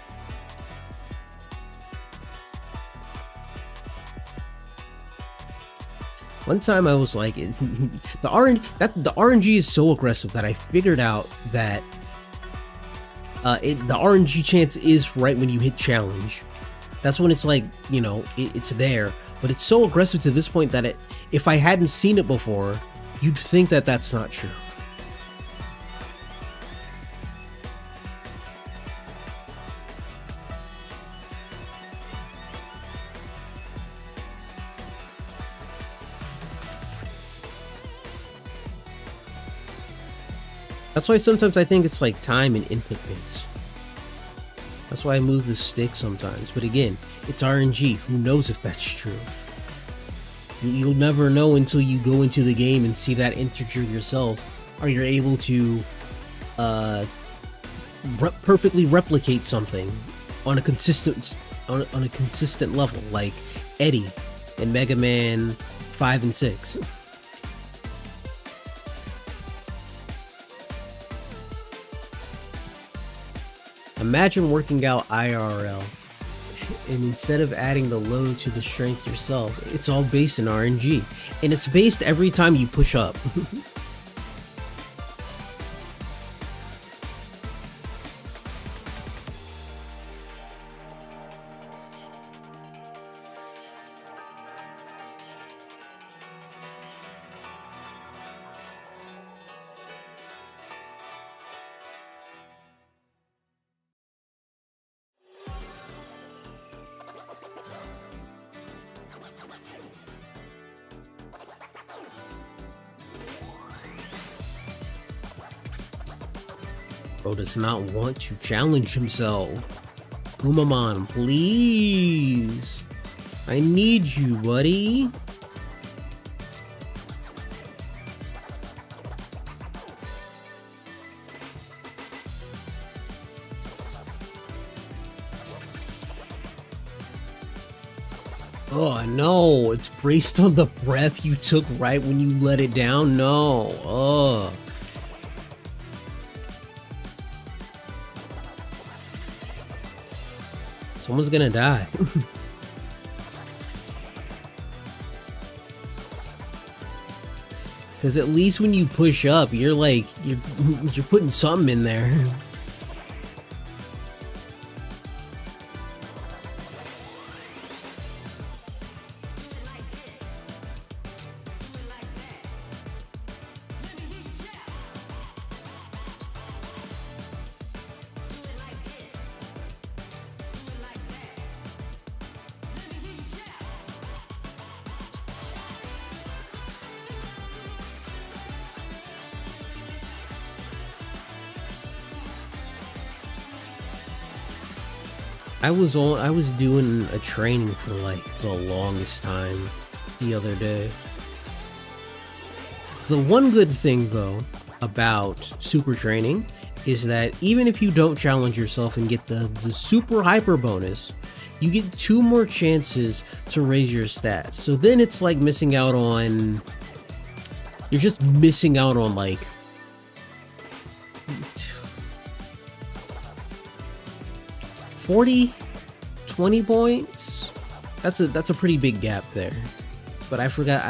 One time I was like, the RNG is so aggressive that I figured out that the RNG chance is right when you hit challenge. That's when it's like, you know, it's there. But it's so aggressive to this point that if I hadn't seen it before, you'd think that that's not true. That's why sometimes I think it's like time and input based. That's why I move the stick sometimes. But again, it's RNG. Who knows if that's true? You'll never know until you go into the game and see that integer yourself, or you're able to perfectly replicate something on a consistent level, like Eddie in Mega Man 5 and 6. Imagine working out IRL, and instead of adding the load to the strength yourself, it's all based in RNG, and it's based every time you push up. Bro does not want to challenge himself. Kumamon, please. I need you, buddy. Oh no, it's based on the breath you took right when you let it down? No. Ugh. Someone's gonna die. Because at least when you push up, you're like, you're putting something in there. I was doing a training for like the longest time the other day. The one good thing though about super training is that even if you don't challenge yourself and get the super hyper bonus, you get 2 more chances to raise your stats. So then it's like missing out on, you're just missing out on like 40, 20 points. That's a pretty big gap there. But I forgot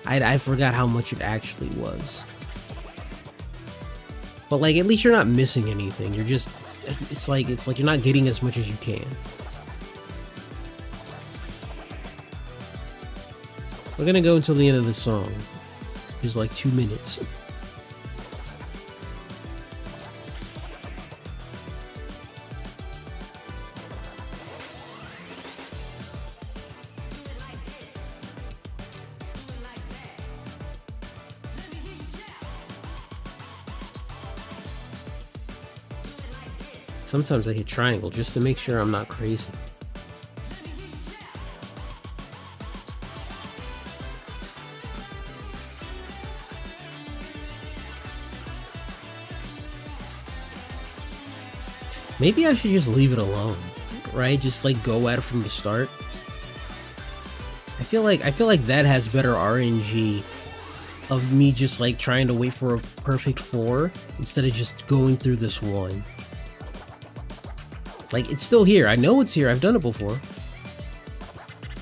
I forgot how much it actually was. But like at least you're not missing anything. You're just it's like you're not getting as much as you can. We're gonna go until the end of the song, which is like 2 minutes. Sometimes I hit triangle just to make sure I'm not crazy. Maybe I should just leave it alone, right? Just like go at it from the start. I feel like that has better RNG of me just like trying to wait for a perfect 4 instead of just going through this one. Like, it's still here. I know it's here. I've done it before.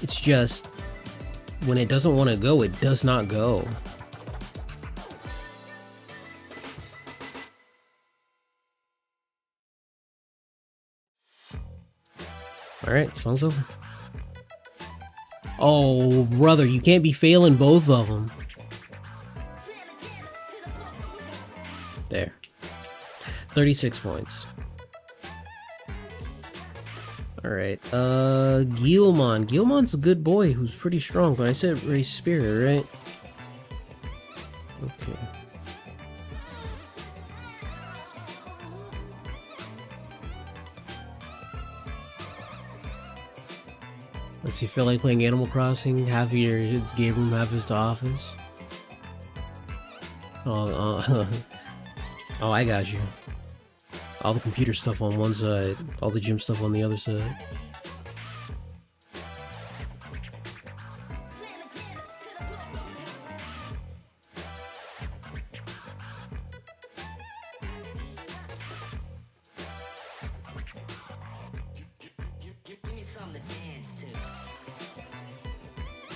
It's just, when it doesn't want to go, it does not go. Alright, song's over. Oh, brother, you can't be failing both of them. There. 36 points. Alright, Guilmon. Guilmon's a good boy who's pretty strong, but I said race spirit, right? Okay. Does he feel like playing Animal Crossing? Half of your game room, half his office? Oh, I got you. All the computer stuff on one side, all the gym stuff on the other side.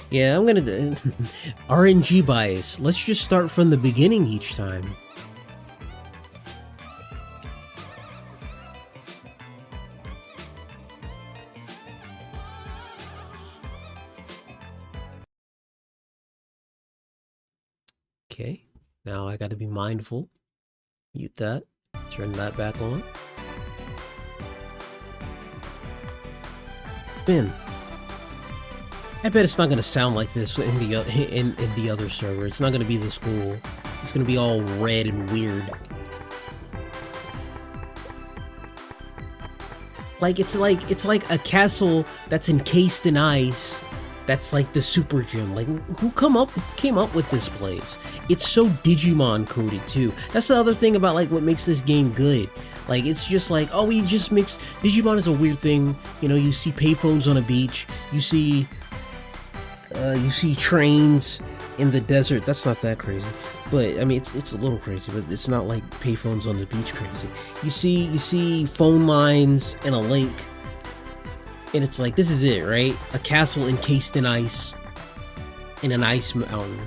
Yeah, I'm gonna RNG bias. Let's just start from the beginning each time. Okay, now I gotta be mindful. Mute that, turn that back on. Spin. I bet it's not gonna sound like this in the other server. It's not gonna be this cool. It's gonna be all red and weird. It's like a castle that's encased in ice. That's like the super gym. Like, who came up with this place? It's so Digimon coded too. That's the other thing about like what makes this game good. Like, it's just like, oh, we just mixed. Digimon is a weird thing. You know, you see payphones on a beach. You see trains in the desert. That's not that crazy, but I mean, it's a little crazy, but it's not like payphones on the beach crazy. You see phone lines in a lake. And it's like, this is it, right? A castle encased in ice. In an ice mountain.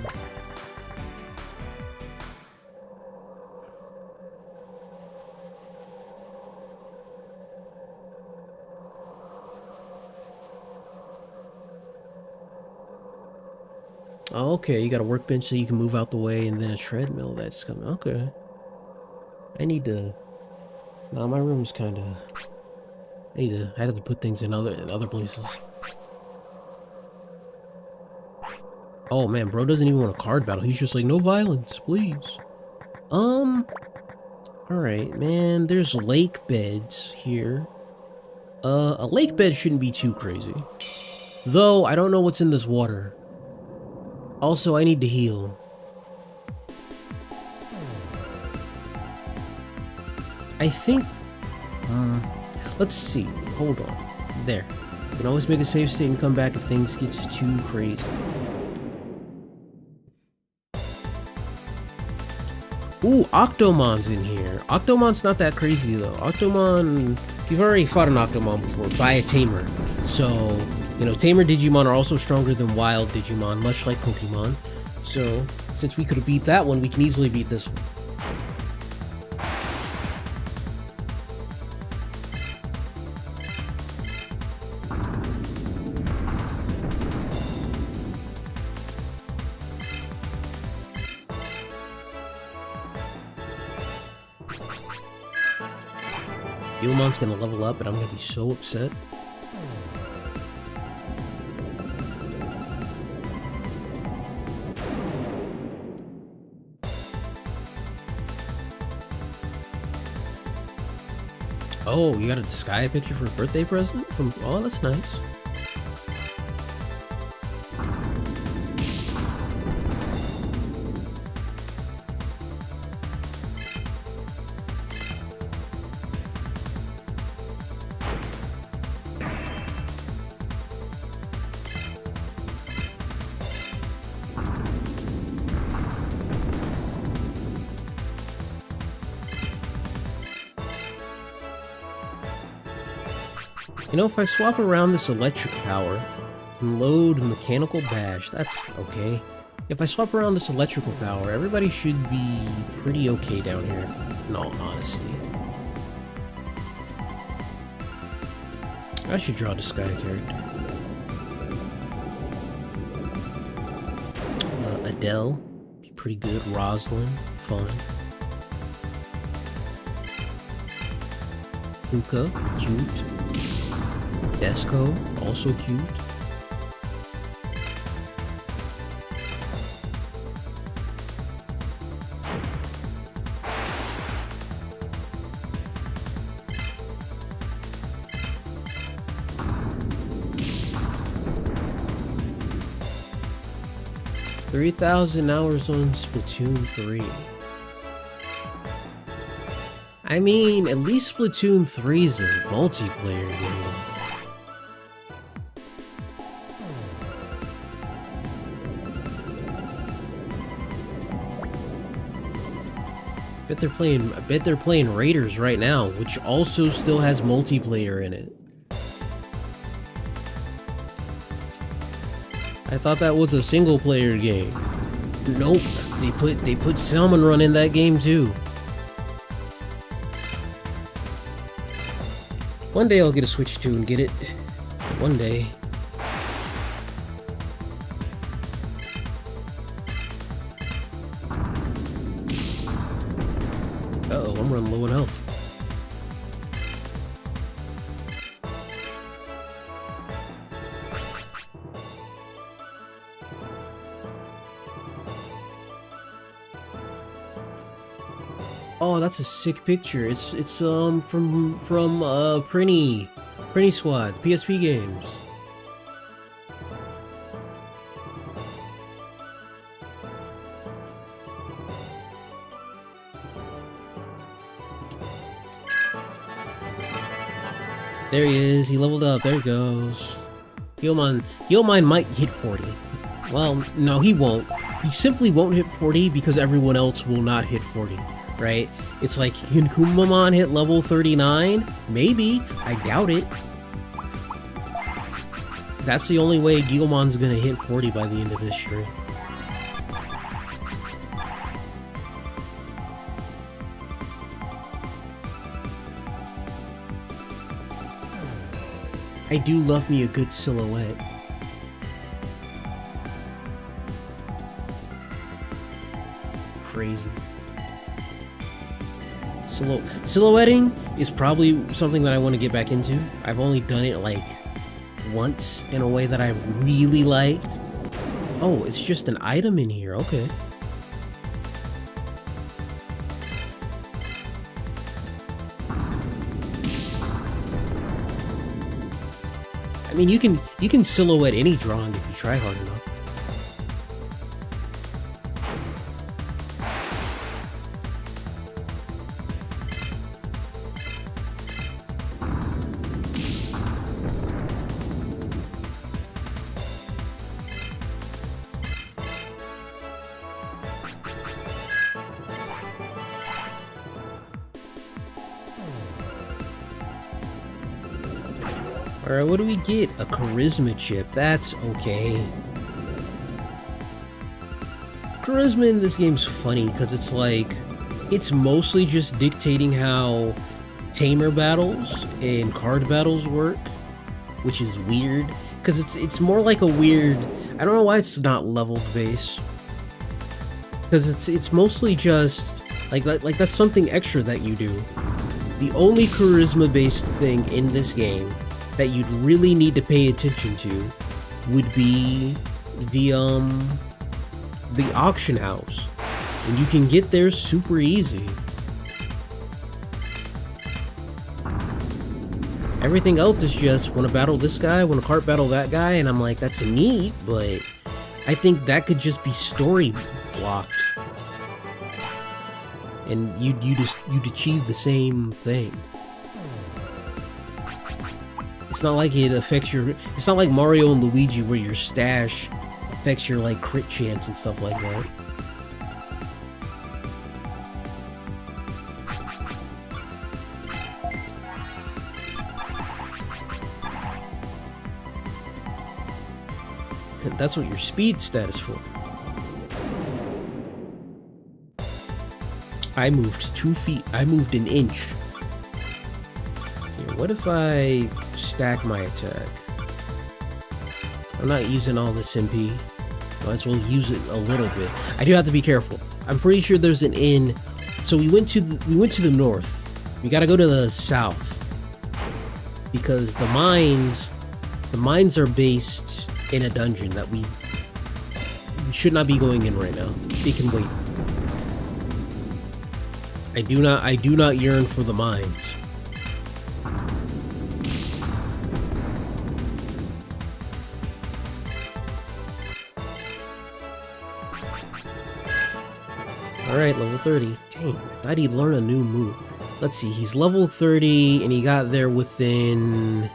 Oh, okay, you got a workbench so you can move out the way, and then a treadmill that's coming. Okay. I need to... Nah, my room's kinda... I had to put things in other places. Oh man, bro doesn't even want a card battle. He's just like, no violence, please. Alright, man, there's lake beds here. A lake bed shouldn't be too crazy. Though, I don't know what's in this water. Also, I need to heal. I think... let's see. Hold on. There. You can always make a save state and come back if things gets too crazy. Ooh, Octomon's in here. Octomon's not that crazy though. Octomon, you've already fought an Octomon before by a tamer. So, you know, tamer Digimon are also stronger than wild Digimon, much like Pokemon. So, since we could have beat that one, we can easily beat this one. Gigamon's gonna level up, and I'm gonna be so upset. Oh, you got a Sky picture for a birthday present? Oh, that's nice. You know, if I swap around this electric power and load mechanical bash, that's okay. If I swap around this electrical power, everybody should be pretty okay down here, in all honesty. I should draw the Sky character. Adele, be pretty good. Roslyn, fun. Fuka, cute. Desco, also cute. $3,000 hours on Splatoon 3. I mean, at least Splatoon 3 is a multiplayer game. I bet they're playing Raiders right now, which also still has multiplayer in it. I thought that was a single player game. Nope, they put Salmon Run in that game too. One day I'll get a Switch 2 and get it. One day. Uh-oh, I'm running low on health. Oh, that's a sick picture. It's from Prinny Squad, PSP games. There he is. He leveled up. There he goes. Gilmon might hit 40. Well, no, he won't. He simply won't hit 40 because everyone else will not hit 40. Right? It's like, can Kumamon hit level 39? Maybe. I doubt it. That's the only way Gigamon's gonna hit 40 by the end of this stream. I do love me a good silhouette. Crazy. Silhouetting is probably something that I want to get back into. I've only done it like once in a way that I really liked. Oh, it's just an item in here. Okay. I mean, you can silhouette any drawing if you try hard enough. Alright, what do we get? A charisma chip. That's okay. Charisma in this game's funny because it's like, it's mostly just dictating how tamer battles and card battles work, which is weird because it's more like a weird, I don't know why it's not leveled base, because it's mostly just like that's something extra that you do. The only charisma based thing in this game that you'd really need to pay attention to would be the auction house, and you can get there super easy. Everything else is just wanna battle this guy, wanna cart battle that guy, and I'm like, that's neat, but I think that could just be story blocked, and you'd achieve the same thing. It's not like it affects your, it's not like Mario and Luigi where your stash affects your like crit chance and stuff like that. And that's what your speed stat is for. I moved 2 feet. I moved an inch. Here, what if I stack my attack? I'm not using all this MP. Might as well use it a little bit. I do have to be careful. I'm pretty sure there's an inn. So we went to the north. We gotta go to the south because the mines are based in a dungeon that we should not be going in right now. It can wait. I do not yearn for the mines. Alright, level 30. Dang, I thought he'd learn a new move. Let's see, he's level 30 and he got there within,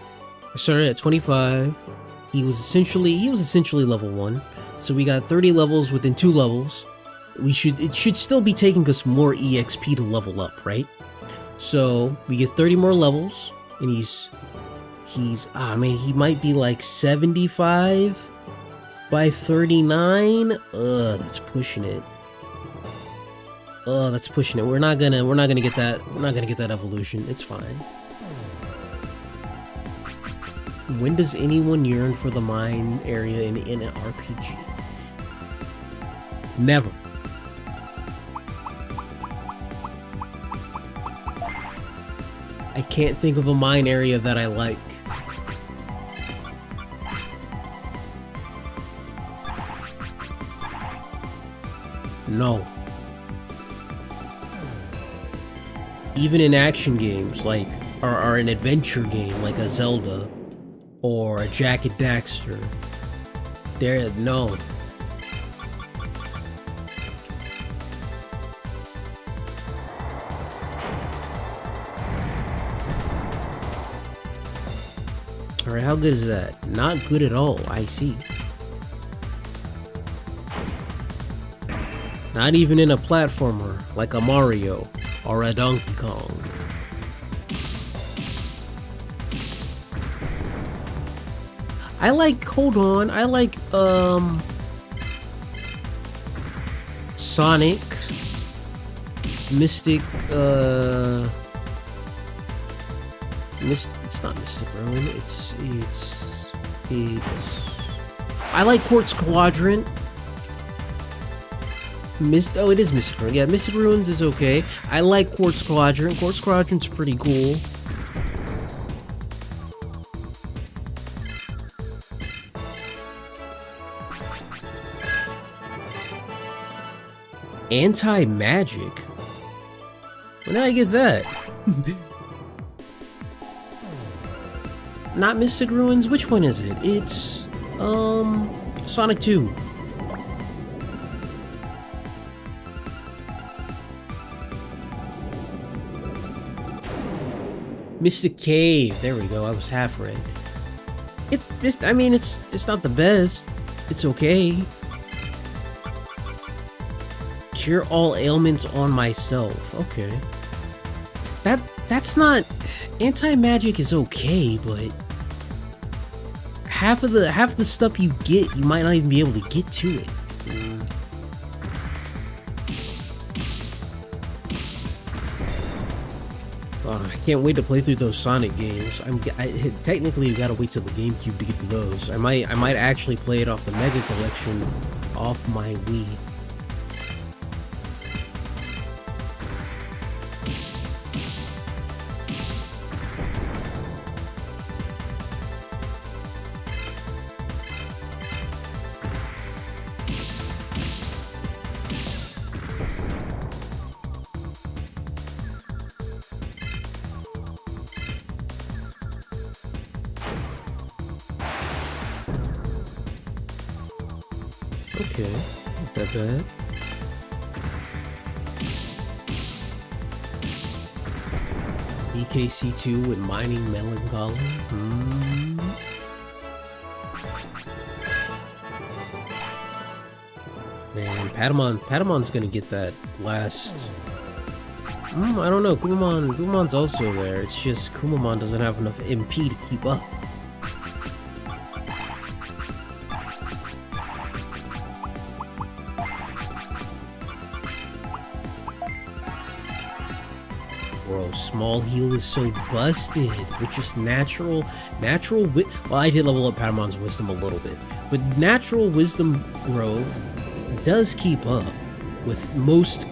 I started at 25. He was essentially level 1. So we got 30 levels within 2 levels. It should still be taking us more EXP to level up, right? So we get 30 more levels, and he's he might be like 75 by 39. That's pushing it. That's pushing it. We're not gonna get that. We're not gonna get that evolution. It's fine. When does anyone yearn for the mine area in an RPG? Never. I can't think of a mine area that I like. No. Even in action games, like, or an adventure game, like a Zelda, or a Jak and Daxter, no. Alright, how good is that? Not good at all, I see. Not even in a platformer, like a Mario, or a Donkey Kong. I like Sonic, Mystic, it's not Mystic Ruin, it's I like Quartz Quadrant. Oh, it is Mystic Ruin. Yeah, Mystic Ruins is okay. I like Quartz Quadrant. Quartz Quadrant's pretty cool. Anti-magic? When did I get that? Not Mystic Ruins? Which one is it? It's, Sonic 2. Mystic Cave. There we go. I was half right. It's not the best. It's okay. Cure all ailments on myself. Okay. That's not... Anti-magic is okay, but half of the stuff you get, you might not even be able to get to it. Oh, I can't wait to play through those Sonic games. Technically, you gotta wait till the GameCube to get to those. I might actually play it off the Mega Collection off my Wii. Okay, not that bad. BKC2 with Mining Melancholy. Man, Patamon's gonna get that last. I don't know. Kumamon's also there. It's just Kumamon doesn't have enough MP to keep up. Bro, small heal is so busted with just natural well, I did level up Patamon's wisdom a little bit, but natural wisdom growth does keep up with most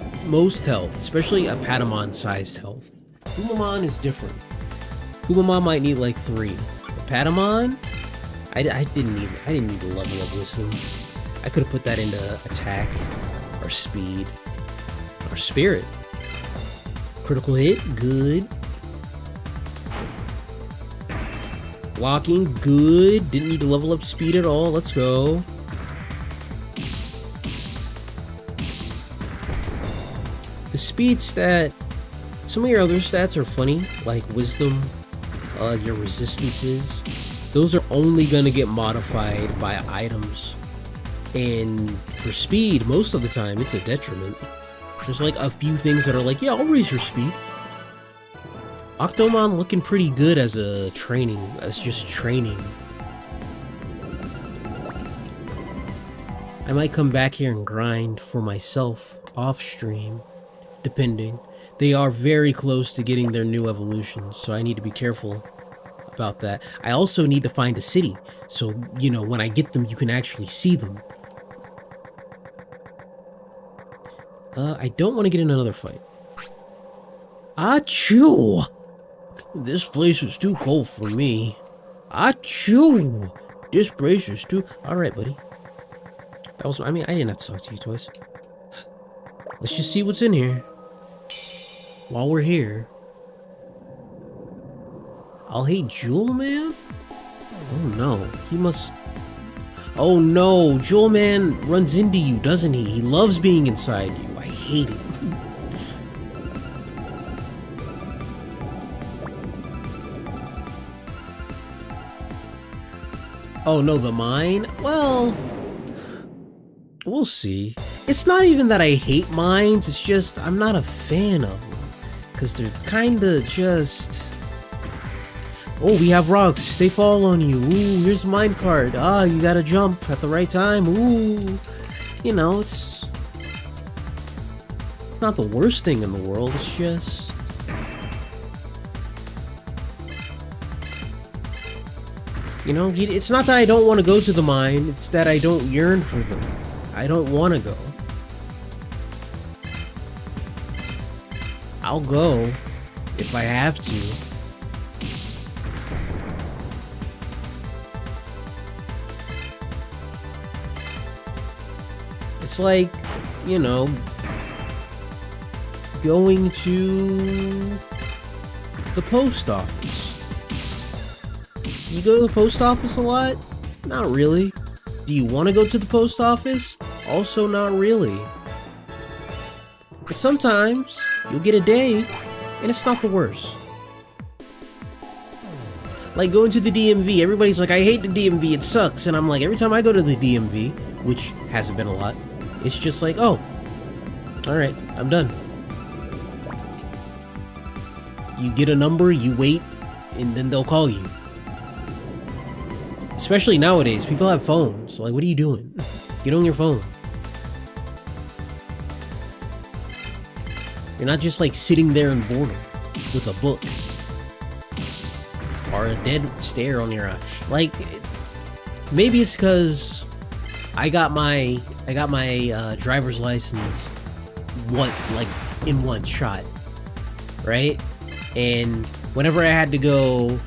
health, especially a Patamon sized health. Kumamon is different. Kumamon might need like 3. But Patamon, I didn't need to level up wisdom. I could have put that into attack or speed or spirit. Critical hit, good. Blocking, good. Didn't need to level up speed at all. Let's go. The speed stat, some of your other stats are funny, like wisdom, your resistances. Those are only gonna get modified by items. And for speed, most of the time, it's a detriment. There's like a few things that are like, yeah, I'll raise your speed. Octomon looking pretty good as just training. I might come back here and grind for myself off stream, depending. They are very close to getting their new evolutions, so I need to be careful about that. I also need to find a city, so, you know, when I get them, you can actually see them. I don't want to get in another fight. Achoo! This place is too cold for me. Achoo! This place is too... Alright, buddy. That was... I mean, I didn't have to talk to you twice. Let's just see what's in here. While we're here. I'll hate Jewel Man? Oh no, he must... Oh no, Jewel Man runs into you, doesn't he? He loves being inside you. I hate it. Oh no, the mine? Well, we'll see. It's not even that I hate mines, it's just I'm not a fan of them. Because they're kinda just... Oh, we have rocks. They fall on you. Ooh, here's a mine cart. Ah, you gotta jump at the right time. Ooh. You know, it's not the worst thing in the world. It's just... You know, it's not that I don't want to go to the mine. It's that I don't yearn for them. I don't want to go. I'll go if I have to. It's like, you know, going to the post office. You go to the post office a lot? Not really. Do you want to go to the post office? Also not really. But sometimes you'll get a day and it's not the worst. Like going to the DMV, everybody's like, I hate the DMV, it sucks. And I'm like, every time I go to the DMV, which hasn't been a lot, it's just like, oh, alright, I'm done. You get a number, you wait, and then they'll call you. Especially nowadays, people have phones. Like, what are you doing? Get on your phone. You're not just like sitting there in boredom with a book or a dead stare on your eye. Like, maybe it's because I got my driver's license in one shot, right? And whenever I had to go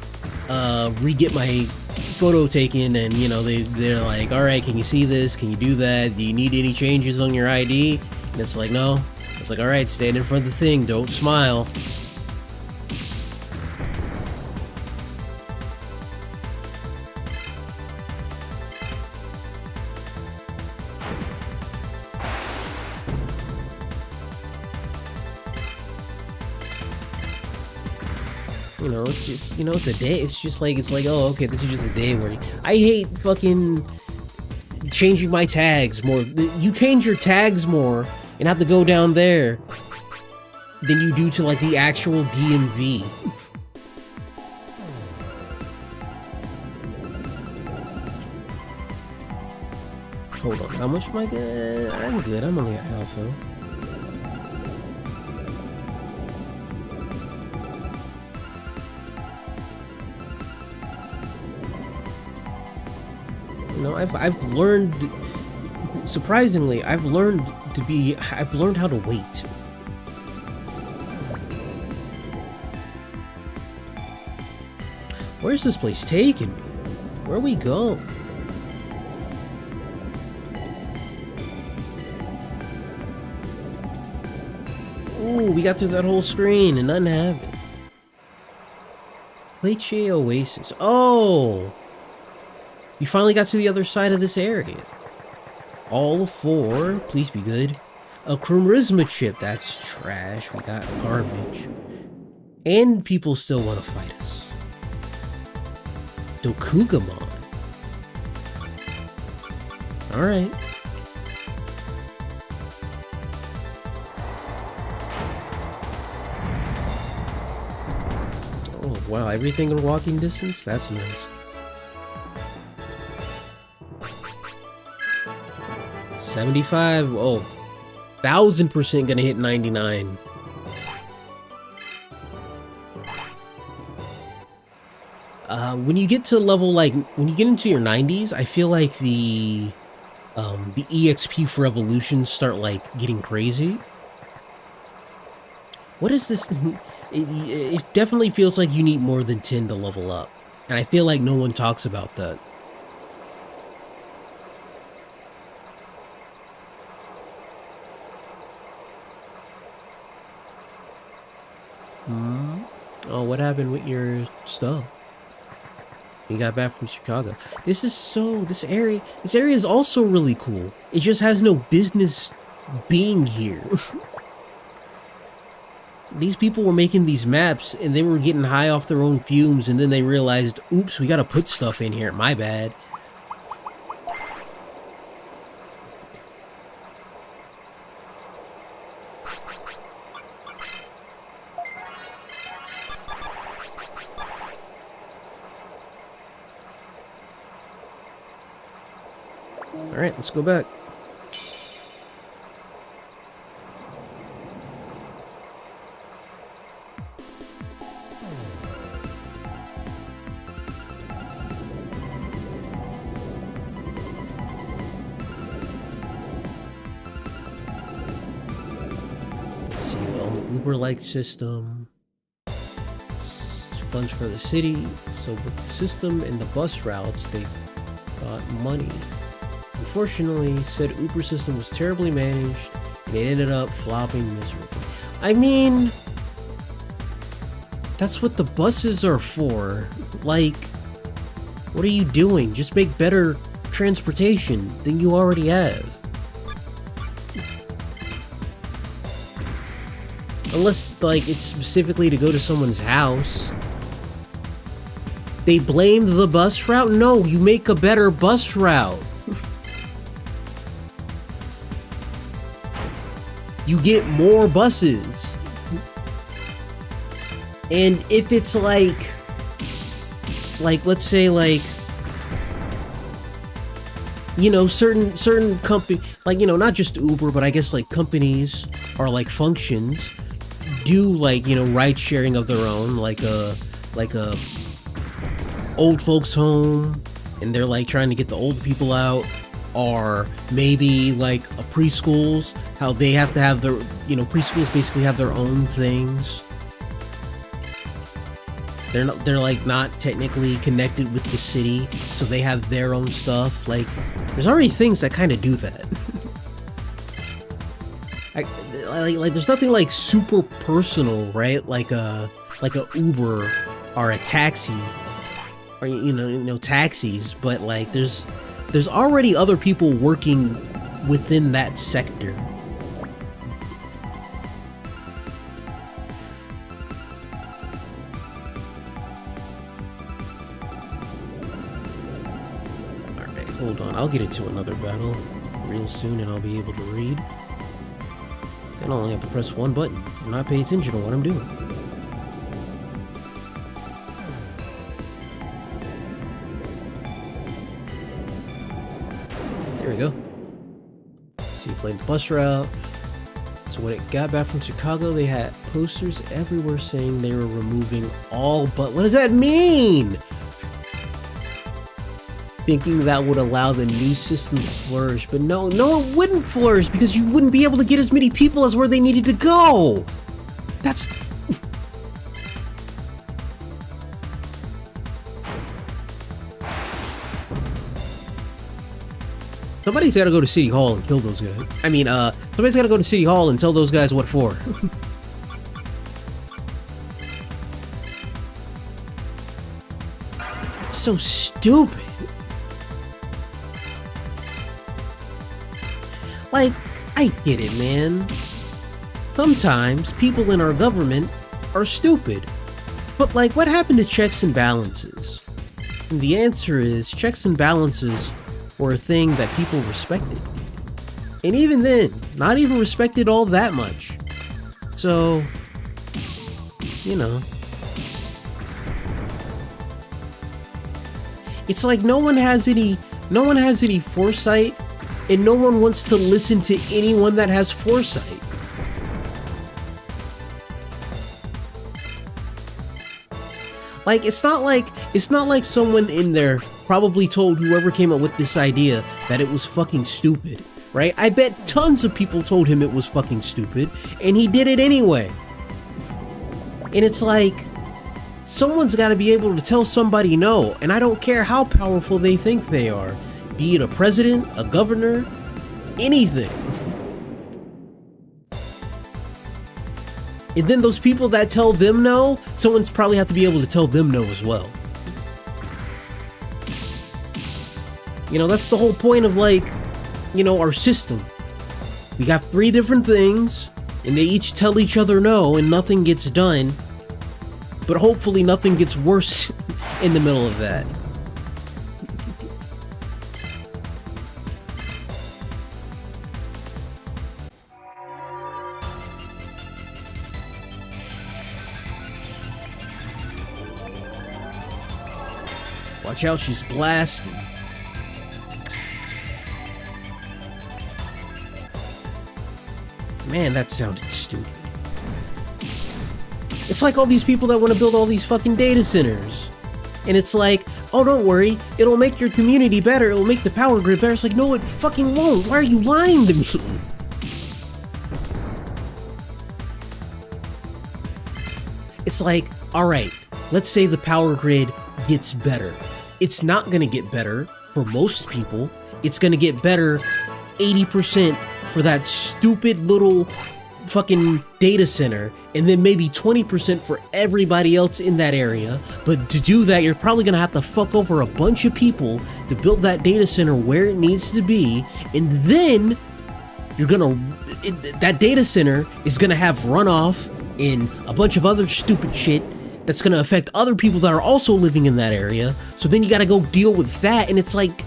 re-get my photo taken, and you know they're like, all right, can you see this? Can you do that? Do you need any changes on your ID? And it's like, no. It's like, all right, stand in front of the thing. Don't smile. You know, it's just, you know, it's a day. It's like, oh, okay, this is just a day where I hate fucking changing my tags more. You change your tags more and have to go down there than you do to like the actual DMV. Hold on, how much am I good? I'm good. I'm only at half health. You know, I've learned, surprisingly, I've learned how to wait. Where's this place taking me? Where we go? Ooh, we got through that whole screen and nothing happened. Leche Oasis. Oh! We finally got to the other side of this area. All for, please be good, a charisma chip. That's trash. We got garbage. And people still want to fight us. Dokugamon. Alright. Oh, wow. Everything in walking distance? That's nice. 75. Oh, 1000% gonna hit 99. When you get to level, like, when you get into your 90s, I feel like the EXP for evolutions start, like, getting crazy. What is this? It definitely feels like you need more than 10 to level up. And I feel like no one talks about that. Oh, what happened with your stuff? You got back from Chicago. This area is also really cool. It just has no business being here. These people were making these maps and they were getting high off their own fumes, and then they realized, oops, we gotta put stuff in here. My bad. Alright, let's go back. Let's see, on the Uber-like system. Funds for the city. So with the system and the bus routes, they thought money. Unfortunately, said Uber system was terribly managed, and it ended up flopping miserably. I mean, that's what the buses are for. Like, what are you doing? Just make better transportation than you already have. Unless, like, it's specifically to go to someone's house. They blamed the bus route? No, you make a better bus route. You get more buses. And if it's like let's say like certain company, like, not just Uber, but I guess like companies or like functions do like, ride sharing of their own, like a old folks home, and they're like trying to get the old people out, or maybe like a preschools, how they have to have their, preschools basically have their own things. They're like not technically connected with the city, so they have their own stuff. Like, there's already things that kind of do that. like there's nothing like super personal, right? Like a Uber or a taxi, or taxis, but like there's already other people working within that sector. Hold on, I'll get into another battle real soon and I'll be able to read. Then I only have to press one button and not pay attention to what I'm doing. There we go. Seaplane the bus route. So when it got back from Chicago, they had posters everywhere saying they were removing all but... What does that mean? Thinking that would allow the new system to flourish, but no, it wouldn't flourish because you wouldn't be able to get as many people as where they needed to go. That's... Somebody's gotta go to City Hall and kill those guys. I mean, somebody's gotta go to City Hall and tell those guys what for. That's so stupid. Like, I get it, man. Sometimes people in our government are stupid. But like, what happened to checks and balances? And the answer is, checks and balances were a thing that people respected. And even then, not even respected all that much. So, it's like no one has any foresight, and no one wants to listen to anyone that has foresight. Like, it's not like someone in there probably told whoever came up with this idea that it was fucking stupid, right? I bet tons of people told him it was fucking stupid, and he did it anyway. And it's like, someone's gotta be able to tell somebody no, and I don't care how powerful they think they are. Be it a president, a governor, anything. And then those people that tell them no, someone's probably have to be able to tell them no as well. That's the whole point of like, our system. We got 3 different things, and they each tell each other no, and nothing gets done. But hopefully nothing gets worse in the middle of that. Watch out, she's blasting. Man, that sounded stupid. It's like all these people that want to build all these fucking data centers. And it's like, oh, don't worry, it'll make your community better, it'll make the power grid better. It's like, no, it fucking won't. Why are you lying to me? It's like, alright, let's say the power grid gets better. It's not gonna get better for most people. It's gonna get better 80% for that stupid little fucking data center, and then maybe 20% for everybody else in that area. But to do that, you're probably gonna have to fuck over a bunch of people to build that data center where it needs to be, and then that data center is gonna have runoff in a bunch of other stupid shit that's gonna affect other people that are also living in that area. So then you gotta go deal with that, and it's like,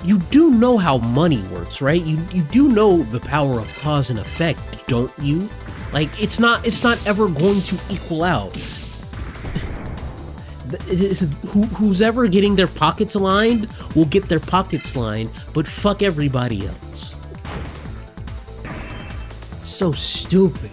you do know how money works, right? You do know the power of cause and effect, don't you? Like, it's not ever going to equal out. Who's ever getting their pockets lined will get their pockets lined, but fuck everybody else. So stupid.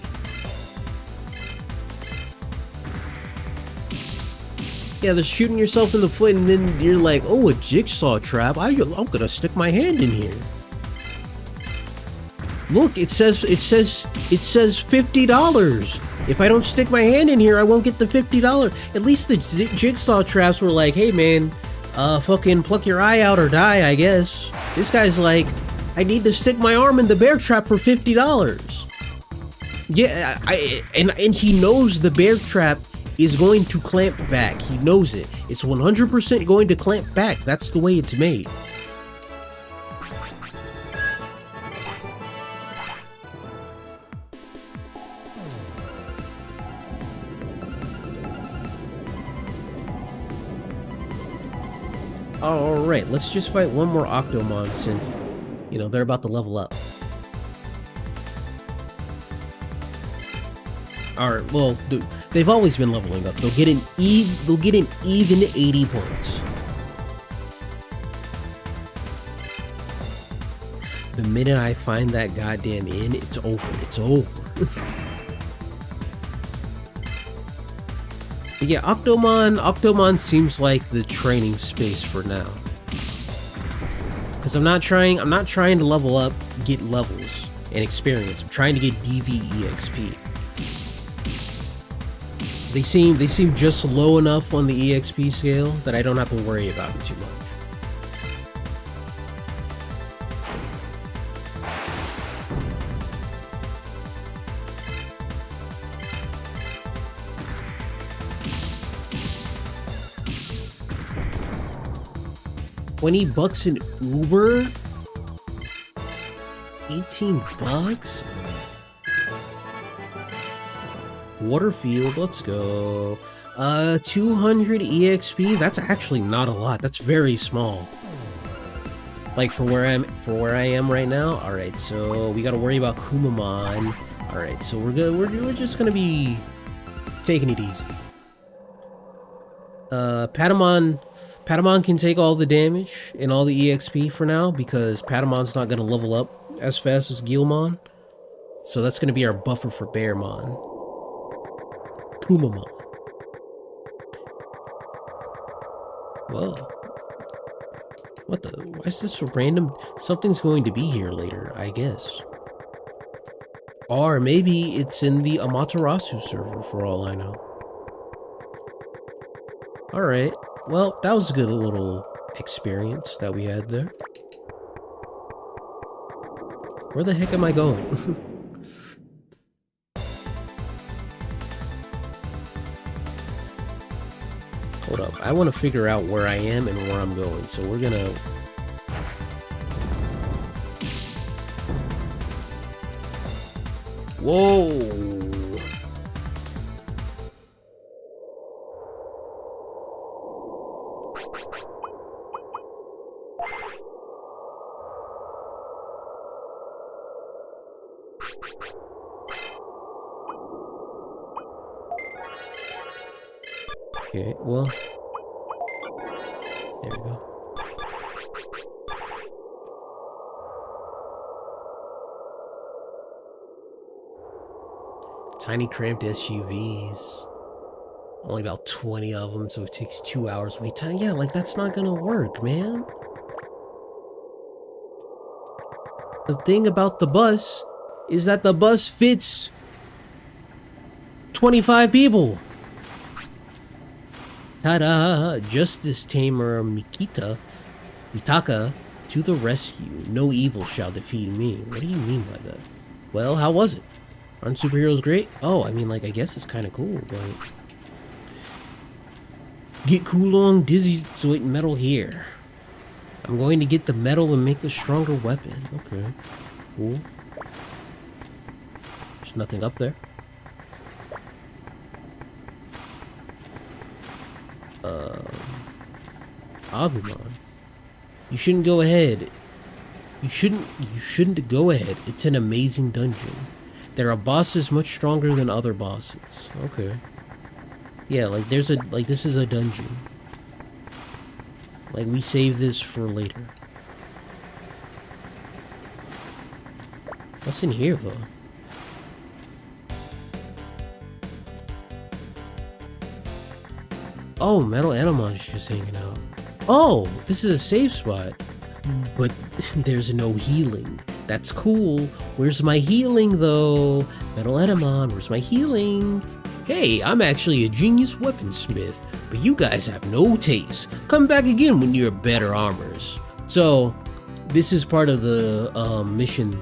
Yeah, they're shooting yourself in the foot, and then you're like, oh, a jigsaw trap. I'm gonna stick my hand in here. Look, it says $50. If I don't stick my hand in here, I won't get the $50. At least the jigsaw traps were like, hey man, fucking pluck your eye out or die, I guess. This guy's like, I need to stick my arm in the bear trap for $50. Yeah, and he knows the bear trap is going to clamp back. He knows it. It's 100% going to clamp back. That's the way it's made. Alright, let's just fight one more Octomon since, you know, they're about to level up. Alright, well, they've always been leveling up. They'll get an even 80 points. The minute I find that goddamn inn, it's over. It's over. But yeah, Octomon seems like the training space for now. Cause I'm not trying to level up, get levels and experience. I'm trying to get DVEXP. They seem just low enough on the EXP scale that I don't have to worry about them too much. $20 in Uber? 18 bucks? Waterfield, let's go. 200 EXP? That's actually not a lot. That's very small. Like for where I am right now. Alright, so we gotta worry about Kumamon. Alright, so we're just gonna be taking it easy. Patamon can take all the damage and all the EXP for now because Patamon's not gonna level up as fast as Guilmon. So that's gonna be our buffer for Bearmon. Kumamon. Whoa. What the? Why is this so random? Something's going to be here later, I guess. Or maybe it's in the Amaterasu server for all I know. Alright. Well, that was a good little experience that we had there. Where the heck am I going? Hold up. I want to figure out where I am and where I'm going. So we're gonna... Whoa! Okay, well, there we go. Tiny cramped SUVs. Only about 20 of them, so it takes 2 hours wait time. Yeah, like that's not gonna work, man. The thing about the bus is that the bus fits 25 people. Ta-da! Justice Tamer Mitaka to the rescue. No evil shall defeat me. What do you mean by that? Well, how was it? Aren't superheroes great? Oh, I mean, like, I guess it's kind of cool, but... Get Kulong Dizzy Sweet Metal here. I'm going to get the metal and make a stronger weapon. Okay. Cool. There's nothing up there. Agumon. You shouldn't go ahead. You shouldn't go ahead. It's an amazing dungeon. There are bosses much stronger than other bosses. Okay. Yeah, like there's a, like this is a dungeon. Like we save this for later. What's in here though? Oh, Metal Animon's just hanging out. Oh, this is a safe spot. But there's no healing. That's cool. Where's my healing though? Metal Animon, where's my healing? Hey, I'm actually a genius weaponsmith, but you guys have no taste. Come back again when you're better armors. So, this is part of the mission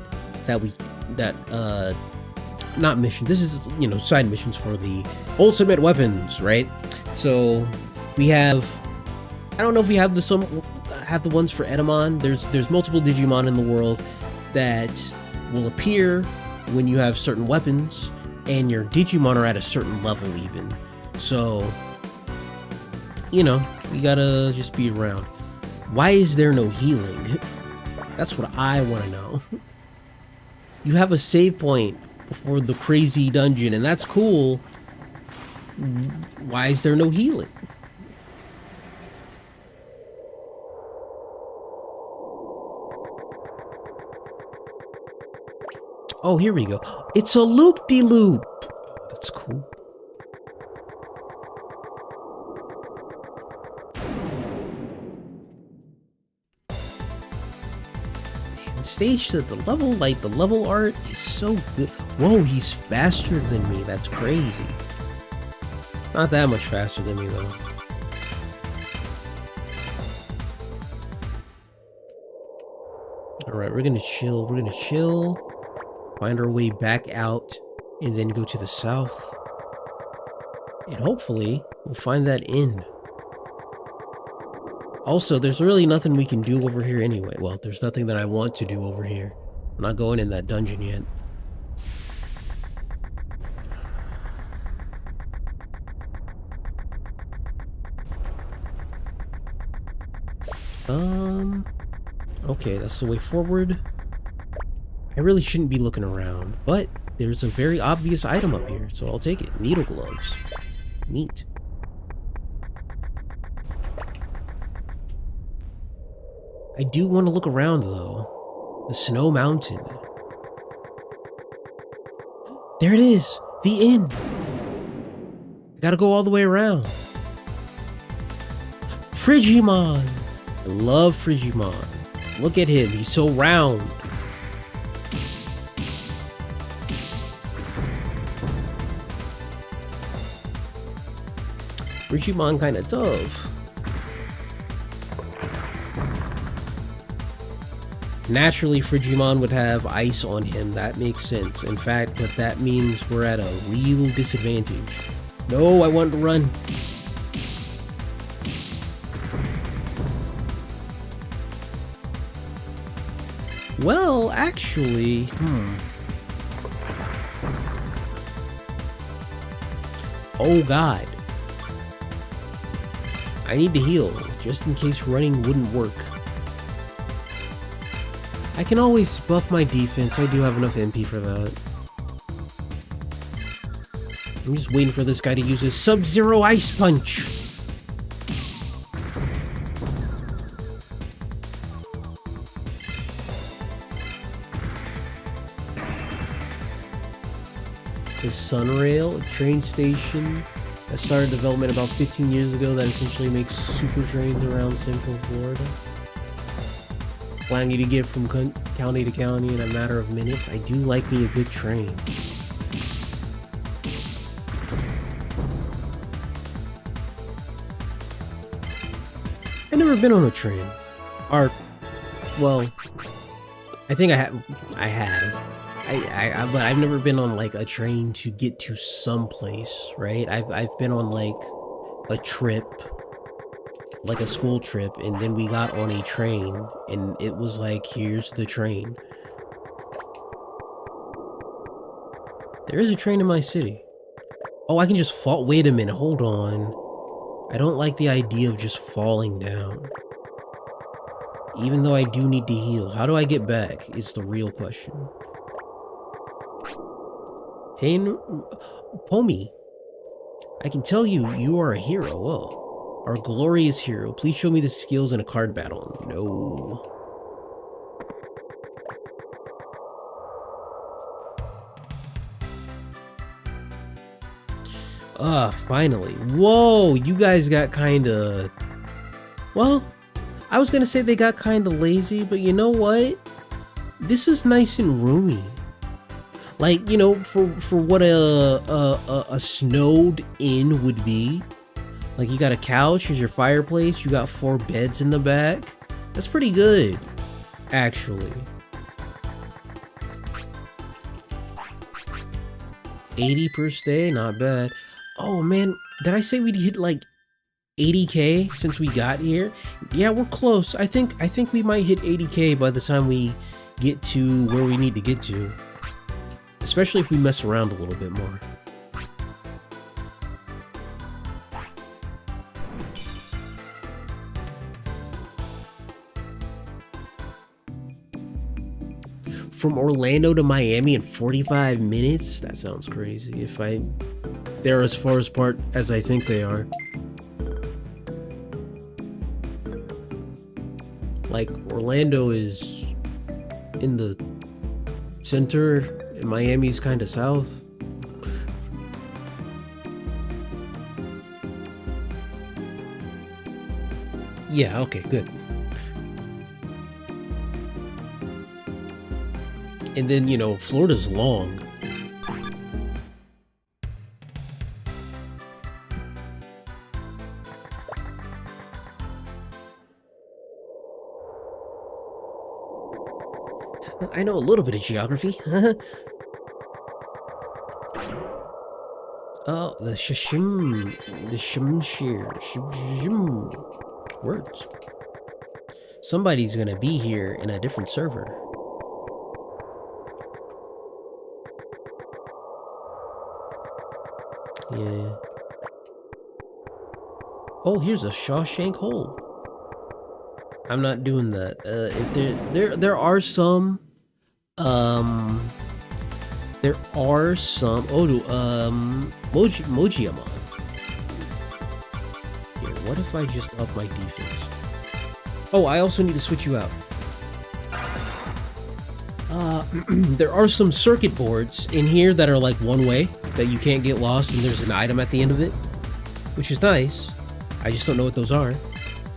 not mission, this is, you know, side missions for the ultimate weapons, right? So, we have, I don't know if we have the ones for Edamon. There's multiple Digimon in the world that will appear when you have certain weapons, and your Digimon are at a certain level even. So, you know, you gotta just be around. Why is there no healing? That's what I want to know. You have a save point before the crazy dungeon, and that's cool. Why is there no healing? Oh, here we go. It's a loop-de-loop. Oh, that's cool. Man, stage to the level, like the level art is so good. Whoa, he's faster than me. That's crazy. Not that much faster than me though. All right, we're gonna chill. We're gonna chill. Find our way back out, and then go to the south. And hopefully, we'll find that inn. Also, there's really nothing we can do over here anyway. Well, there's nothing that I want to do over here. I'm not going in that dungeon yet. Okay, that's the way forward. I really shouldn't be looking around, but there's a very obvious item up here, so I'll take it. Needle gloves. Neat. I do want to look around, though. The Snow Mountain. There it is! The inn! I gotta go all the way around. Frigimon! I love Frigimon. Look at him, he's so round. Digimon kinda tough. Naturally, Frigimon would have ice on him. That makes sense. In fact, but that means we're at a real disadvantage. No, I want to run. Well, actually, Oh God. I need to heal, just in case running wouldn't work. I can always buff my defense, I do have enough MP for that. I'm just waiting for this guy to use his Sub-Zero Ice Punch! The Sunrail, a train station that started development about 15 years ago that essentially makes super trains around Central Florida, allowing you to get from county to county in a matter of minutes. I do like me a good train. I've never been on a train. Or, well, I think I have. But I've never been on like a train to get to some place, right? I've been on like a trip, like a school trip, and then we got on a train, and it was like, here's the train. There is a train in my city. Oh, I can just fall. Wait a minute, hold on. I don't like the idea of just falling down. Even though I do need to heal. How do I get back is the real question. Pomi. I can tell you, you are a hero. Whoa. Our glorious hero. Please show me the skills in a card battle. No. Finally. Whoa, you guys got kinda... Well, I was gonna say they got kinda lazy, but you know what? This is nice and roomy. Like, you know, for what a snowed inn would be. Like, you got a couch, here's your fireplace, you got 4 beds in the back. That's pretty good, actually. 80 per stay, not bad. Oh man, did I say we'd hit like 80k since we got here? Yeah, we're close. I think we might hit 80k by the time we get to where we need to get to. Especially if we mess around a little bit more. From Orlando to Miami in 45 minutes? That sounds crazy. If they're as far apart as I think they are. Like, Orlando is in the center, and Miami's kind of south. Yeah, okay, good. And then, you know, Florida's long. I know a little bit of geography. Oh, the shishim, the shimshir, shim. Words. Somebody's gonna be here in a different server. Yeah. Oh, here's a Shawshank hole. I'm not doing that. If there are some. There are some. Mojiamon. Here, what if I just up my defense? Oh, I also need to switch you out. There are some circuit boards in here that are like one way, that you can't get lost and there's an item at the end of it, which is nice. I just don't know what those are,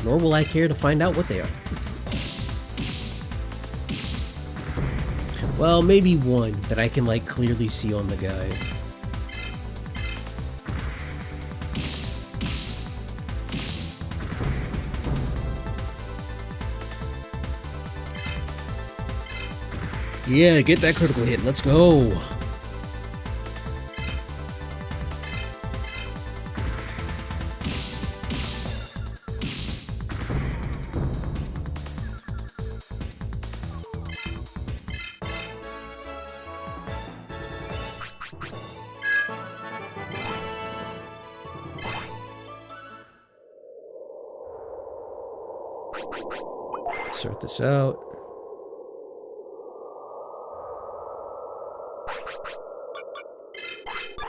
nor will I care to find out what they are. Well, maybe one that I can like clearly see on the guide. Yeah, get that critical hit. Let's go. Sort this out.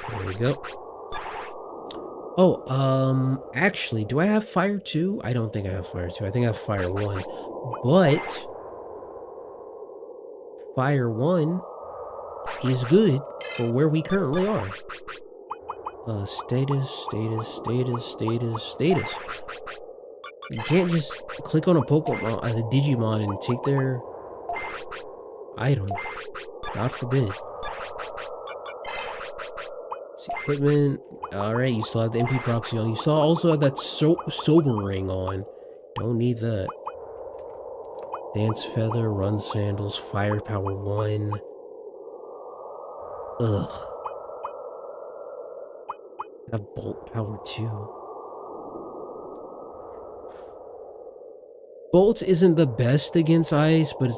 There we go. Oh, actually, do I have fire 2? I don't think I have fire 2. I think I have fire 1. But fire 1 is good for where we currently are. Status. You can't just click on a Pokemon, a Digimon, and take their item. God forbid. See, equipment. Alright, you still have the MP proxy on. You still also have that sober ring on. Don't need that. Dance feather, run sandals, firepower 1. Ugh. I have bolt power 2. Bolt isn't the best against ice, but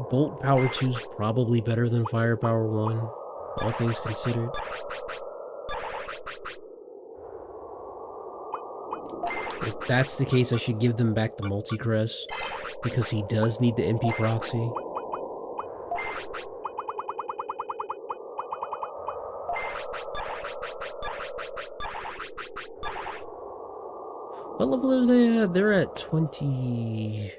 Bolt Power 2 is probably better than Firepower 1, all things considered. If that's the case, I should give them back the multi-crest, because he does need the MP proxy. What level are they at? They're at 27.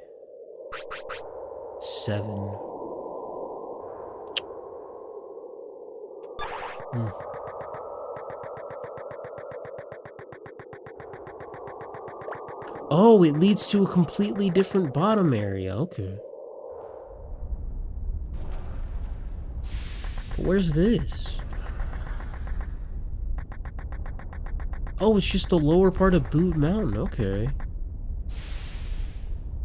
Hmm. Oh, it leads to a completely different bottom area. Okay. But where's this? Oh, it's just the lower part of Boot Mountain. Okay.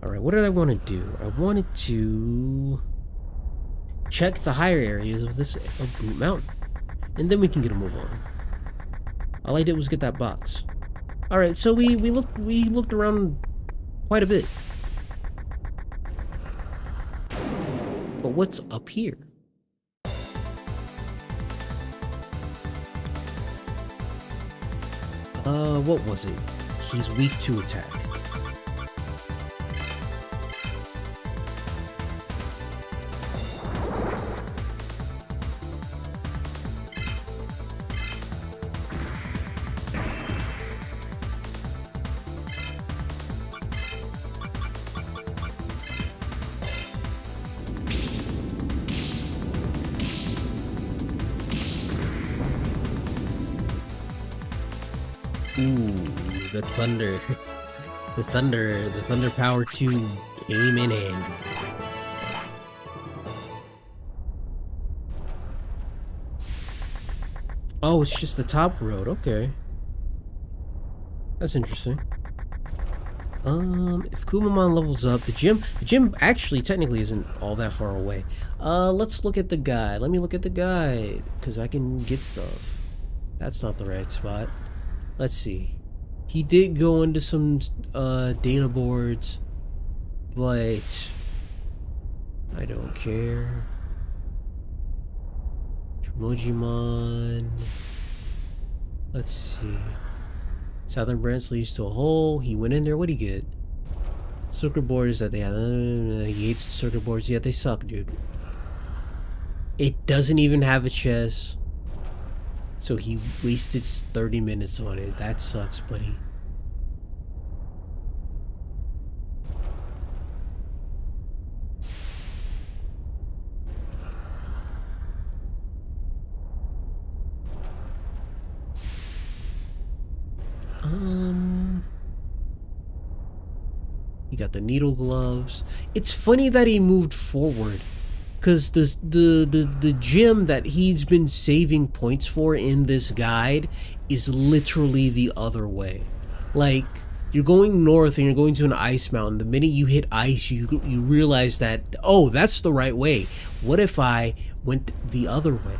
Alright, what did I want to do? I wanted to check the higher areas of this of Boot Mountain. And then we can get a move on. All I did was get that box. Alright, so we looked around quite a bit. But what's up here? What was it? He's weak to attack. Ooh, the thunder. The thunder power 2 came in handy. Oh, it's just the top road, okay. That's interesting. If Kumamon levels up, the gym actually technically isn't all that far away. Let's look at the guide. Let me look at the guide, because I can get stuff. That's not the right spot. Let's see. He did go into some data boards, but I don't care. Digimon. Let's see. Southern branch leads to a hole. He went in there. What'd he get? Circuit boards that they have. He hates the circuit boards. Yeah, they suck, dude. It doesn't even have a chest. So he wasted 30 minutes on it. That sucks, buddy. He got the needle gloves. It's funny that he moved forward, because the gym that he's been saving points for in this guide is literally the other way. Like, you're going north and you're going to an ice mountain. The minute you hit ice, you realize that, oh, that's the right way. What if I went the other way?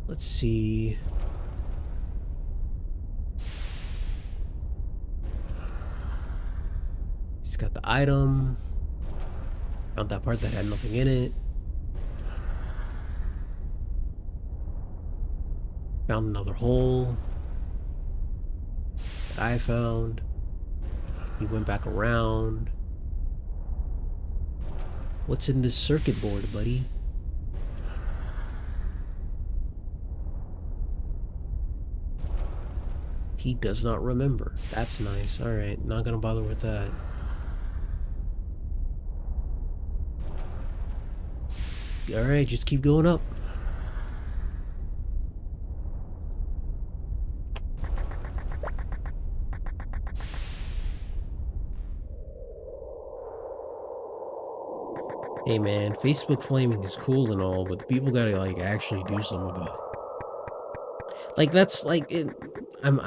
Let's see. He's got the item. Found that part that had nothing in it. Found another hole that I found. He went back around. What's in this circuit board, buddy? He does not remember. That's nice. Alright, not gonna bother with that. Alright, just keep going up. Hey man, Facebook flaming is cool and all, but people gotta like actually do something about it. Like that's like it, I'm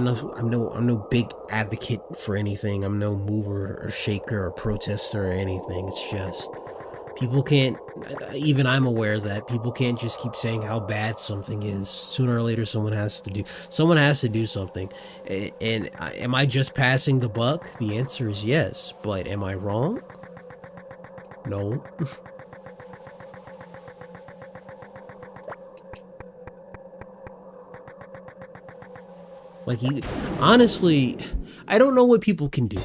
no big advocate for anything. I'm no mover or shaker or protester or anything. It's just people can't. Even I'm aware that people can't just keep saying how bad something is. Sooner or later, someone has to do something. And am I just passing the buck? The answer is yes. But am I wrong? No. Like, honestly, I don't know what people can do.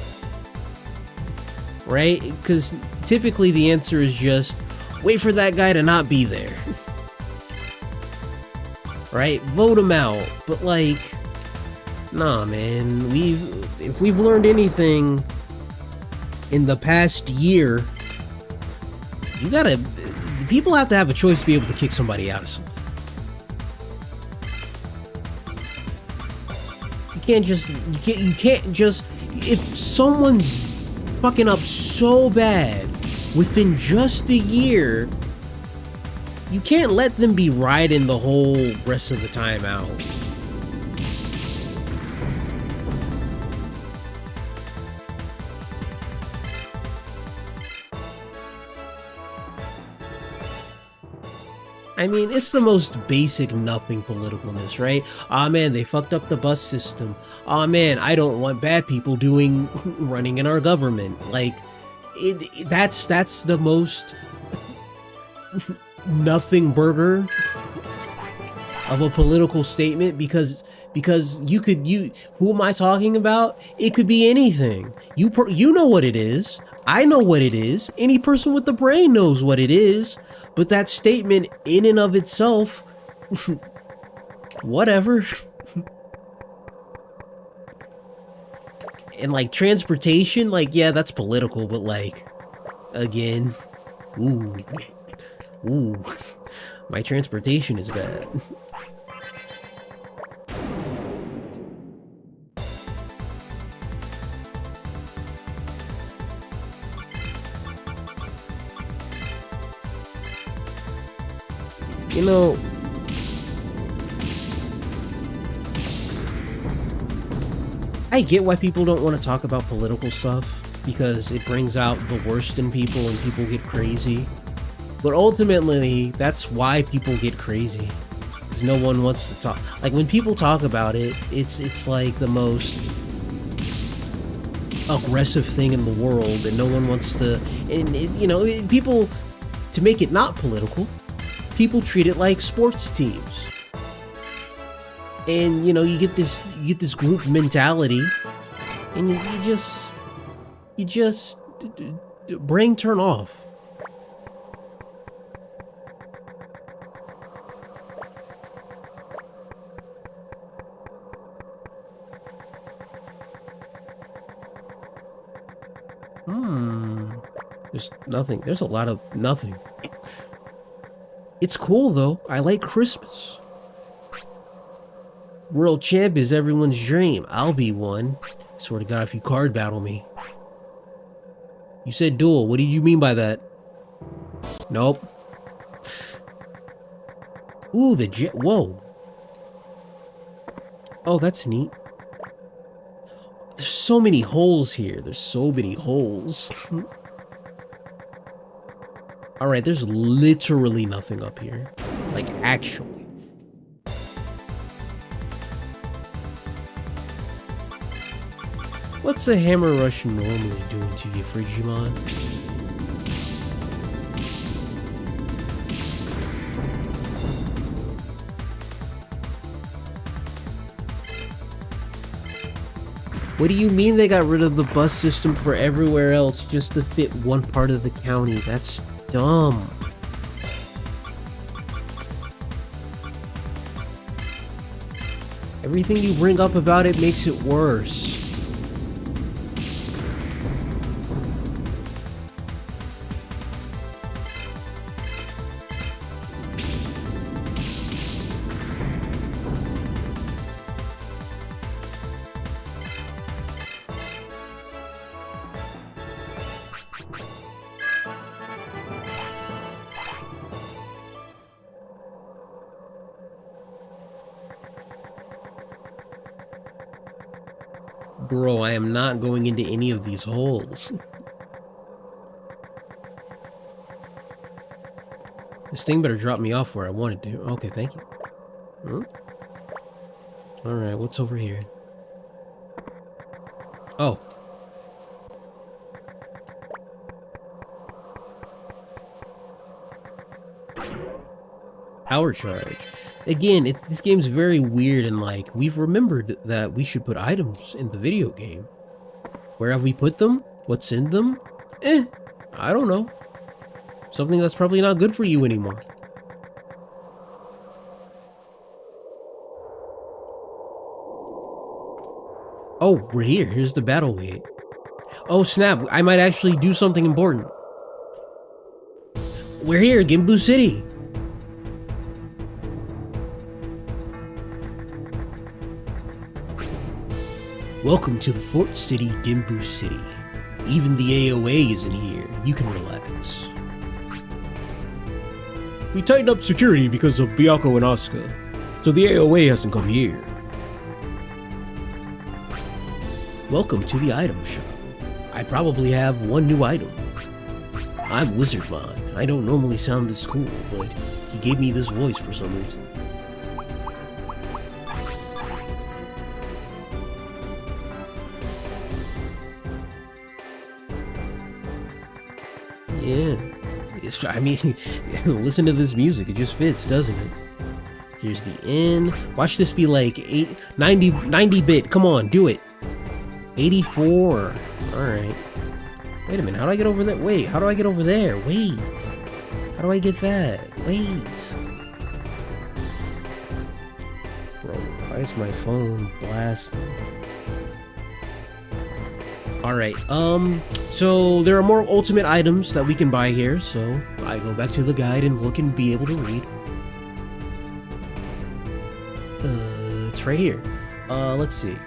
Right? Because typically the answer is just wait for that guy to not be there. Right? Vote him out. But like, nah, man. If we've learned anything in the past year, people have to have a choice to be able to kick somebody out of something. You can't just, if someone's fucking up so bad within just a year, you can't let them be riding the whole rest of the time out. I mean, it's the most basic nothing politicalness, right? Aw, man, they fucked up the bus system. Aw, man, I don't want bad people running in our government. Like, that's the most nothing burger of a political statement, because who am I talking about? It could be anything. You know what it is. I know what it is. Any person with the brain knows what it is. But that statement in and of itself, whatever. And like transportation, like, yeah, that's political, but like, again, ooh, my transportation is bad. You know, I get why people don't want to talk about political stuff, because it brings out the worst in people and people get crazy. But ultimately, that's why people get crazy, because no one wants to talk. Like, when people talk about it, it's like the most aggressive thing in the world, and no one wants to. And people, to make it not political, people treat it like sports teams. And you get this group mentality, and you just brain turn off. There's nothing. There's a lot of nothing. It's cool though. I like Christmas. World champ is everyone's dream. I'll be one. Swear to God, if you card battle me. You said duel. What do you mean by that? Nope. Ooh, the jet. Whoa. Oh, that's neat. There's so many holes here. There's so many holes. Alright, there's literally nothing up here. Like, actually. What's a hammer rush normally doing to you, Digimon? What do you mean they got rid of the bus system for everywhere else just to fit one part of the county? That's dumb. Everything you bring up about it makes it worse. Bro, I am not going into any of these holes. This thing better drop me off where I wanted to. Okay, thank you. Alright, what's over here? Oh. Power charge. Again, this game's very weird, and like, we've remembered that we should put items in the video game. Where have we put them? What's in them? I don't know. Something that's probably not good for you anymore. Oh, we're here. Here's the battle gate. Oh snap, I might actually do something important. We're here, Gimbu City. Welcome to the Fort City, Gimbu City. Even the AOA isn't here. You can relax. We tightened up security because of Byako and Asuka, so the AOA hasn't come here. Welcome to the item shop. I probably have one new item. I'm Wizardmon. I don't normally sound this cool, but he gave me this voice for some reason. Yeah, I mean, listen to this music, it just fits, doesn't it? Here's the end. Watch this be like 90 bit, come on, do it. 84, alright. Wait a minute, how do I get over there? Wait, how do I get over there? Wait, how do I get that? Wait. Bro, why is my phone blasting? Alright, so there are more ultimate items that we can buy here, so I go back to the guide and look and be able to read. It's right here. Let's see.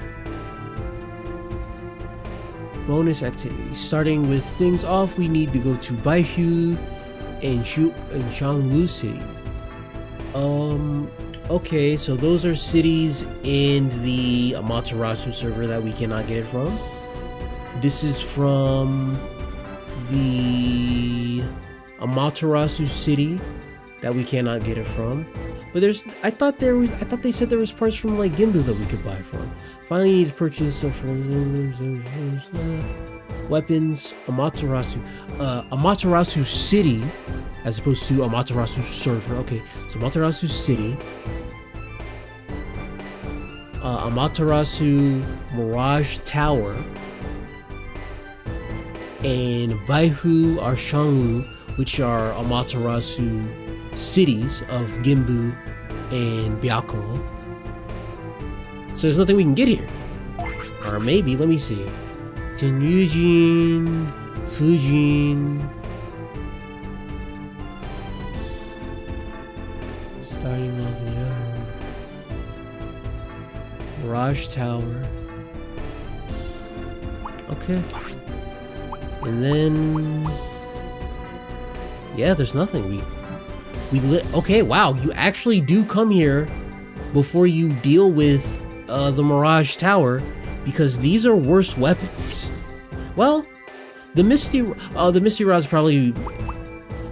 Bonus activities. Starting with things off, we need to go to Baihu and Shangwu City. Okay, so those are cities in the Amaterasu server that we cannot get it from. This is from the Amaterasu city that we cannot get it from. But I thought they said there was parts from like Gimbu that we could buy from. Finally need to purchase weapons, Amaterasu city as opposed to Amaterasu server. Okay, so Amaterasu city. Amaterasu Mirage Tower. And Baihu or Shangwu, which are Amaterasu cities of Gimbu and Byako. So there's nothing we can get here. Or maybe, let me see. Tenryujin, Fujin. Starting off here. Mirage Tower. Okay. And then, yeah, there's nothing. Okay, wow, you actually do come here before you deal with the Mirage Tower, because these are worse weapons. Well, the Misty Rod's probably,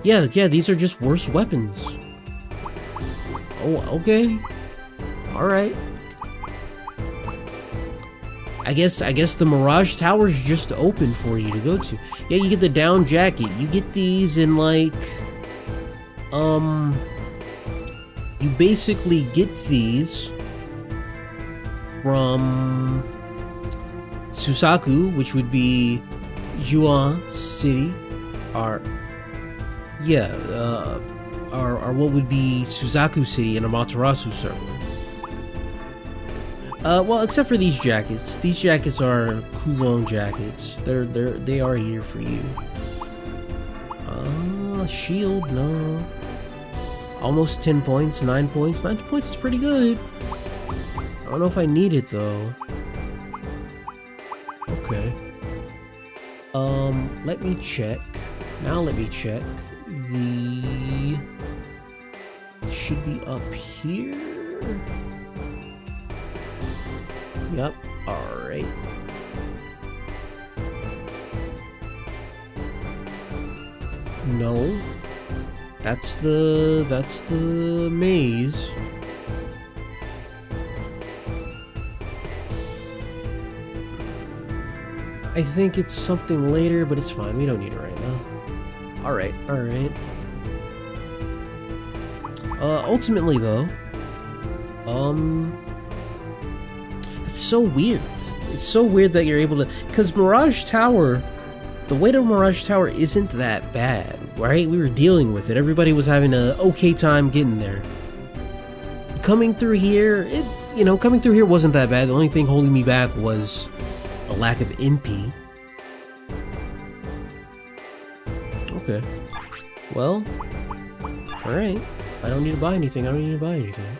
yeah, these are just worse weapons. Oh, okay, all right. I guess the Mirage Tower's just open for you to go to. Yeah, you get the down jacket. You get these in like, you basically get these from Susaku, which would be Juan City, or what would be Suzaku City in Amaterasu server. Well, except for these jackets. These jackets are Kulong jackets. They are here for you. Shield, no. Almost 10 points, 9 points. 9 points is pretty good. I don't know if I need it though. Okay. Let me check. Now let me check. The should be up here. Yep, alright. No. That's the maze. I think it's something later, but it's fine. We don't need it right now. Alright, alright. Ultimately though, It's so weird. It's so weird that you're able to, because Mirage Tower, the weight of Mirage Tower isn't that bad, right? We were dealing with it. Everybody was having a okay time getting there. Coming through here, coming through here wasn't that bad. The only thing holding me back was a lack of NP. Okay. Well, alright. If I don't need to buy anything, I don't need to buy anything.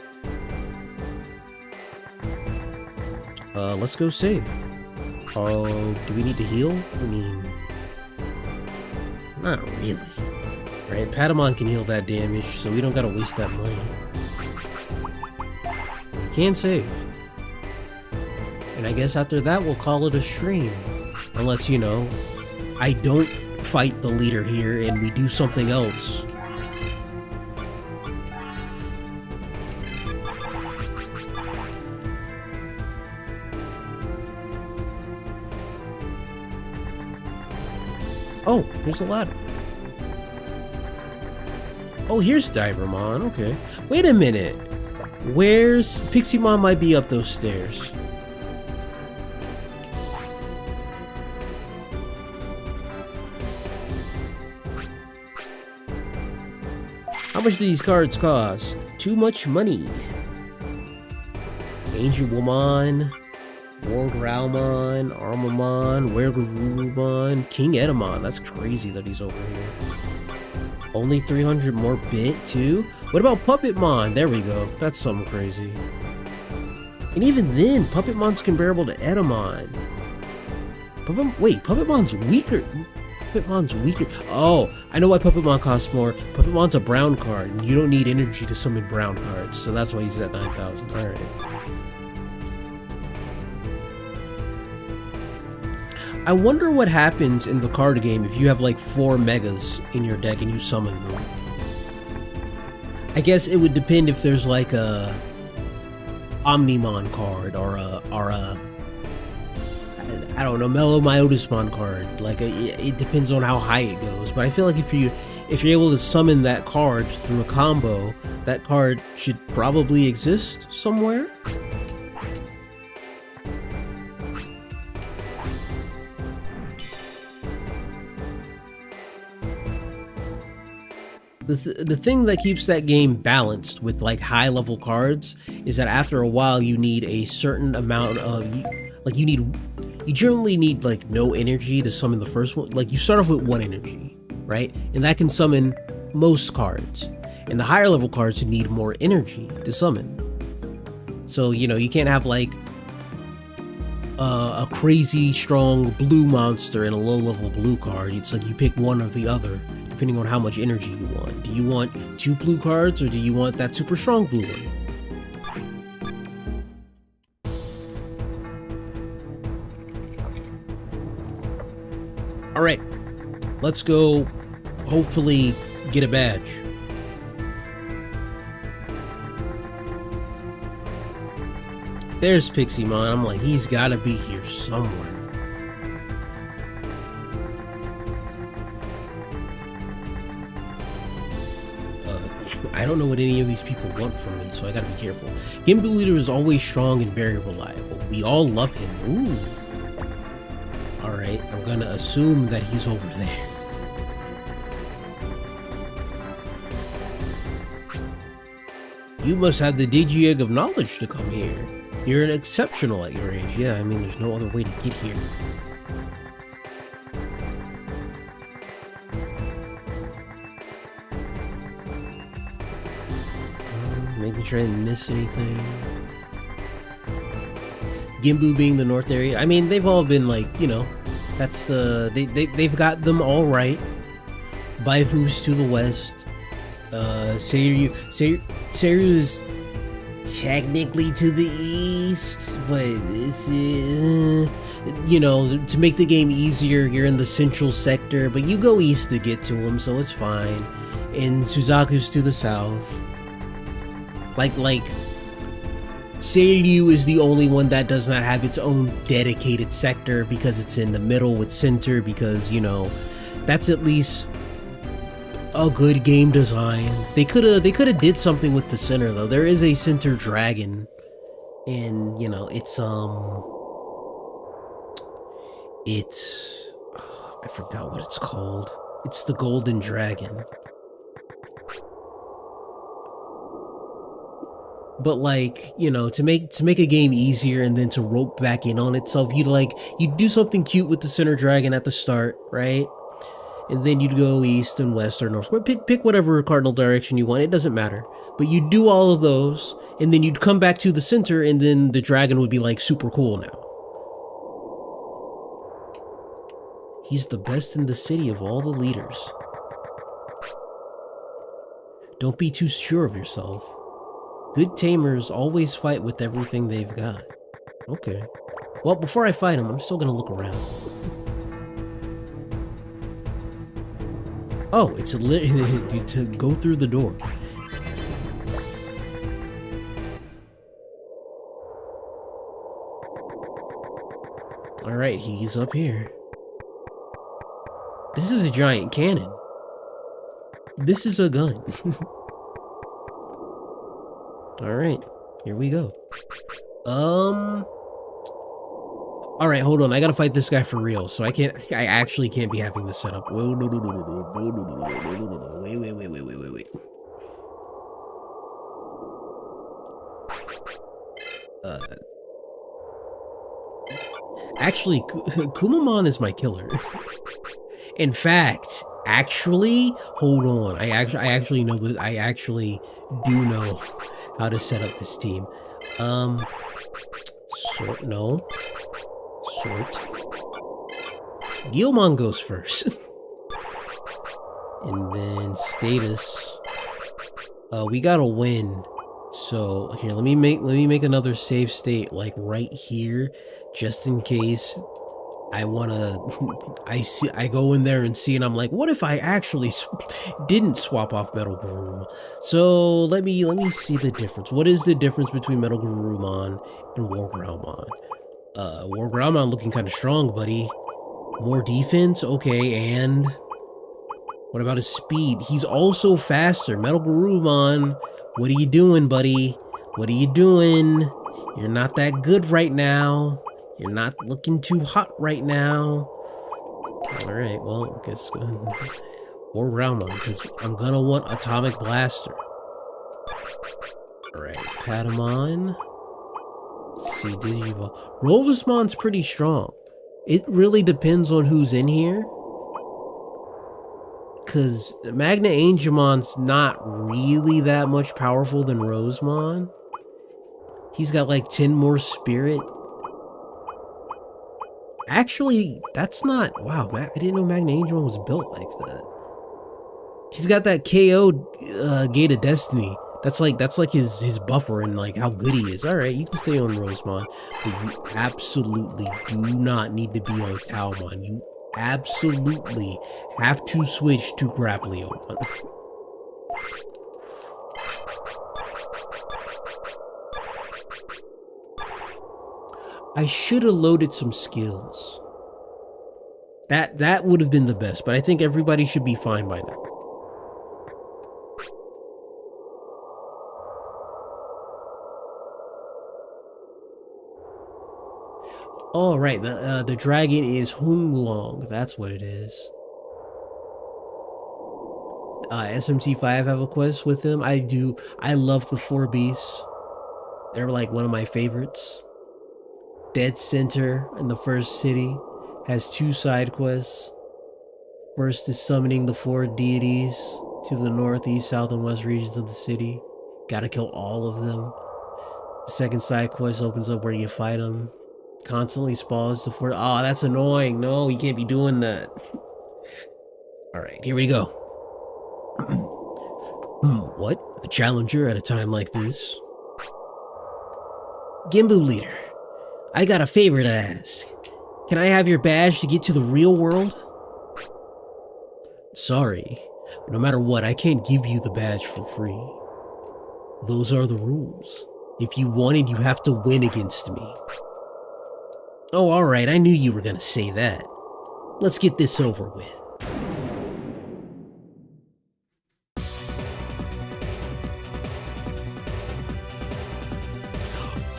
Let's go save. Oh, do we need to heal? I mean, not really. Right, Patamon can heal that damage, so we don't gotta waste that money. We can save. And I guess after that, we'll call it a stream. Unless, I don't fight the leader here and we do something else. Oh, here's a ladder. Oh, here's Divermon. Okay. Wait a minute. Where's Piximon? Might be up those stairs. How much do these cards cost? Too much money. Angel Woman, World Raumon, Armamon, Wergurumon, King Edamon. That's crazy that he's over here. Only 300 more bit too? What about Puppetmon? There we go. That's something crazy. And even then, Puppetmon's comparable to Edamon. Wait, Puppetmon's weaker. Puppetmon's weaker. Oh, I know why Puppetmon costs more. Puppetmon's a brown card, and you don't need energy to summon brown cards, so that's why he's at 9,000. Alright. I wonder what happens in the card game if you have like 4 megas in your deck and you summon them. I guess it would depend if there's like a Omnimon card or a I don't know, Melomyotismon card. Like it depends on how high it goes. But I feel like if you're able to summon that card through a combo, that card should probably exist somewhere. The thing that keeps that game balanced with like high level cards is that after a while you need a certain amount of you generally need like no energy to summon the first one. Like you start off with 1 energy, right? And that can summon most cards. And the higher level cards need more energy to summon. So, you can't have like a crazy strong blue monster and a low level blue card. It's like you pick one or the other, depending on how much energy you want. Do you want 2 blue cards or do you want that super strong blue one? Alright, let's go hopefully get a badge. There's Piximon. I'm like, he's gotta be here somewhere. I don't know what any of these people want from me, so I gotta be careful. Gimboo Leader is always strong and very reliable. We all love him. Ooh. Alright, I'm gonna assume that he's over there. You must have the Digi-Egg of Knowledge to come here. You're an exceptional at your age. Yeah, I mean, there's no other way to get here. Making sure I didn't miss anything. Gimboo being the north area. I mean, they've all been like, that's the they've got them all right. Baifu's to the west. Seiryu is technically to the east, but it's to make the game easier, you're in the central sector, but you go east to get to them, so it's fine. And Suzaku's to the south. Like Seiryu is the only one that does not have its own dedicated sector because it's in the middle with center, because that's at least a good game design. They could have did something with the center though. There is a center dragon, and you know it's I forgot what it's called. It's the golden dragon. But like, you know, to make a game easier and then to rope back in on itself, you'd do something cute with the center dragon at the start, right? And then you'd go east and west or north. Pick whatever cardinal direction you want. It doesn't matter. But you'd do all of those, and then you'd come back to the center, and then the dragon would be like super cool now. He's the best in the city of all the leaders. Don't be too sure of yourself. Good tamers always fight with everything they've got. Okay. Well, before I fight him, I'm still gonna look around. Oh, it's a to go through the door. Alright, he's up here. This is a giant cannon. This is a gun. Alright, here we go. Alright, hold on. I gotta fight this guy for real, so I actually can't be having this set up. Whoa, no. Wait. Actually, Kumamon is my killer. In fact, hold on. I actually know that I actually do know how to set up this team. Sort. Guilmon goes first. And then status. We gotta win. So here, let me make another save state like right here, just in case I go in there and see, and I'm like, what if I actually didn't swap off Metal Garurumon? So let me see the difference. What is the difference between Metal Garurumon and Wargroundmon? Wargroundmon looking kind of strong, buddy. More defense, okay, and what about his speed? He's also faster. Metal Garurumon, what are you doing, buddy? What are you doing? You're not that good right now. You're not looking too hot right now. Alright, well, I guess Wargroundmon, because I'm gonna want Atomic Blaster. Alright, Patamon. Let's see, Digivolve. Rovasmon's pretty strong. It really depends on who's in here. Because Magna Angemon's not really that much powerful than Rosemon. He's got like 10 more spirit. Actually, that's not... Wow, I didn't know Magna Angemon was built like that. He's got that KO Gate of Destiny. That's like his buffer and like how good he is. Alright, you can stay on Rosemon, but you absolutely do not need to be on Taomon. You absolutely have to switch to Grappleomon. I should have loaded some skills. That would have been the best, but I think everybody should be fine by now. Oh, right, the dragon is Hunglong. That's what it is. SMT5 have a quest with him. I do. I love the 4 beasts. They're like one of my favorites. Dead Center in the first city has 2 side quests. First is summoning the 4 deities to the north, east, south, and west regions of the city. Gotta kill all of them. The second side quest opens up where you fight them. Constantly spawns the 4. Oh, that's annoying. No, you can't be doing that. Alright, here we go. What? A challenger at a time like this? Gimbu leader, I got a favor to ask. Can I have your badge to get to the real world? Sorry, no matter what, I can't give you the badge for free. Those are the rules. If you want it, you have to win against me. Oh, alright, I knew you were gonna say that. Let's get this over with.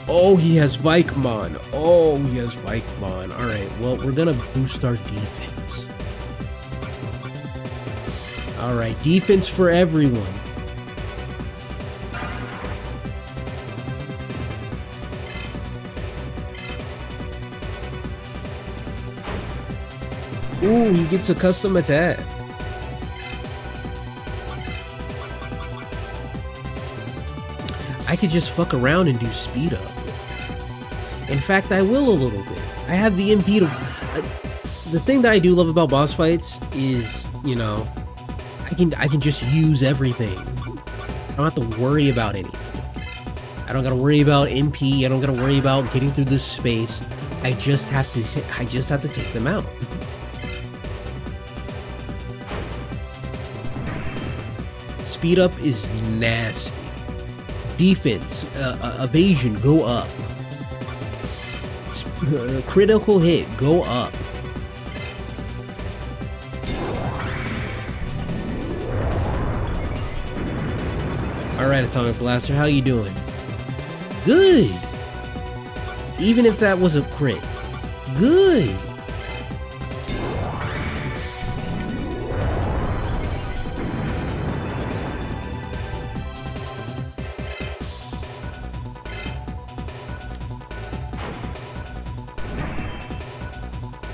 Oh, he has Vikemon. Oh, he has Vikemon. Alright, well, we're gonna boost our defense. Alright, defense for everyone. Ooh, he gets a custom attack. I could just fuck around and do speed up. In fact, I will a little bit. I have the MP to... the thing that I do love about boss fights is, you know, I can just use everything. I don't have to worry about anything. I don't gotta worry about MP. I don't gotta worry about getting through this space. I just have to take them out. Speed up is nasty. Defense, evasion, go up. Critical hit, go up. Alright, Atomic Blaster, how you doing? Good! Even if that was a crit. Good!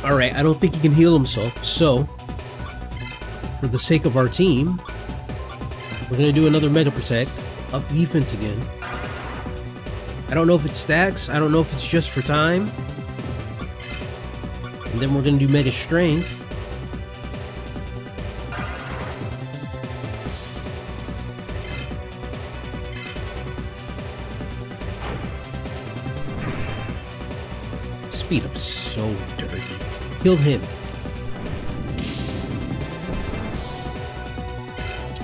Alright, I don't think he can heal himself, so for the sake of our team, we're gonna do another Mega Protect, up defense again. I don't know if it stacks, I don't know if it's just for time. And then we're gonna do Mega Strength. Speed up so dirty. Killed him.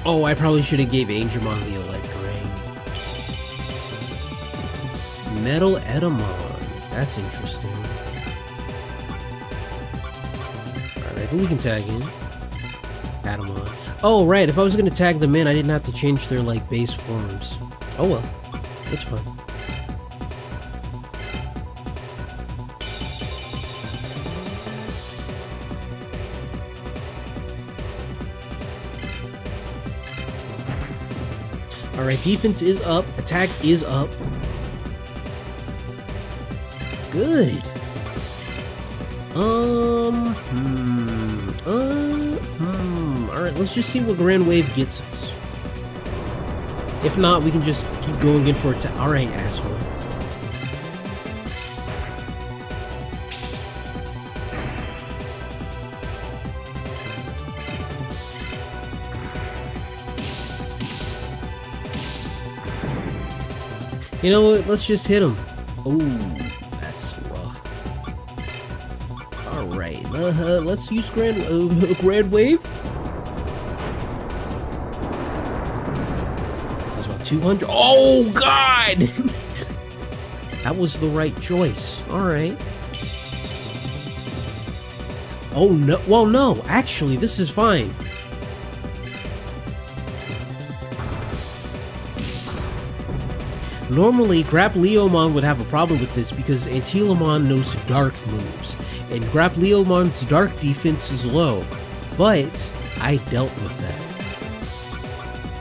Oh, I probably should have gave Angemon the Elect Ring. Metal Edamon. That's interesting. Alright, but we can tag in. Edamon. Oh, right, if I was gonna tag them in, I didn't have to change their, like, base forms. Oh well. It's fine. Alright, defense is up, attack is up. Good. Alright, let's just see what Grand Wave gets us. If not, we can just keep going in for attack. Alright, asshole. You know what? Let's just hit him. Ooh, that's rough. All right, let's use Grand Wave. That's about 200. Oh God! That was the right choice. All right. Oh no! Well, no. Actually, this is fine. Normally, Grapleomon would have a problem with this because Antilamon knows dark moves, and Grapleomon's dark defense is low, but I dealt with that.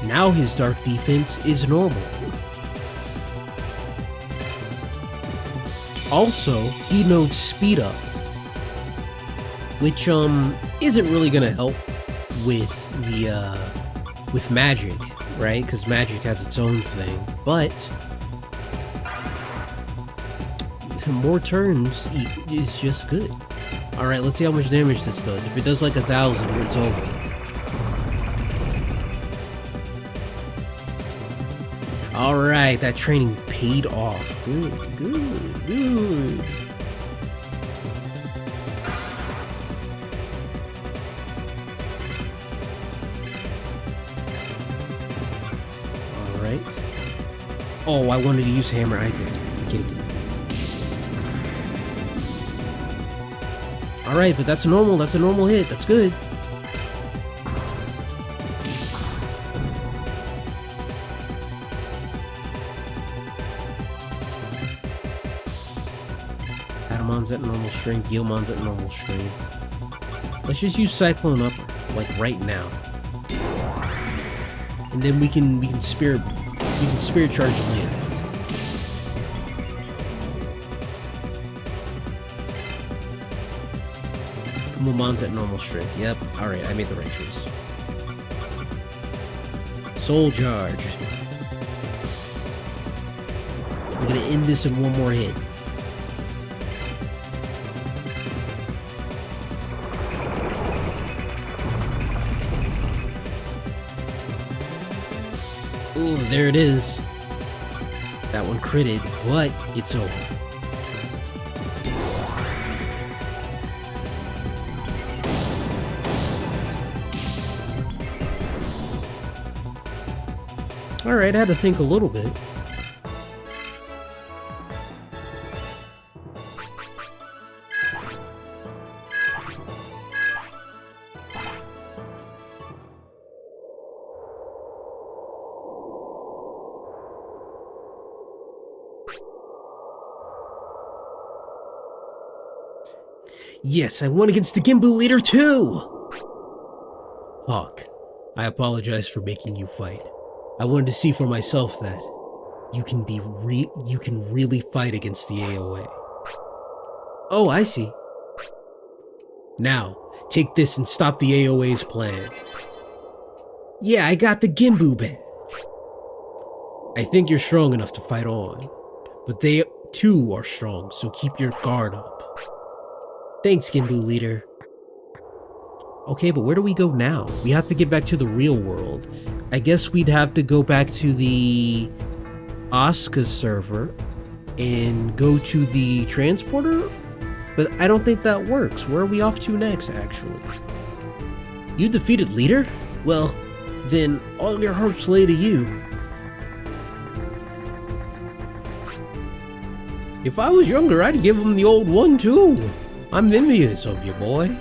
Now his dark defense is normal. Also, he knows speed up, which isn't really gonna help with the with magic, right? Because magic has its own thing, but more turns is just good. Alright, let's see how much damage this does. If it does like 1,000, it's over. Alright, that training paid off. Good, good, good. Alright. Oh, I wanted to use hammer. I didn't. Alright, but that's normal. That's a normal hit. That's good. Gaimon's at normal strength, Guilmon's at normal strength. Let's just use Cyclone Upper, like right now. And then we can spirit charge later. Kumomon's at normal strength. Yep. Alright, I made the right choice. Soul Charge. We're gonna end this in one more hit. Ooh, there it is. That one critted, but it's over. Alright, I had to think a little bit. Yes, I won against the Gimbu leader too! Hawk, I apologize for making you fight. I wanted to see for myself that you can really fight against the AOA. Oh, I see. Now, take this and stop the AOA's plan. Yeah, I got the Gimbu badge. I think you're strong enough to fight on, but they too are strong, so keep your guard up. Thanks, Gimbu leader. Okay, but where do we go now? We have to get back to the real world. I guess we'd have to go back to the Asuka server and go to the transporter? But I don't think that works. Where are we off to next, actually? You defeated leader? Well, then all your hopes lay to you. If I was younger, I'd give him the old one too. I'm envious of you, boy.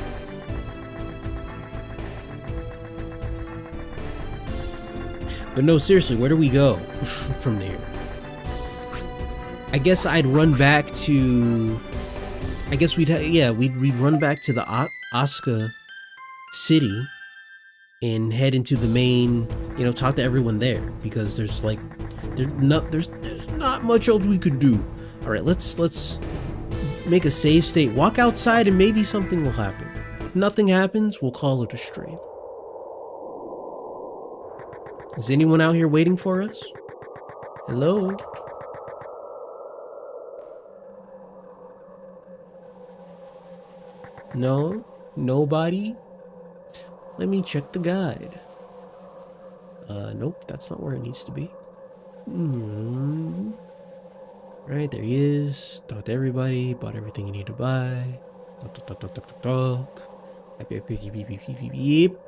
But no, seriously, where do we go from there? I guess I'd run back to... I guess we'd run back to the Asuka city and head into the main, talk to everyone there, because there's not much else we could do. All right, let's make a save state, walk outside, and maybe something will happen. If nothing happens, we'll call it a stream. Is anyone out here waiting for us? Hello? No? Nobody? Let me check the guide. Nope, that's not where it needs to be. Right, there he is. Talked to everybody, bought everything you need to buy. Talk. Beep.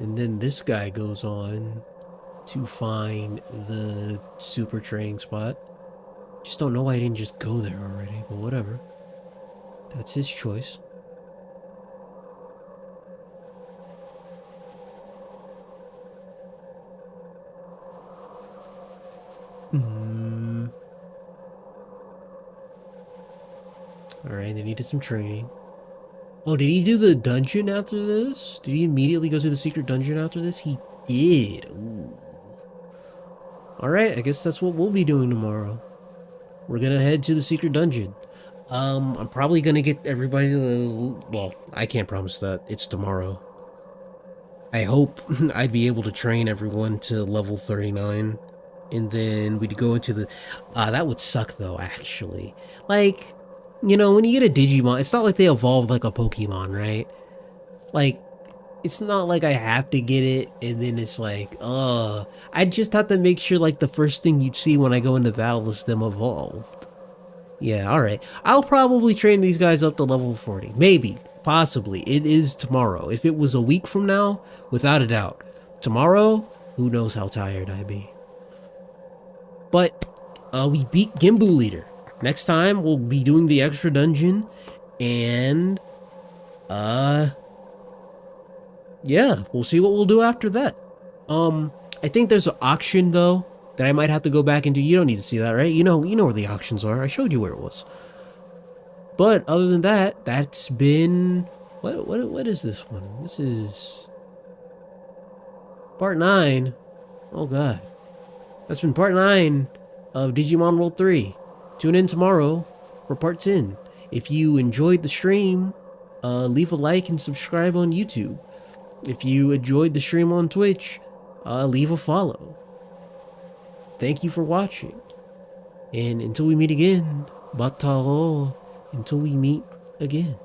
And then this guy goes on to find the super training spot. Just don't know why I didn't just go there already, but whatever. That's his choice. Alright, they needed some training. Oh, did he do the dungeon after this? Did he immediately go to the secret dungeon after this? He did. Ooh. Alright, I guess that's what we'll be doing tomorrow. We're gonna head to the secret dungeon. I'm probably gonna get everybody to well, I can't promise that. It's tomorrow. I hope I'd be able to train everyone to level 39. And then we'd go into the... that would suck though, actually. Like... when you get a Digimon, it's not like they evolve like a Pokemon, right? Like, it's not like I have to get it, and then it's like, I just have to make sure, like, the first thing you'd see when I go into battle is them evolved. Yeah, alright. I'll probably train these guys up to level 40. Maybe. Possibly. It is tomorrow. If it was a week from now, without a doubt. Tomorrow, who knows how tired I'd be. But, we beat Gimbu Leader. Next time, we'll be doing the extra dungeon, and Uh, yeah, we'll see what we'll do after that. I think there's an auction though that I might have to go back into. You don't need to see that, right? You know where the auctions are. I showed you where it was. But other than that, that's been what is this one? This is part 9. Oh god. That's been part 9 of Digimon World 3. Tune in tomorrow for part 10. If you enjoyed the stream, leave a like and subscribe on YouTube. If you enjoyed the stream on Twitch, leave a follow. Thank you for watching. And until we meet again, batao, until we meet again.